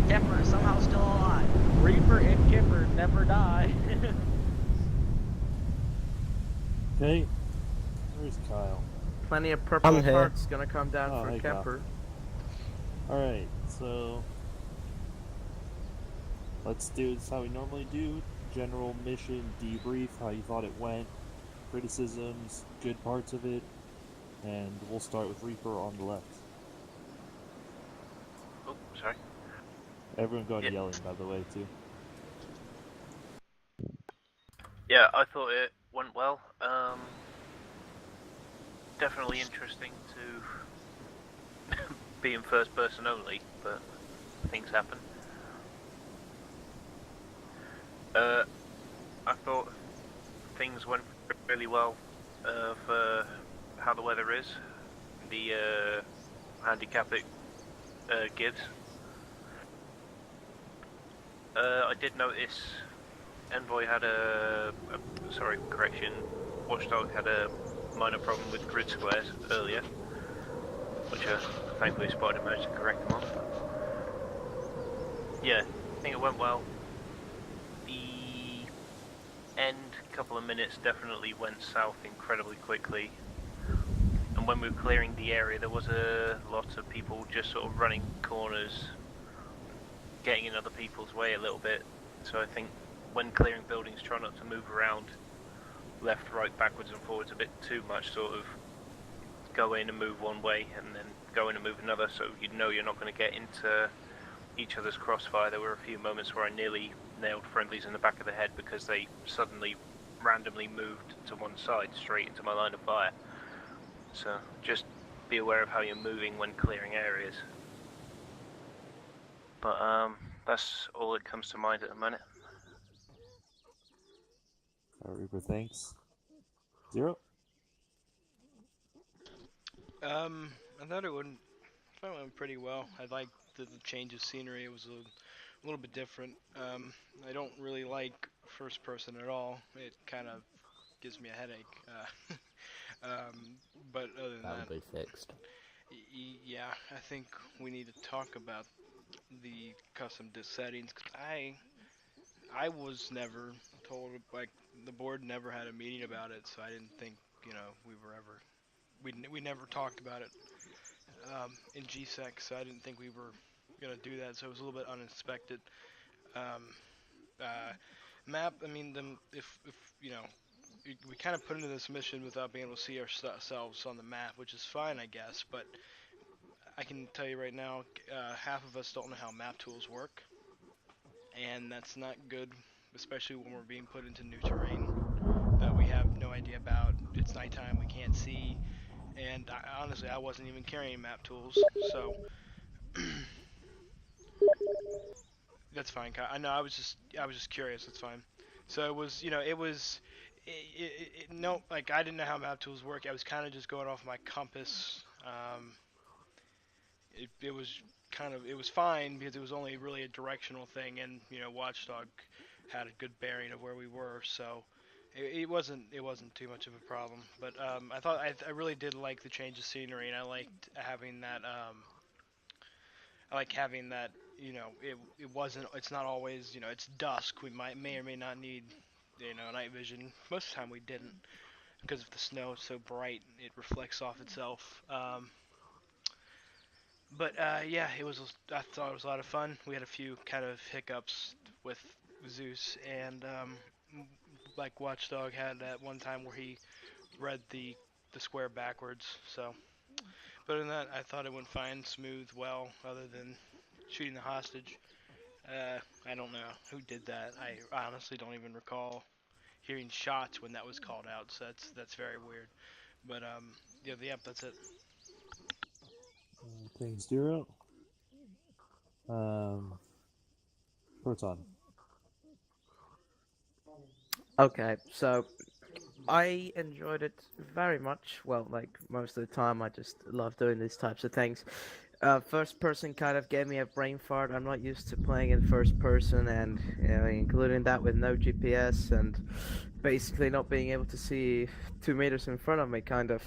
Kemper is somehow still alive. Reaper and Kemper never die. Okay, where's Kyle? Plenty of purple I'm here. hearts gonna come down Oh, for hey, Kyle. Kemper. Alright, so let's do this how we normally do. General mission debrief, how you thought it went, criticisms, good parts of it, and we'll start with Reaper on the left. Oh, sorry. Everyone going yelling, by the way, too. Yeah, I thought it went well. Definitely interesting to be in first person only, but things happen. I thought things went really well for how the weather is. The handicap it gives. I did notice Envoy had sorry, correction, Watchdog had a minor problem with grid squares earlier, which thankfully Spider managed to correct them on. Yeah, I think it went well. The end couple of minutes definitely went south incredibly quickly, and when we were clearing the area there was a lot of people just sort of running corners, getting in other people's way a little bit, so I think when clearing buildings, try not to move around left, right, backwards and forwards a bit too much, sort of go in and move one way and then go in and move another, so you know you're not going to get into each other's crossfire. There were a few moments where I nearly nailed friendlies in the back of the head because they suddenly randomly moved to one side straight into my line of fire. So just be aware of how you're moving when clearing areas. But that's all that comes to mind at the minute. Reaper, thanks. Zero? I thought it went pretty well. I liked the change of scenery. It was a little bit different. I don't really like first person at all. It kind of gives me a headache. But other than That'll that, be fixed. Yeah, I think we need to talk about the custom disc settings. 'Cause I was never told, like, the board never had a meeting about it, so I didn't think, we never talked about it in GSEC, so I didn't think we were gonna do that, so it was a little bit unexpected. Map, I mean, if we kind of put into this mission without being able to see ourselves on the map, which is fine, I guess, but I can tell you right now, half of us don't know how map tools work, and that's not good, especially when we're being put into new terrain that we have no idea about. It's nighttime, we can't see, and honestly, I wasn't even carrying map tools, so that's fine. I know, I was just curious. That's fine. So it was, no, like, I didn't know how map tools work. I was kind of just going off my compass. It was fine because it was only really a directional thing, and Watchdog had a good bearing of where we were, so it wasn't too much of a problem. But I really did like the change of scenery, and I liked having that. It's not always, it's dusk. We may or may not need night vision. Most of the time we didn't, because if the snow is so bright, it reflects off itself. But yeah, I thought it was a lot of fun. We had a few kind of hiccups with Zeus, and like Watchdog had that one time where he read the square backwards. So, but other than that, I thought it went fine, smooth, well, other than shooting the hostage. I don't know who did that. I honestly don't even recall hearing shots when that was called out. So that's very weird. But yeah, that's it. Thanks, Zero. Proton. Okay, so I enjoyed it very much. Well, like most of the time, I just love doing these types of things. First person kind of gave me a brain fart. I'm not used to playing in first person, and including that with no GPS and basically not being able to see 2 meters in front of me kind of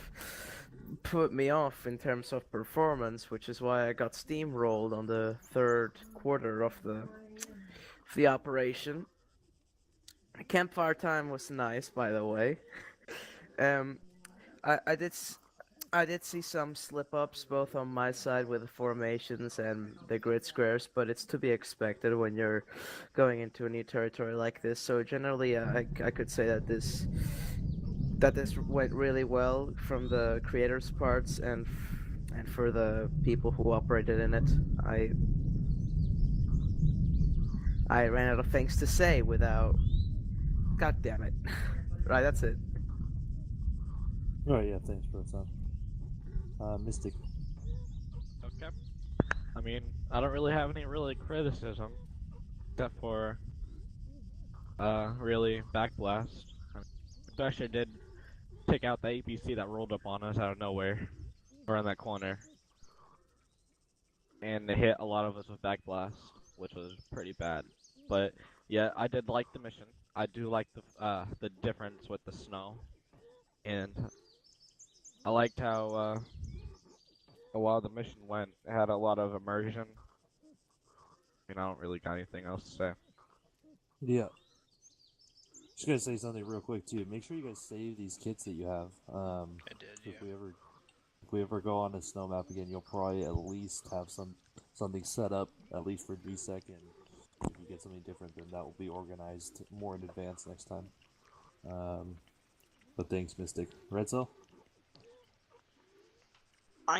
put me off in terms of performance, which is why I got steamrolled on the third quarter of the operation. Campfire time was nice, by the way. I did see some slip-ups both on my side with the formations and the grid squares, but it's to be expected when you're going into a new territory like this. So generally, I could say that this went really well from the creators' parts and for the people who operated in it. I ran out of things to say without. God damn it! Right, that's it. Oh yeah, thanks, Proton. Mystic. Okay. I mean, I don't really have any criticism, except for, really Backblast. Especially did take out the APC that rolled up on us out of nowhere, around that corner. And they hit a lot of us with Backblast, which was pretty bad. But, yeah, I did like the mission. I do like the difference with the snow. And I liked how, a lot of the mission went. It had a lot of immersion. I mean, I don't really got anything else to say. Yeah. Just gonna say something real quick too. Make sure you guys save these kits that you have. I did, yeah. If we ever go on a snow map again, you'll probably at least have something set up at least for GSEC, and if you get something different, then that will be organized more in advance next time. But thanks, Mystic. Red Cell? I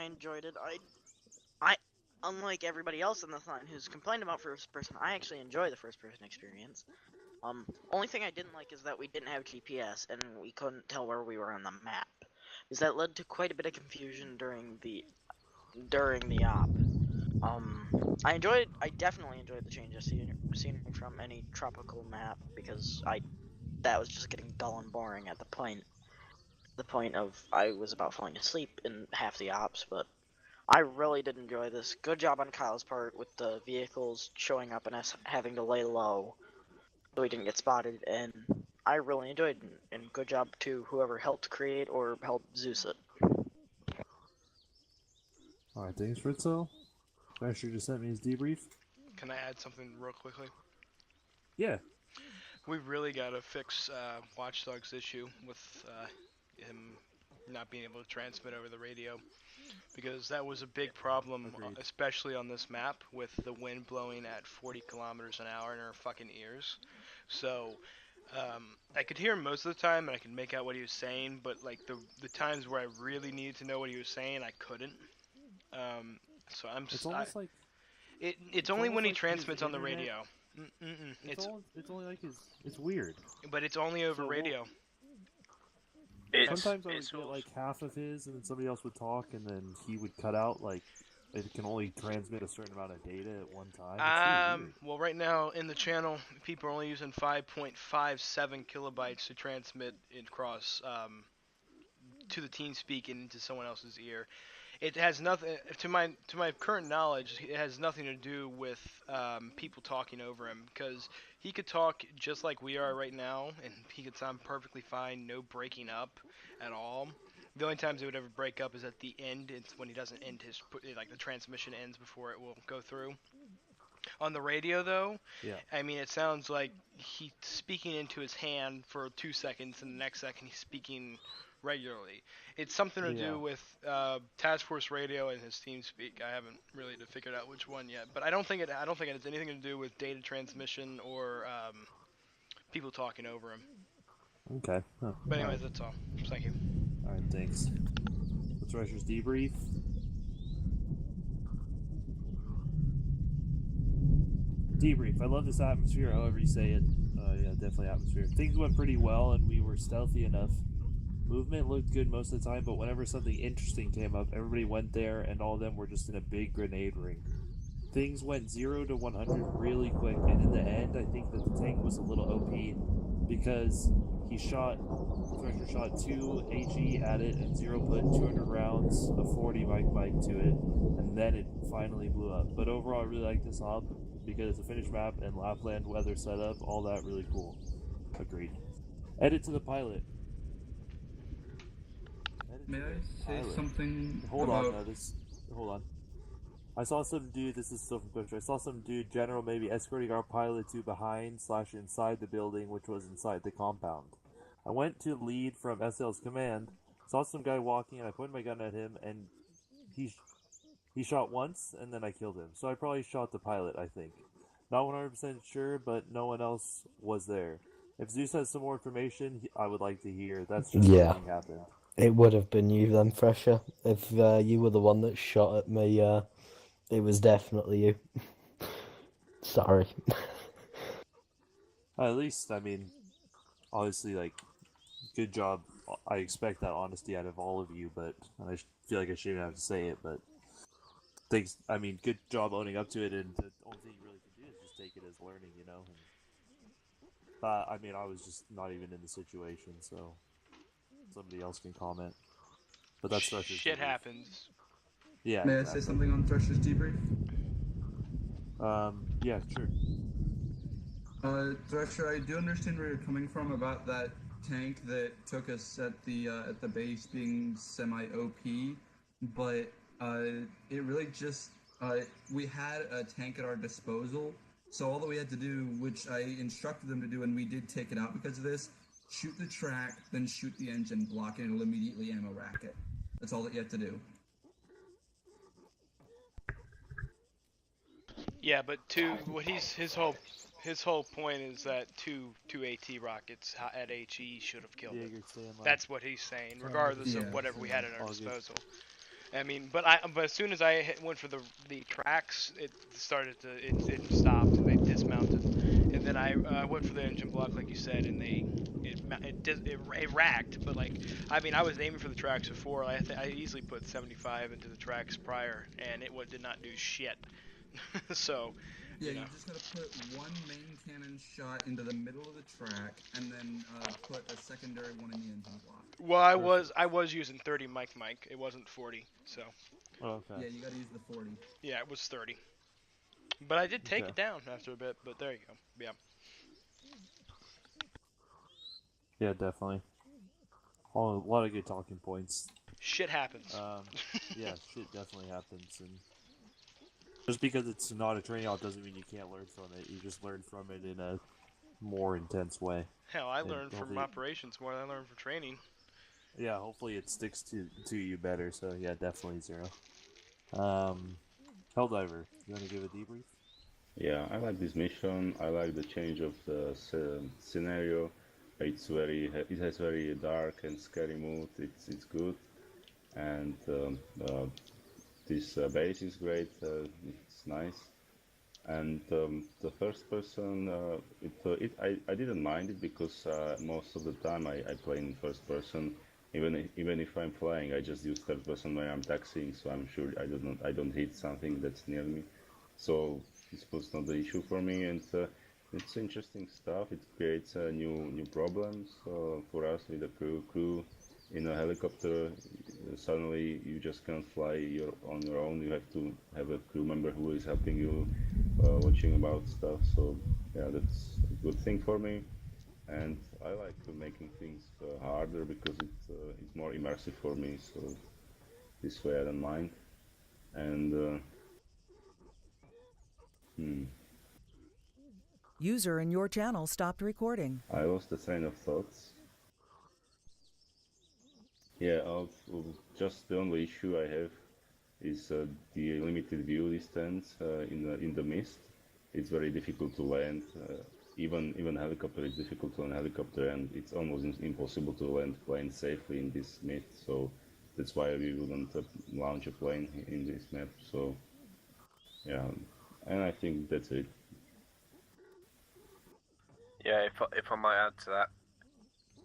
enjoyed it. I unlike everybody else in this line who's complained about first person, I actually enjoy the first person experience. Only thing I didn't like is that we didn't have GPS and we couldn't tell where we were on the map, because that led to quite a bit of confusion during the op. I definitely enjoyed the change of scenery from any tropical map, because that was just getting dull and boring at the point of I was about falling asleep in half the ops. But I really did enjoy this. Good job on Kyle's part with the vehicles showing up and us having to lay low so we didn't get spotted, and I really enjoyed it, and good job to whoever helped create or helped Zeus it. Alright, thanks, Red Cell. Thrasher just sent me his debrief. Can I add something real quickly? Yeah. We really got to fix Watchdog's issue with him not being able to transmit over the radio, because that was a big problem, especially on this map with the wind blowing at 40 kilometers an hour in our fucking ears. So I could hear him most of the time and I could make out what he was saying, but like the times where I really needed to know what he was saying, I couldn't. So It's almost like it's only when he transmits on the radio. It's only like it's weird. But it's only over radio. Sometimes I would get like half of his, and then somebody else would talk, and then he would cut out. Like it can only transmit a certain amount of data at one time. It's really weird. Well, right now in the channel, people are only using 5.57 kilobytes to transmit it across to the TeamSpeak and into someone else's ear. It has nothing, to my current knowledge, it has nothing to do with people talking over him, because he could talk just like we are right now, and he could sound perfectly fine, no breaking up at all. The only times it would ever break up is at the end. It's when he doesn't end his, like the transmission ends before it will go through. On the radio, though, I mean, it sounds like he's speaking into his hand for 2 seconds, and the next second he's speaking regularly. It's something to do with Task Force Radio and his TeamSpeak. I haven't really figured out which one yet, but I don't think it has anything to do with data transmission or people talking over him. Okay. Oh, but anyways, that's all. Thank you. All right, thanks. Let's Rushers debrief. Debrief. I love this atmosphere, however you say it. Yeah, definitely atmosphere. Things went pretty well, and we were stealthy enough. Movement looked good most of the time, but whenever something interesting came up, everybody went there, and all of them were just in a big grenade ring. Things went 0 to 100 really quick, and in the end, I think that the tank was a little OP, because Thrasher shot 2 HE at it, and Zero put 200 rounds of 40 mic to it, and then it finally blew up. But overall, I really like this op, because it's a finished map, and Lapland weather setup, all that really cool. Agreed. Edit to the pilot. May I say something Hold on. I saw some dude, this is still from Twitter, I saw some dude, general maybe, escorting our pilot to behind/inside the building, which was inside the compound. I went to lead from SL's command, saw some guy walking, and I pointed my gun at him, and he shot once, and then I killed him. So I probably shot the pilot, I think. Not 100% sure, but no one else was there. If Zeus has some more information, I would like to hear. That's just something happened. It would have been you then, Fresher. If you were the one that shot at me, it was definitely you. Sorry. At least, I mean, obviously, like, good job. I expect that honesty out of all of you, but I feel like I shouldn't have to say it, but thanks. I mean, good job owning up to it, and the only thing you really can do is just take it as learning, you know? I mean, I was just not even in the situation, so somebody else can comment. But that's Thresher's Shit debrief. happens. Yeah. May I say something on Thresher's debrief? Yeah, sure. Thresher, I do understand where you're coming from about that tank that took us at the base being semi-OP, but it really just we had a tank at our disposal, so all that we had to do, which I instructed them to do, and we did take it out because of this, shoot the track, then shoot the engine block, and it'll immediately ammo rack it. That's all that you have to do. Yeah, but what his His whole point is that two AT rockets at HE should have killed it. Jaeger saying, like, That's what he's saying, regardless Yeah. of whatever we had at our All good. disposal. I mean, but as soon as I went for the tracks, it started to it stopped. They dismounted, and then I went for the engine block like you said, and it racked. But like, I mean, I was aiming for the tracks before. I easily put 75 into the tracks prior, and it did not do shit. So. Yeah, You know. you just gotta put one main cannon shot into the middle of the track, and then put a secondary one in the engine block. Well, I was using 30 mic. It wasn't 40, so. Oh, okay. Yeah, you gotta use the 40. Yeah, it was 30. But I did take Okay. it down after a bit. But there you go. Yeah. Yeah, definitely. A lot of good talking points. Shit happens. Yeah, shit definitely happens, and just because it's not a training op doesn't mean you can't learn from it. You just learn from it in a more intense way. Hell, I And learned from hopefully- operations more than I learned from training. Yeah, hopefully it sticks to you better. So yeah, definitely Zero. Helldiver, you want to give a debrief? Yeah, I like this mission. I like the change of the scenario. It has very dark and scary mood. It's good, and this base is great. It's nice, and the first person, I didn't mind it because most of the time I play in first person. Even if I'm flying, I just use third person when I'm taxiing, so I'm sure I don't hit something that's near me. So this was not the issue for me, and it's interesting stuff. It creates new problems for us with the crew in a helicopter. Suddenly you just can't fly on your own. You have to have a crew member who is helping you, watching about stuff. So yeah, that's a good thing for me. And I like making things harder because it's more immersive for me. So this way I don't mind. And User in your channel stopped recording. I lost the train of thoughts. Yeah, just the only issue I have is the limited view distance in the mist. It's very difficult to land. Even helicopter is difficult to land helicopter, and it's almost impossible to land plane safely in this mist. So that's why we wouldn't launch a plane in this map. So yeah, and I think that's it. Yeah, if I might add to that,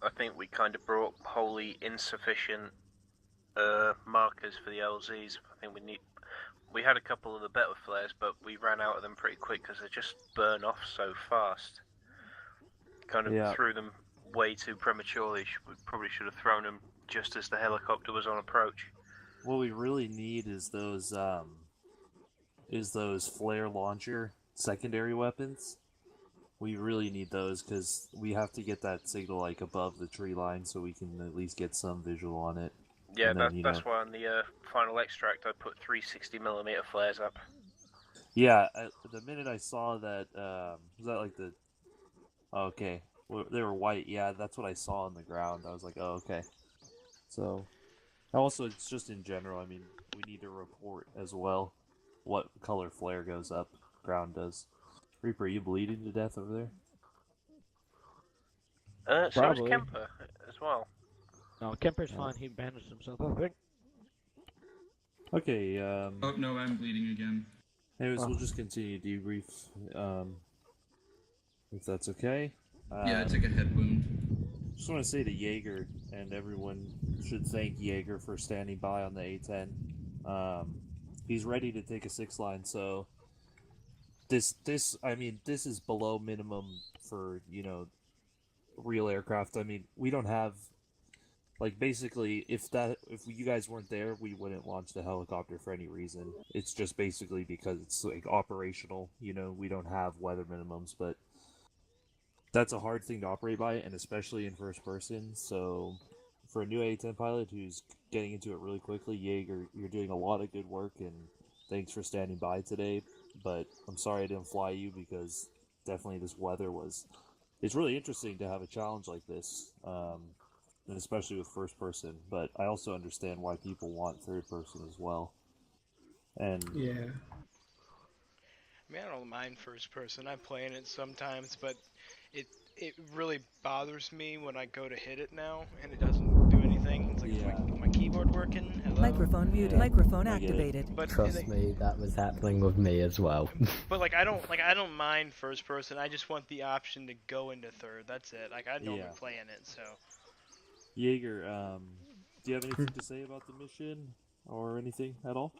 I think we kind of brought wholly insufficient markers for the LZs. I think we had a couple of the better flares, but we ran out of them pretty quick because they just burn off so fast. Kind of threw them way too prematurely. We probably should have thrown them just as the helicopter was on approach. What we really need is those flare launcher secondary weapons. We really need those because we have to get that signal like above the tree line so we can at least get some visual on it. Yeah, that's why on the final extract I put 360mm flares up. Yeah, the minute I saw that, was that like the... Oh, okay, well, they were white. Yeah, that's what I saw on the ground. I was like, oh, okay. So, also, it's just in general. I mean, we need to report as well what color flare goes up. Ground does. Reaper, are you bleeding to death over there? So is Kemper as well. No, Kemper's fine. He bandaged himself, I think. Okay, Oh, no, I'm bleeding again. Anyways, we'll just continue debrief, if that's okay. Yeah, I took a head wound. Just want to say to Jaeger, and everyone should thank Jaeger for standing by on the A-10. He's ready to take a 6-line, so this is below minimum for, real aircraft. I mean, we don't have, basically, if you guys weren't there, we wouldn't launch the helicopter for any reason. It's just basically because it's, operational, we don't have weather minimums, but that's a hard thing to operate by, and especially in first person, so for a new A-10 pilot who's getting into it really quickly, Jaeger, you're doing a lot of good work, and thanks for standing by today, but I'm sorry I didn't fly you, because definitely this weather it's really interesting to have a challenge like this, and especially with first person, but I also understand why people want third person as well. And yeah. I mean, I don't mind first person. I play in it sometimes, but it really bothers me when I go to hit it now and it doesn't do anything. It's like, is my keyboard working? Hello? Microphone muted. Microphone activated. But Trust me, that was happening with me as well. But I don't mind first person. I just want the option to go into third. That's it. Like I normally play in it, so. Jaeger, do you have anything to say about the mission or anything at all?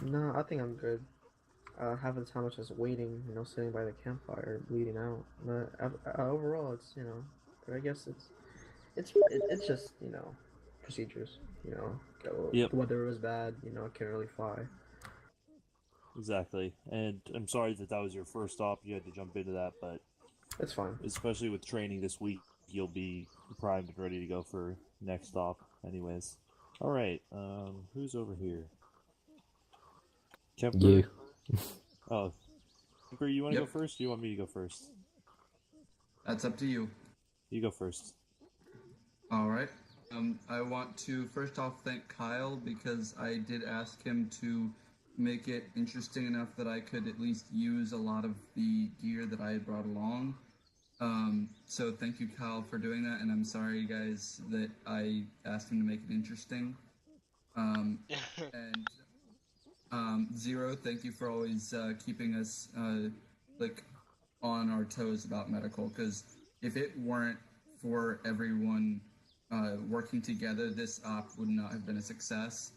No, I think I'm good. Half of the time I was just waiting, sitting by the campfire, bleeding out. But overall, it's I guess it's just procedures. Yep. The weather was bad. I couldn't really fly. Exactly, and I'm sorry that was your first stop. You had to jump into that, but it's fine. Especially with training this week, you'll be primed and ready to go for next stop. Anyways, all right. Who's over here? Kemper? You. Oh, Kemper, you want to go first? Or do you want me to go first? That's up to you. You go first. All right. I want to first off thank Kyle because I did ask him to make it interesting enough that I could at least use a lot of the gear that I had brought along. So thank you, Kyle, for doing that, and I'm sorry, guys, that I asked him to make it interesting. And Zero, thank you for always keeping us on our toes about medical, because if it weren't for everyone working together, this op would not have been a success.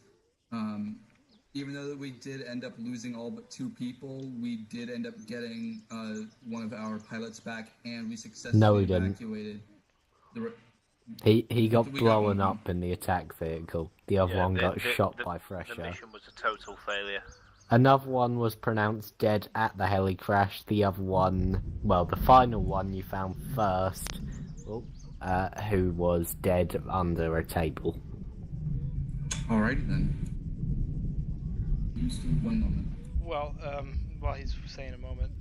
Even though we did end up losing all but 2 people, we did end up getting one of our pilots back, and we successfully evacuated. He got blown up in the attack vehicle. The other one got shot by Fresher. The mission was a total failure. Another one was pronounced dead at the heli crash. The other one, well, the final one you found first, who was dead under a table. Alrighty then. One moment. Well, while he's saying a moment,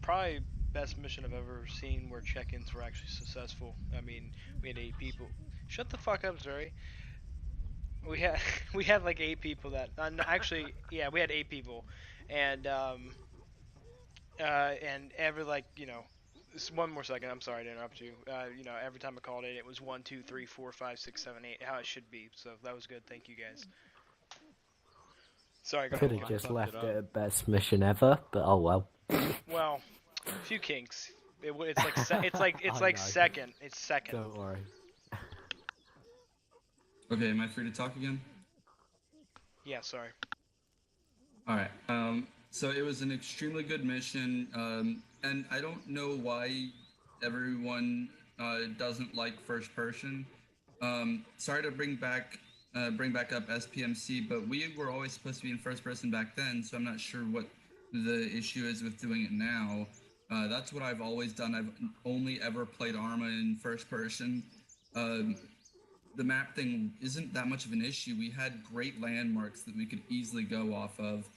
probably best mission I've ever seen where check-ins were actually successful. I mean, we had 8 people. Shut the fuck up, Zuri. We had like 8 people that actually, yeah, we had 8 people, and every one more second. I'm sorry to interrupt you. Every time I called it was 1, 2, 3, 4, 5, 6, 7, 8, how it should be. So that was good. Thank you guys. Sorry, go ahead. Could have just left it at best mission ever, but oh well. Well, a few kinks. It's like second. It's second. Don't worry. Okay, am I free to talk again? Yeah, sorry. Alright, so it was an extremely good mission, and I don't know why everyone doesn't like first person. Sorry to bring back up SPMC, but we were always supposed to be in first person back then, so I'm not sure what the issue is with doing it now. That's what I've always done. I've only ever played Arma in first person. The map thing isn't that much of an issue. We had great landmarks that we could easily go off of.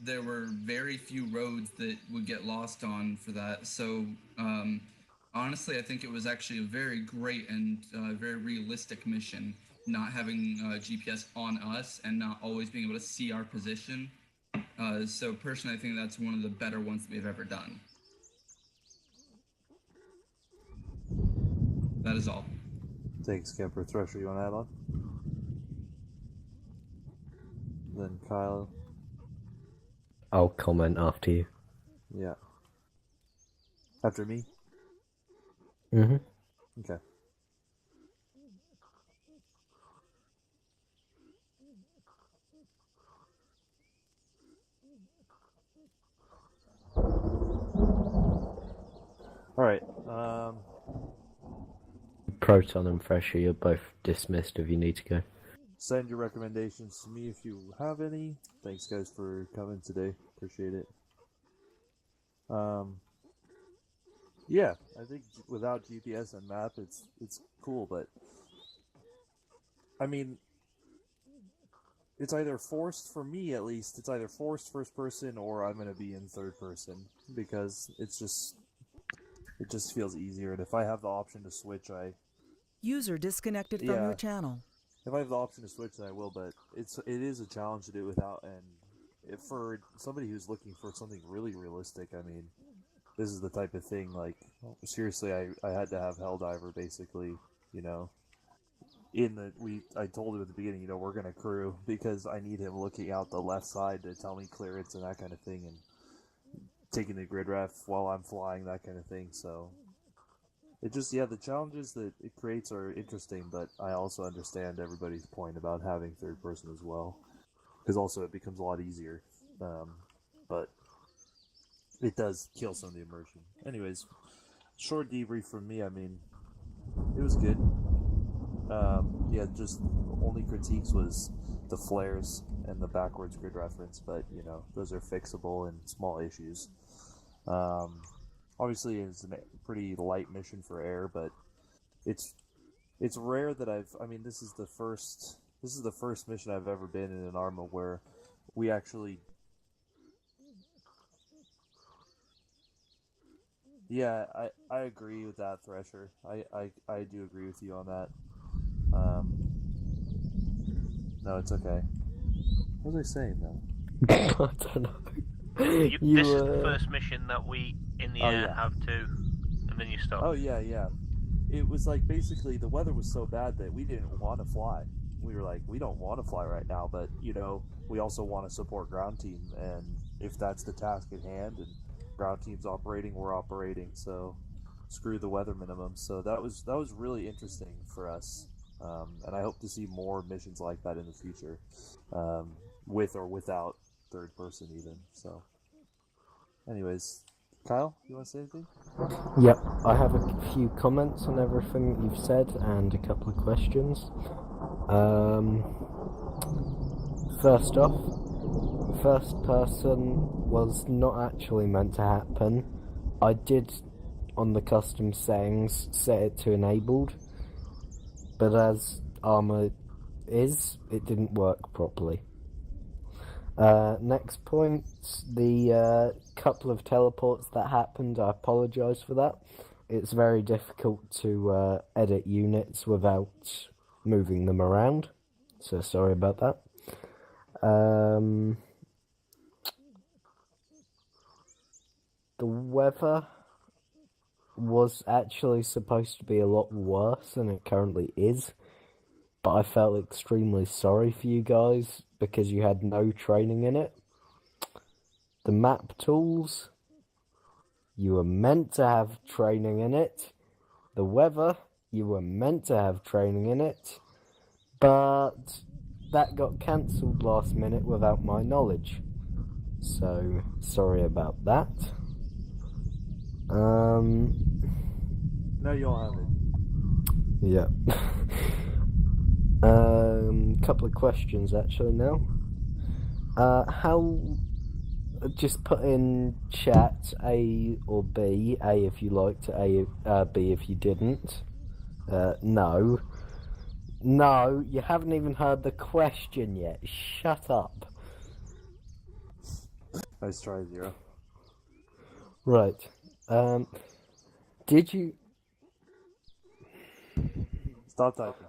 There were very few roads that would get lost on for that. So honestly, I think it was actually a very great and very realistic mission, not having GPS on us and not always being able to see our position. So personally, I think that's one of the better ones that we've ever done. That is all. Thanks, Kemper. Thresher, you want to add on? Then Kyle. I'll comment after you. Yeah. After me? Mm-hmm. Okay. Alright, Proton and Fresher, you're both dismissed if you need to go. send your recommendations to me if you have any. Thanks, guys, for coming today. Appreciate it. Yeah, I think without GPS and map, it's cool, but I mean, it's either forced, for me at least, it's either forced first person or I'm gonna be in third person, because it just feels easier, and if I have the option to switch, User disconnected from your channel. If I have the option to switch, then I will, but it is a challenge to do it without, and for somebody who's looking for something really realistic, I mean, this is the type of thing, like, seriously, I had to have Helldiver, basically, you know. I told him at the beginning, you know, we're going to crew, because I need him looking out the left side to tell me clearance and that kind of thing, and taking the grid ref while I'm flying, that kind of thing, so... It just, yeah, the challenges that it creates are interesting, but I also understand everybody's point about having third person as well. Because also it becomes a lot easier. But it does kill some of the immersion. Anyways, short debrief from me, I mean, it was good. Yeah, just only critiques was the flares and the backwards grid reference, but, you know, those are fixable and small issues. Obviously, it's a pretty light mission for air, but it's rare that I mean, this is the first mission I've ever been in an ARMA where we actually. Yeah, I agree with that, Thresher. I do agree with you on that. No, it's okay. What was I saying though? I don't know. This is the first mission that we in the air have too, and then you stop. Oh yeah. It was like basically the weather was so bad that we didn't want to fly. We were like, we don't want to fly right now, but you know, we also want to support ground team, and if that's the task at hand, and ground team's operating, we're operating. So screw the weather minimum. So that was really interesting for us, and I hope to see more missions like that in the future, with or without third person even. So anyways, Kyle, you want to say anything? Yep, I have a few comments on everything that you've said and a couple of questions. First off, first person was not actually meant to happen. I did, on the custom settings, set it to enabled, but as Armour is, it didn't work properly. Next point, the couple of teleports that happened, I apologise for that. It's very difficult to edit units without moving them around, so sorry about that. The weather was actually supposed to be a lot worse than it currently is, but I felt extremely sorry for you guys because you had no training in it. The map tools, you were meant to have training in it. The weather, you were meant to have training in it, but that got cancelled last minute without my knowledge. So, sorry about that. No, you'll have it. Yeah. Couple of questions actually now. How? Just put in chat A or B. A if you liked, B if you didn't. No. No, you haven't even heard the question yet. Shut up. Nice try, Zero. Right. Did you... Stop typing.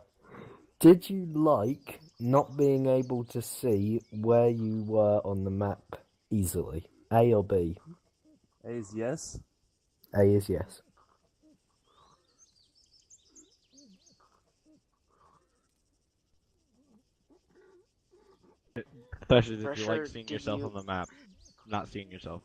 Did you like not being able to see where you were on the map easily? A or B? A is yes. A is yes. Especially if you Thresher, like seeing did yourself you- on the map, not seeing yourself.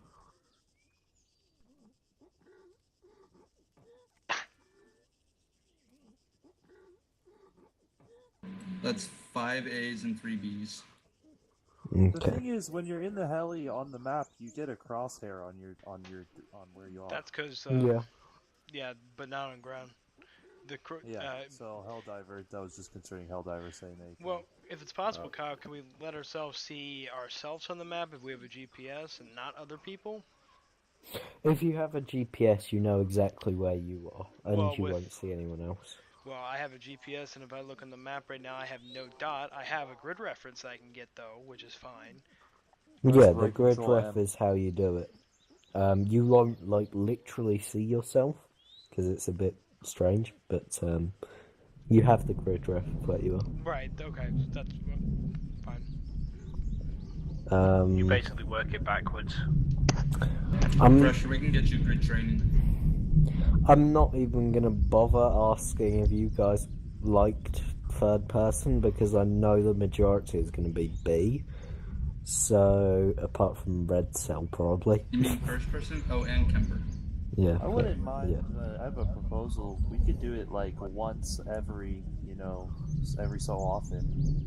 That's 5 A's and 3 B's. The thing is, when you're in the heli on the map, you get a crosshair on where you are. That's because yeah, but not on ground. So Helldiver, that was just concerning Helldiver saying that. Well, if it's possible, Kyle, can we let ourselves see ourselves on the map if we have a GPS and not other people? If you have a GPS, you know exactly where you are, and Well, you with- won't see anyone else. Well, I have a GPS, and if I look on the map right now, I have no dot. I have a grid reference I can get, though, which is fine. Yeah, the grid ref is how you do it. You won't, like, literally see yourself, because it's a bit strange, but you have the grid ref where you are. Right, okay, that's fine. You basically work it backwards. Pressure, we can get you grid training. I'm not even gonna bother asking if you guys liked third person because I know the majority is gonna be B. So apart from Red Cell, probably. You mean first person? Oh, and Kemper. Yeah. I wouldn't mind. I have a proposal. We could do it like once every, every so often.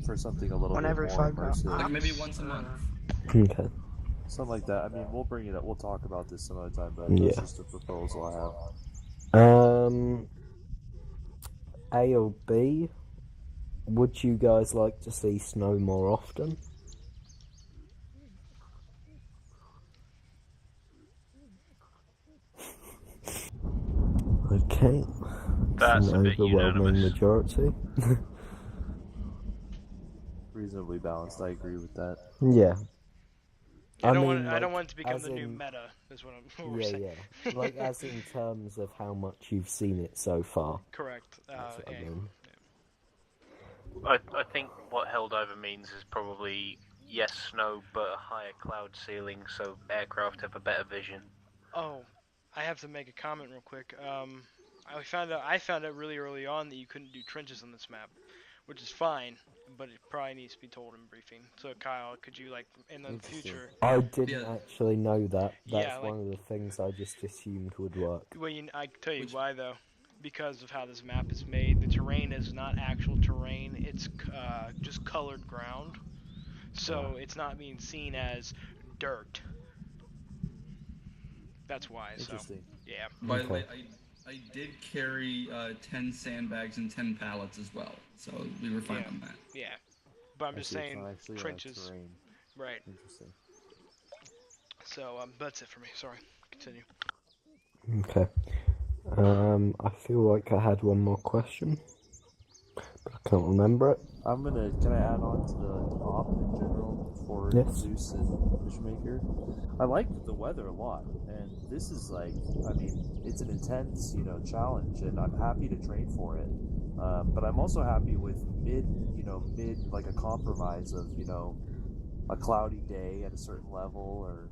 For something a little bit more immersive. Like maybe once a month. Okay. Something like that. I mean, we'll bring it up. We'll talk about this some other time, but Yeah. that's just a proposal I have. A or B? Would you guys like to see snow more often? Okay. That's an a bit overwhelming unanimous. majority. Reasonably balanced. I agree with that. Yeah. I don't mean, want it to become as the new in- meta. Is what we're Yeah, saying. yeah. Like, as in terms of how much you've seen it so far. Correct. That's what I mean. I think what held over means is probably yes, snow, but a higher cloud ceiling, so aircraft have a better vision. Oh, I have to make a comment real quick. I found out really early on that you couldn't do trenches on this map, which is fine, but it probably needs to be told in briefing. So Kyle, could you in the future? I didn't actually know that. That's Yeah, one of the things I just assumed would work. Well, I can tell you why though. Because of how this map is made, the terrain is not actual terrain. It's just colored ground, so it's not being seen as dirt. That's why. Interesting. So yeah. By the way, I did carry 10 sandbags and 10 pallets as well, so we were fine on that. Yeah, but I'm just Actually, it's saying not actually, trenches. terrain. Right. Interesting. So that's it for me. Sorry. Continue. Okay. I feel like I had one more question, but I can't remember it. Can I add on to the op in general for Yes. Zeus and Fishmaker? I like the weather a lot, and this is it's an intense, challenge, and I'm happy to train for it. But I'm also happy with mid, like a compromise of, a cloudy day at a certain level, or,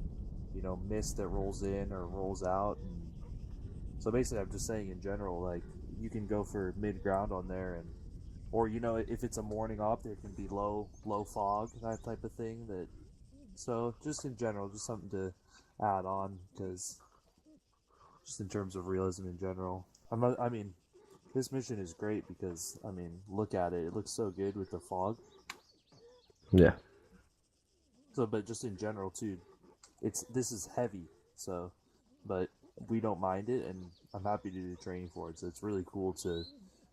mist that rolls in or rolls out. And so basically, I'm just saying in general, like, you can go for mid ground on there, and or if it's a morning op, there can be low fog, that type of thing. So just in general, just something to add on, because just in terms of realism in general, this mission is great because look at it; it looks so good with the fog. Yeah. So, but just in general too, this is heavy. So, but we don't mind it, and I'm happy to do the training for it. So it's really cool to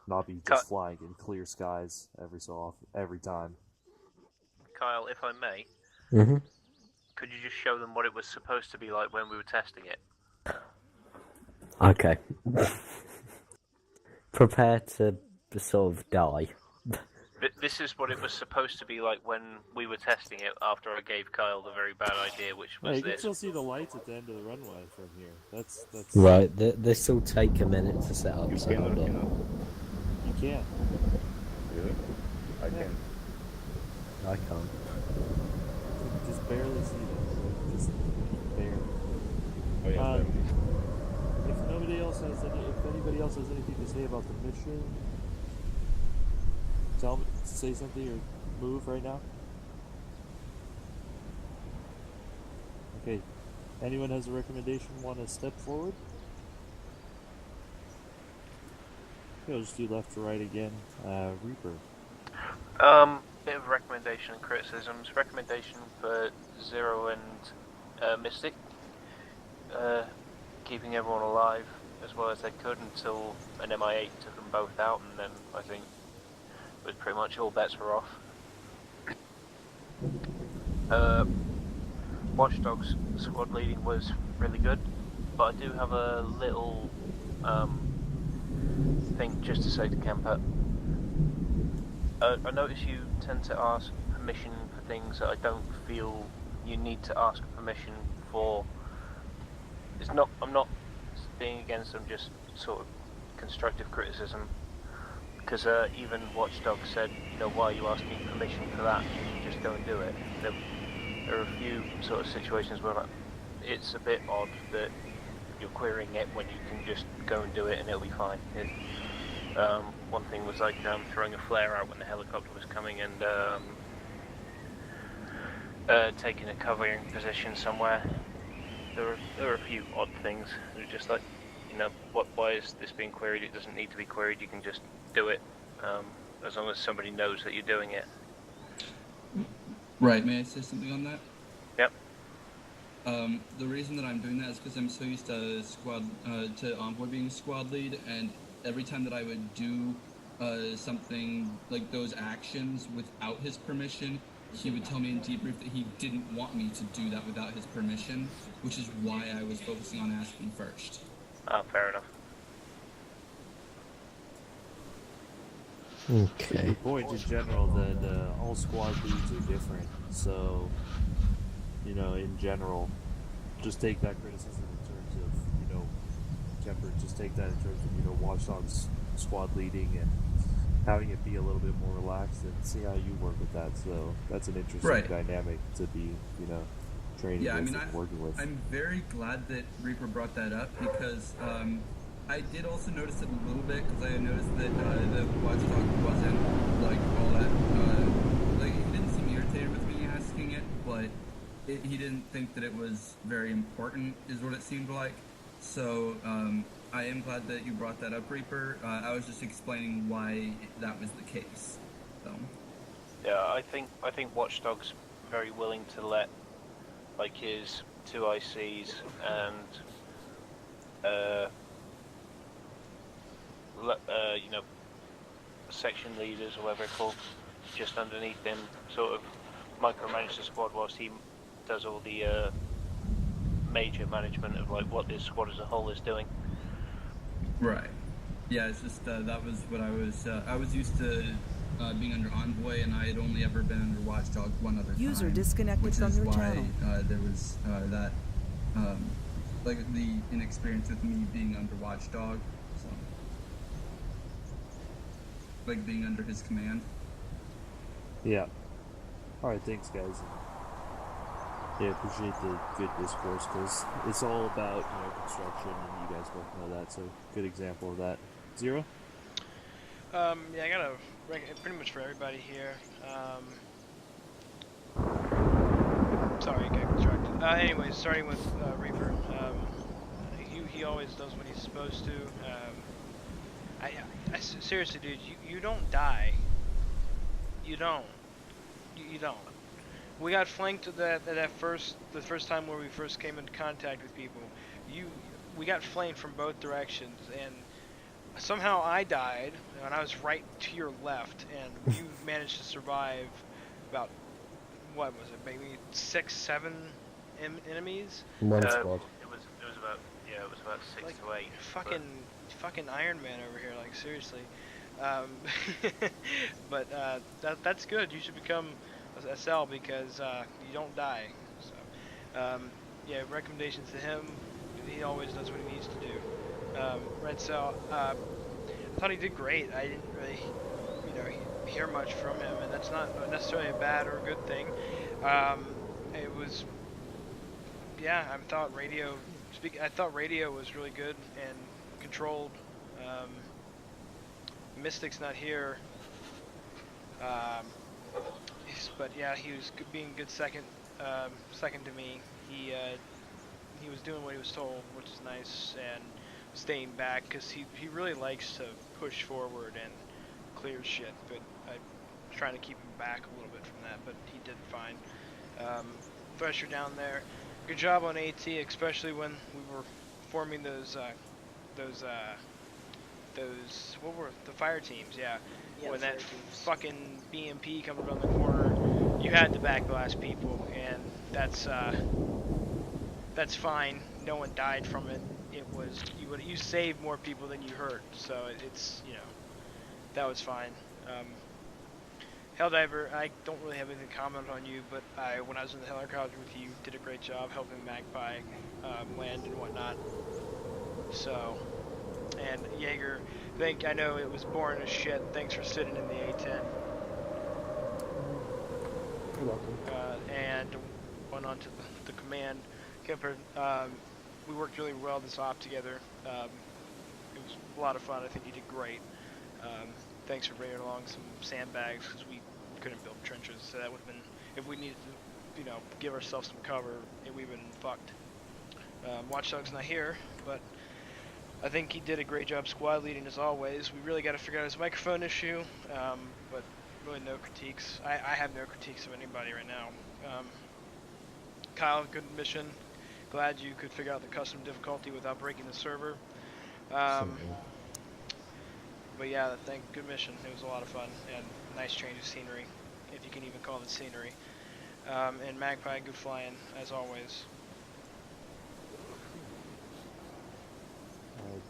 not be just flying in clear skies every time. Kyle, if I may, could you just show them what it was supposed to be like when we were testing it? Okay. Prepare to sort of die. This is what it was supposed to be like when we were testing it after I gave Kyle the very bad idea, which was You can this. still see the lights at the end of the runway from here. That's Right, this will take a minute to set up, so hold on. You can't. Really? I can. I can't. You can just barely see them. Just barely. Oh yeah, If anybody else has anything to say about the mission, say something or move right now. Okay. Anyone has a recommendation? Want to step forward? Okay, I'll just do left to right again. Reaper. Bit of recommendation and criticisms. Recommendation for Zero and Mystic. Keeping everyone alive as well as they could until an MI8 took them both out, and then I think it was pretty much all bets were off. Watchdogs squad leading was really good, but I do have a little thing just to say to Kemper. I notice you tend to ask permission for things that I don't feel you need to ask permission for. I'm not being against them, just sort of constructive criticism. Because even Watchdog said, why are you asking permission for that? just go and do it. There are a few sort of situations where it's a bit odd that you're querying it when you can just go and do it and it'll be fine. One thing was like throwing a flare out when the helicopter was coming and taking a covering position somewhere. There are a few odd things. They're just like, you know, why is this being queried? It doesn't need to be queried. You can just do it as long as somebody knows that you're doing it. Right. May I say something on that? Yep. The reason that I'm doing that is because I'm so used to to Envoy being squad lead, and every time that I would do something like those actions without his permission, he would tell me in debrief that he didn't want me to do that without his permission, which is why I was focusing on asking first. Fair enough. Okay. The point in general that all squad leads are different, so, you know, in general, just take that criticism in terms of, you know, Kemper, just take that in terms of, you know, Watchdog's squad leading and having it be a little bit more relaxed and see how you work with that. So that's an interesting dynamic to be, you know, training with and working with. I'm very glad that Reaper brought that up because I did also notice it a little bit because I noticed that the Watchdog wasn't like all that, like he didn't seem irritated with me asking it, but he didn't think that it was very important is what it seemed like. So I am glad that you brought that up, Reaper. I was just explaining why that was the case. So. Yeah, I think Watchdog's very willing to let like his 2 ICs and you know, section leaders or whatever they're called, just underneath him, sort of micromanage the squad whilst he does all the major management of like what this squad as a whole is doing. Right. Yeah, it's just that was what I was used to being under Envoy, and I had only ever been under Watchdog one other time. User disconnected from your channel. There was that like the inexperience with me being under Watchdog, so like being under his command. Yeah. All right, thanks, guys. Yeah, appreciate the good discourse because it's all about, you know, construction, and you guys both know that. So, good example of that. Zero? Yeah, I got a pretty much for everybody here. Sorry, I got distracted. Anyways, starting with Reaper. He always does what he's supposed to. I seriously, dude, you don't die. You don't. You don't. We got flanked at the first time where we first came into contact with people. We got flanked from both directions, and somehow I died, and I was right to your left, and you managed to survive about, what was it, maybe 6, 7 enemies? One squad. It was about 6 like, to 8. Fucking Iron Man over here, like seriously. But that's good. You should become a SL because you don't die. So yeah, recommendations to him. He always does what he needs to do. Red Cell, I thought he did great. I didn't really, you know, hear much from him, and that's not necessarily a bad or a good thing. It was, yeah, I thought radio was really good and controlled. Mystic's not here, but yeah, he was being a good second to me. He was doing what he was told, which is nice, and staying back because he really likes to push forward and clear shit. But I'm trying to keep him back a little bit from that, but he did fine. Thresher down there, good job on AT, especially when we were forming those what were the fire teams? Yeah, when that fucking BMP comes around the corner, you had to backblast people, and that's fine. No one died from it. It was you saved more people than you hurt, so it's, you know, that was fine. Helldiver, I don't really have anything to comment on you, but when I was in the helicopter with you, did a great job helping Magpie land and whatnot. So, and Jaeger, I know it was boring as shit. Thanks for sitting in the A10. You're welcome. And went on to the command. Kemper, we worked really well this op together. It was a lot of fun. I think you did great. Thanks for bringing along some sandbags because we couldn't build trenches. So that would have been, if we needed to, give ourselves some cover, we'd been fucked. Watchdog's not here, but I think he did a great job squad leading as always. We really got to figure out his microphone issue, but really no critiques. I have no critiques of anybody right now. Kyle, good mission. Glad you could figure out the custom difficulty without breaking the server. But yeah, good mission. It was a lot of fun and nice change of scenery, if you can even call it scenery. And Magpie, good flying as always.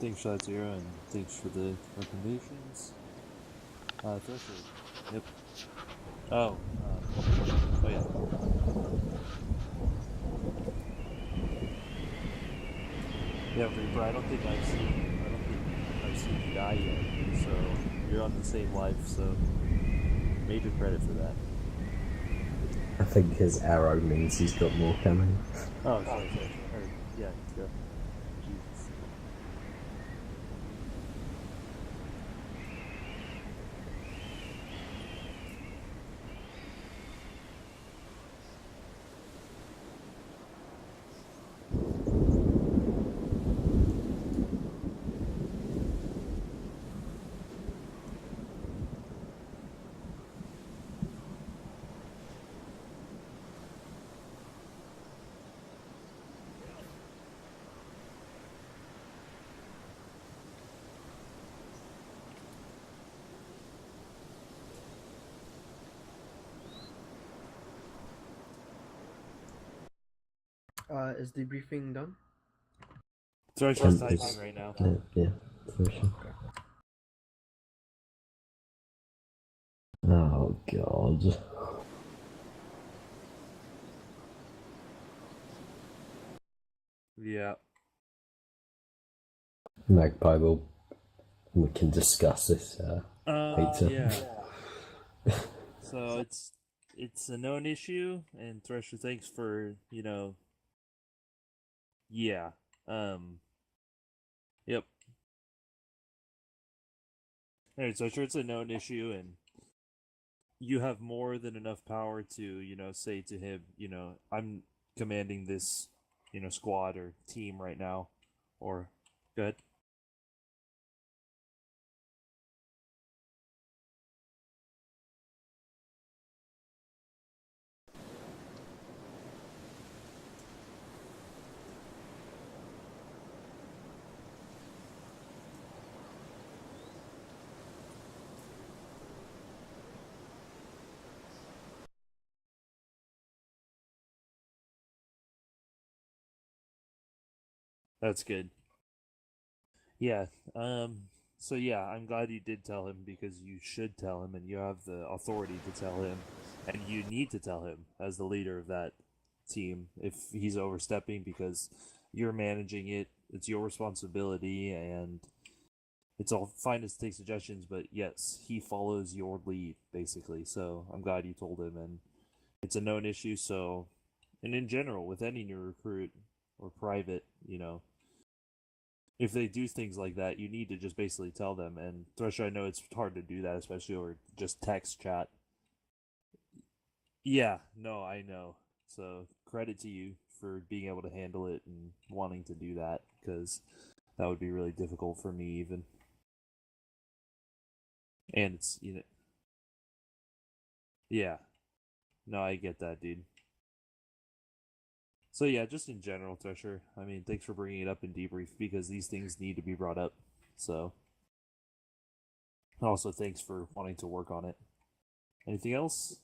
Thanks, Shot0, and thanks for the recommendations. Threshold. Yep. Oh yeah. Yeah, Reaper, I don't think I've seen you die yet, so you're on the same life, so major credit for that. I think his arrow means he's got more coming. Oh, sorry. Yeah, go. Jesus. Is debriefing done? Threshold's typing right now. Yeah, for sure. Oh god. Yeah. Magpie, we can discuss this later. Yeah. So it's a known issue, and Thresher, thanks for, yeah. Yep. Alright, so sure it's a known issue, and you have more than enough power to, say to him, I'm commanding this, squad or team right now, or, go ahead. That's good. Yeah, so yeah, I'm glad you did tell him, because you should tell him, and you have the authority to tell him, and you need to tell him as the leader of that team if he's overstepping, because you're managing it, it's your responsibility, and it's all fine to take suggestions, but yes, he follows your lead, basically, so I'm glad you told him, and it's a known issue, so, and in general, with any new recruit, or private, if they do things like that, you need to just basically tell them. And Thresher, I know it's hard to do that, especially over just text chat. Yeah, no, I know. So credit to you for being able to handle it and wanting to do that, because that would be really difficult for me even. And it's, yeah. No, I get that, dude. So yeah, just in general, Thresher, I mean, thanks for bringing it up in debrief, because these things need to be brought up. So, also thanks for wanting to work on it. Anything else?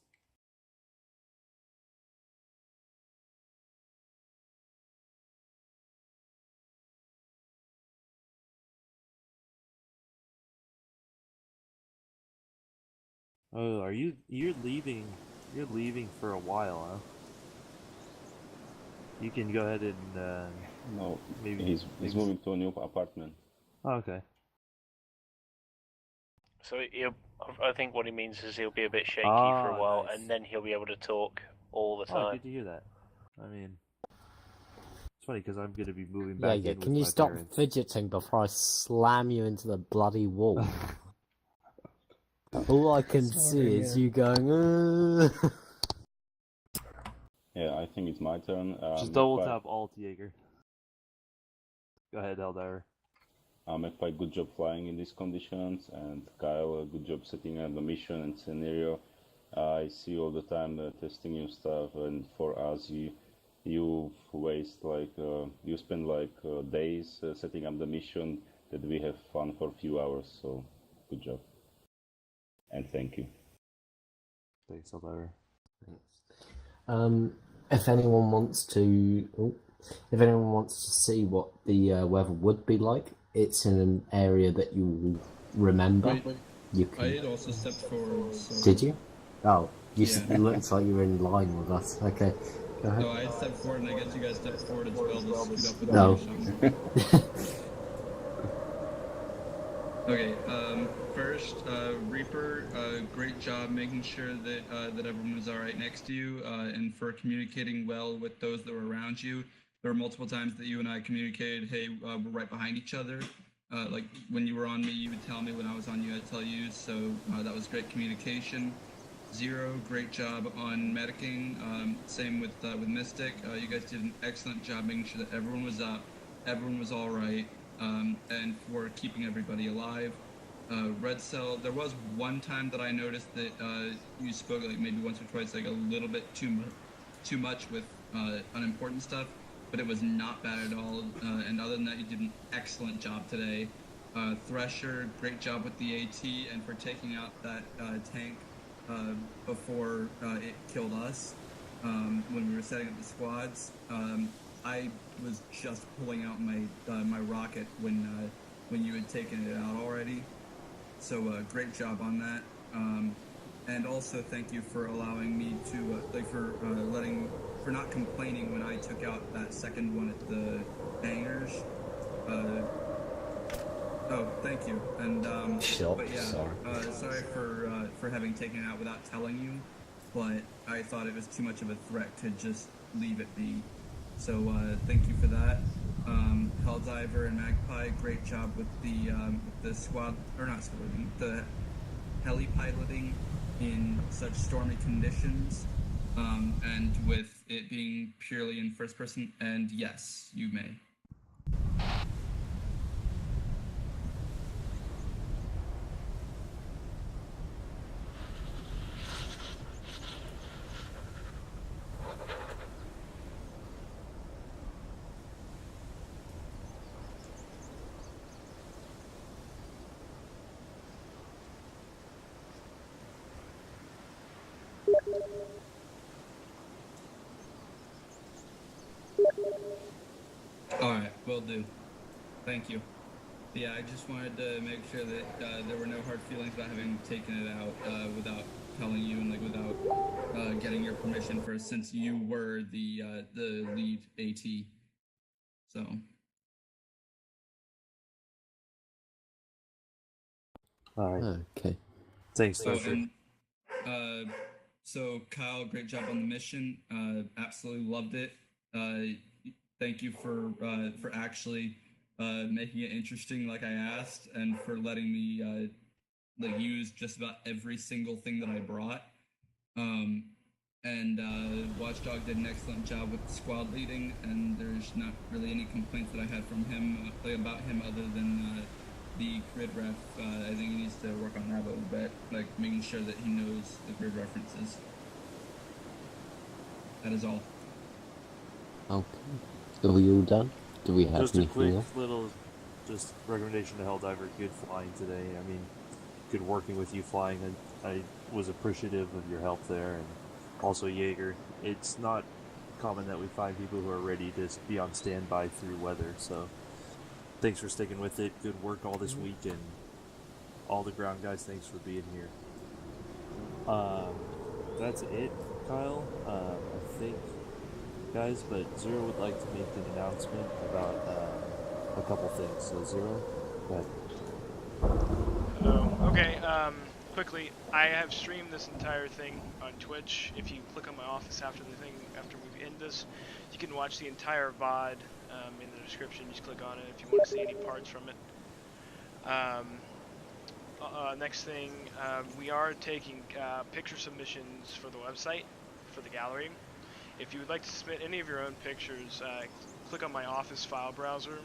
Oh, you're leaving for a while, huh? You can go ahead and no, maybe he's moving to a new apartment. Oh, okay. So I think what he means is he'll be a bit shaky for Ah, a while, nice. and then he'll be able to talk all the time. Oh, good to hear that. I mean, it's funny because I'm going to be moving Yeah, back yeah. in Can with you my stop parents. fidgeting before I slam you into the bloody wall? All I can see is you going. Yeah, I think it's my turn. Just double tap Alt, Jaeger. Go ahead, Eldiver. Magpie, good job flying in these conditions, and Kyle, good job setting up the mission and scenario. I see all the time testing new stuff, and for us, you waste you spend days setting up the mission that we have fun for a few hours. So, good job, and thank you. Thanks, Eldiver. If anyone wants to see what the weather would be like, it's in an area that you will remember. Wait, You can... I had also stepped forward. So... Did you? Oh, Yeah. It looks like you're in line with us. Okay, go ahead. No, I had stepped forward, and I guess you guys stepped forward as well to scoot up with No. me or something. Okay, first, Reaper, great job making sure that that everyone was alright next to you, and for communicating well with those that were around you. There were multiple times that you and I communicated, hey, we're right behind each other. Like, when you were on me, you would tell me, when I was on you, I'd tell you, so that was great communication. Zero, great job on medicing, same with Mystic. You guys did an excellent job making sure that everyone was up, everyone was alright. And for keeping everybody alive. Red Cell, there was one time that I noticed that you spoke like maybe once or twice, like a little bit too much with unimportant stuff, but it was not bad at all. And other than that, you did an excellent job today. Thresher, great job with the AT and for taking out that tank before it killed us when we were setting up the squads. I was just pulling out my my rocket when you had taken it out already. So great job on that. And also thank you for allowing me to for not complaining when I took out that second one at the hangars. Oh, thank you. And but yeah, sorry for having taken it out without telling you, but I thought it was too much of a threat to just leave it be. So thank you for that. Helldiver and Magpie, great job with the squad, or not squading, the heli piloting in such stormy conditions, and with it being purely in first person. And yes, you may. Alright, will do. Thank you. Yeah, I just wanted to make sure that there were no hard feelings about having taken it out without telling you and without getting your permission first, since you were the lead AT. So. Alright. Okay. Thanks, So, Thresher. and, so Kyle, great job on the mission. Absolutely loved it. Thank you for actually making it interesting, like I asked, and for letting me use just about every single thing that I brought. And Watchdog did an excellent job with the squad leading, and there's not really any complaints that I had from him about him other than the grid ref. I think he needs to work on that a little bit, like making sure that he knows the grid references. That is all. Okay. Are we all done? Do we have Just a anything quick else? little recommendation to Helldiver. Good flying today. I mean, good working with you flying. I was appreciative of your help there, and also Jaeger. It's not common that we find people who are ready to be on standby through weather, so thanks for sticking with it. Good work all this week, and all the ground guys, thanks for being here. That's it, Kyle. I think, guys, but Zero would like to make an announcement about a couple things. So Zero, go ahead. Okay, quickly, I have streamed this entire thing on Twitch. If you click on my office after we end this, you can watch the entire VOD in the description. Just click on it if you want to see any parts from it. Next thing, we are taking picture submissions for the website, for the gallery. If you would like to submit any of your own pictures, click on my office file browser,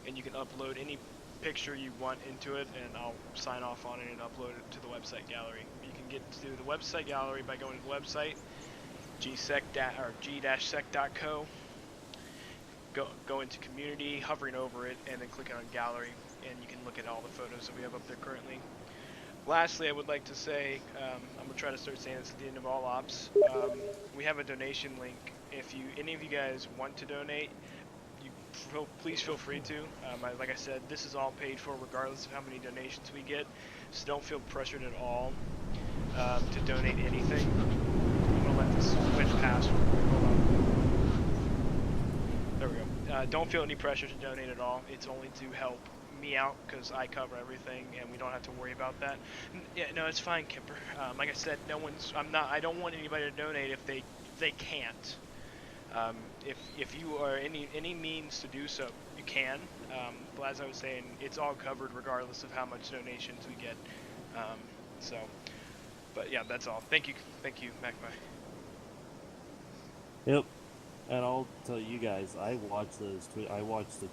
and you can upload any picture you want into it, and I'll sign off on it and upload it to the website gallery. You can get to the website gallery by going to the website, g-sec.co. Go into community, hovering over it, and then clicking on gallery, and you can look at all the photos that we have up there currently. Lastly, I would like to say, I'm going to try to start saying this at the end of all ops, we have a donation link. If any of you guys want to donate, please feel free to. Like I said, this is all paid for regardless of how many donations we get, so don't feel pressured at all to donate anything. I'm going to let this switch password. Hold on. There we go. Don't feel any pressure to donate at all. It's only to help me out because I cover everything and we don't have to worry about that. Yeah, no, it's fine, Kipper. Like I said, I don't want anybody to donate if they can't. If you are any means to do so, you can. But as I was saying, it's all covered regardless of how much donations we get. But yeah, that's all. Thank you, Magpie. Yep. And I'll tell you guys, I watched the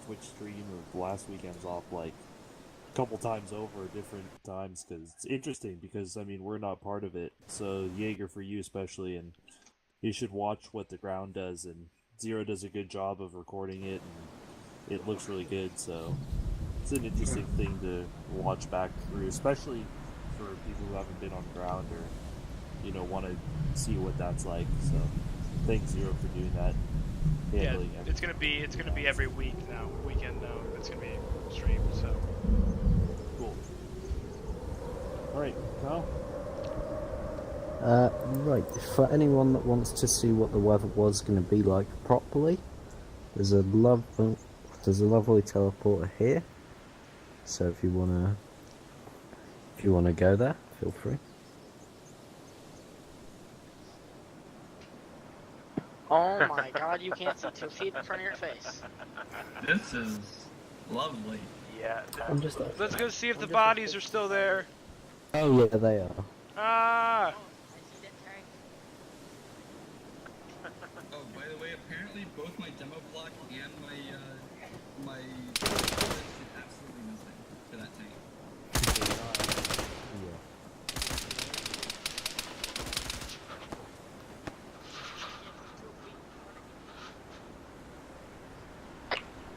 Twitch stream of last weekend's op like a couple times over, different times, because it's interesting. Because I mean, we're not part of it, so Jaeger for you especially, and you should watch what the ground does. And Zero does a good job of recording it, and it looks really good. So it's an interesting thing to watch back through, especially for people who haven't been on ground or want to see what that's like. So. Thanks, Zero, for doing that. Yeah, it's gonna be every week now, weekend now. It's gonna be streamed, so. Cool. All right, Kyle. Right. For anyone that wants to see what the weather was going to be like properly, there's a lovely teleporter here. So if you wanna go there, feel free. Oh my god, you can't see 2 feet in front of your face. This is lovely. Yeah. Let's go see if the bodies are still there. Oh yeah, they are. Ah! Oh, by the way, apparently both my demo block and my did absolutely nothing to that tank.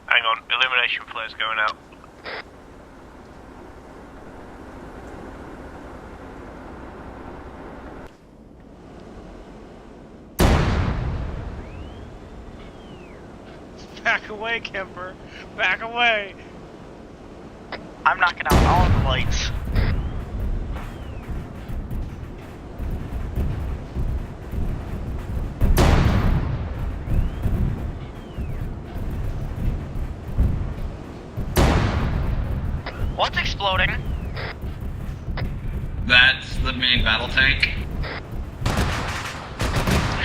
Hang on, illumination flare's going out. Back away, Kemper. Back away. I'm knocking out all of the lights. What's exploding? That's the main battle tank.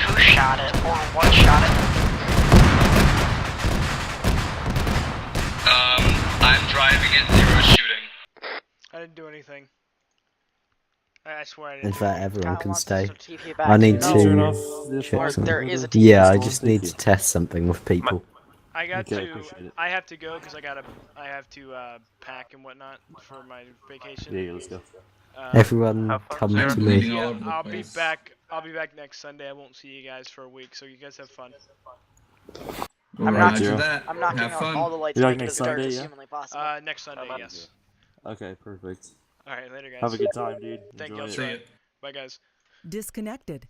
Who shot it? Or what shot it? I'm driving it, Zero's shooting. I didn't do anything. I swear I didn't. In fact, everyone can stay. TP back. I need No. to check Or something. there is a TP Yeah, I spawn. just need to test something with people. I have to go because I have to pack and whatnot for my vacation. Yeah, let's go. Everyone come to me. Yeah, I'll be back next Sunday. I won't see you guys for a week, so you guys have fun. I'm knocking out all the lights to You're make it next as dark Sunday, as yeah? humanly possible. Next Sunday, yes. Okay, perfect. Alright, later guys. Have a good time, dude. Thank Enjoy you. it. Bye guys. Disconnected.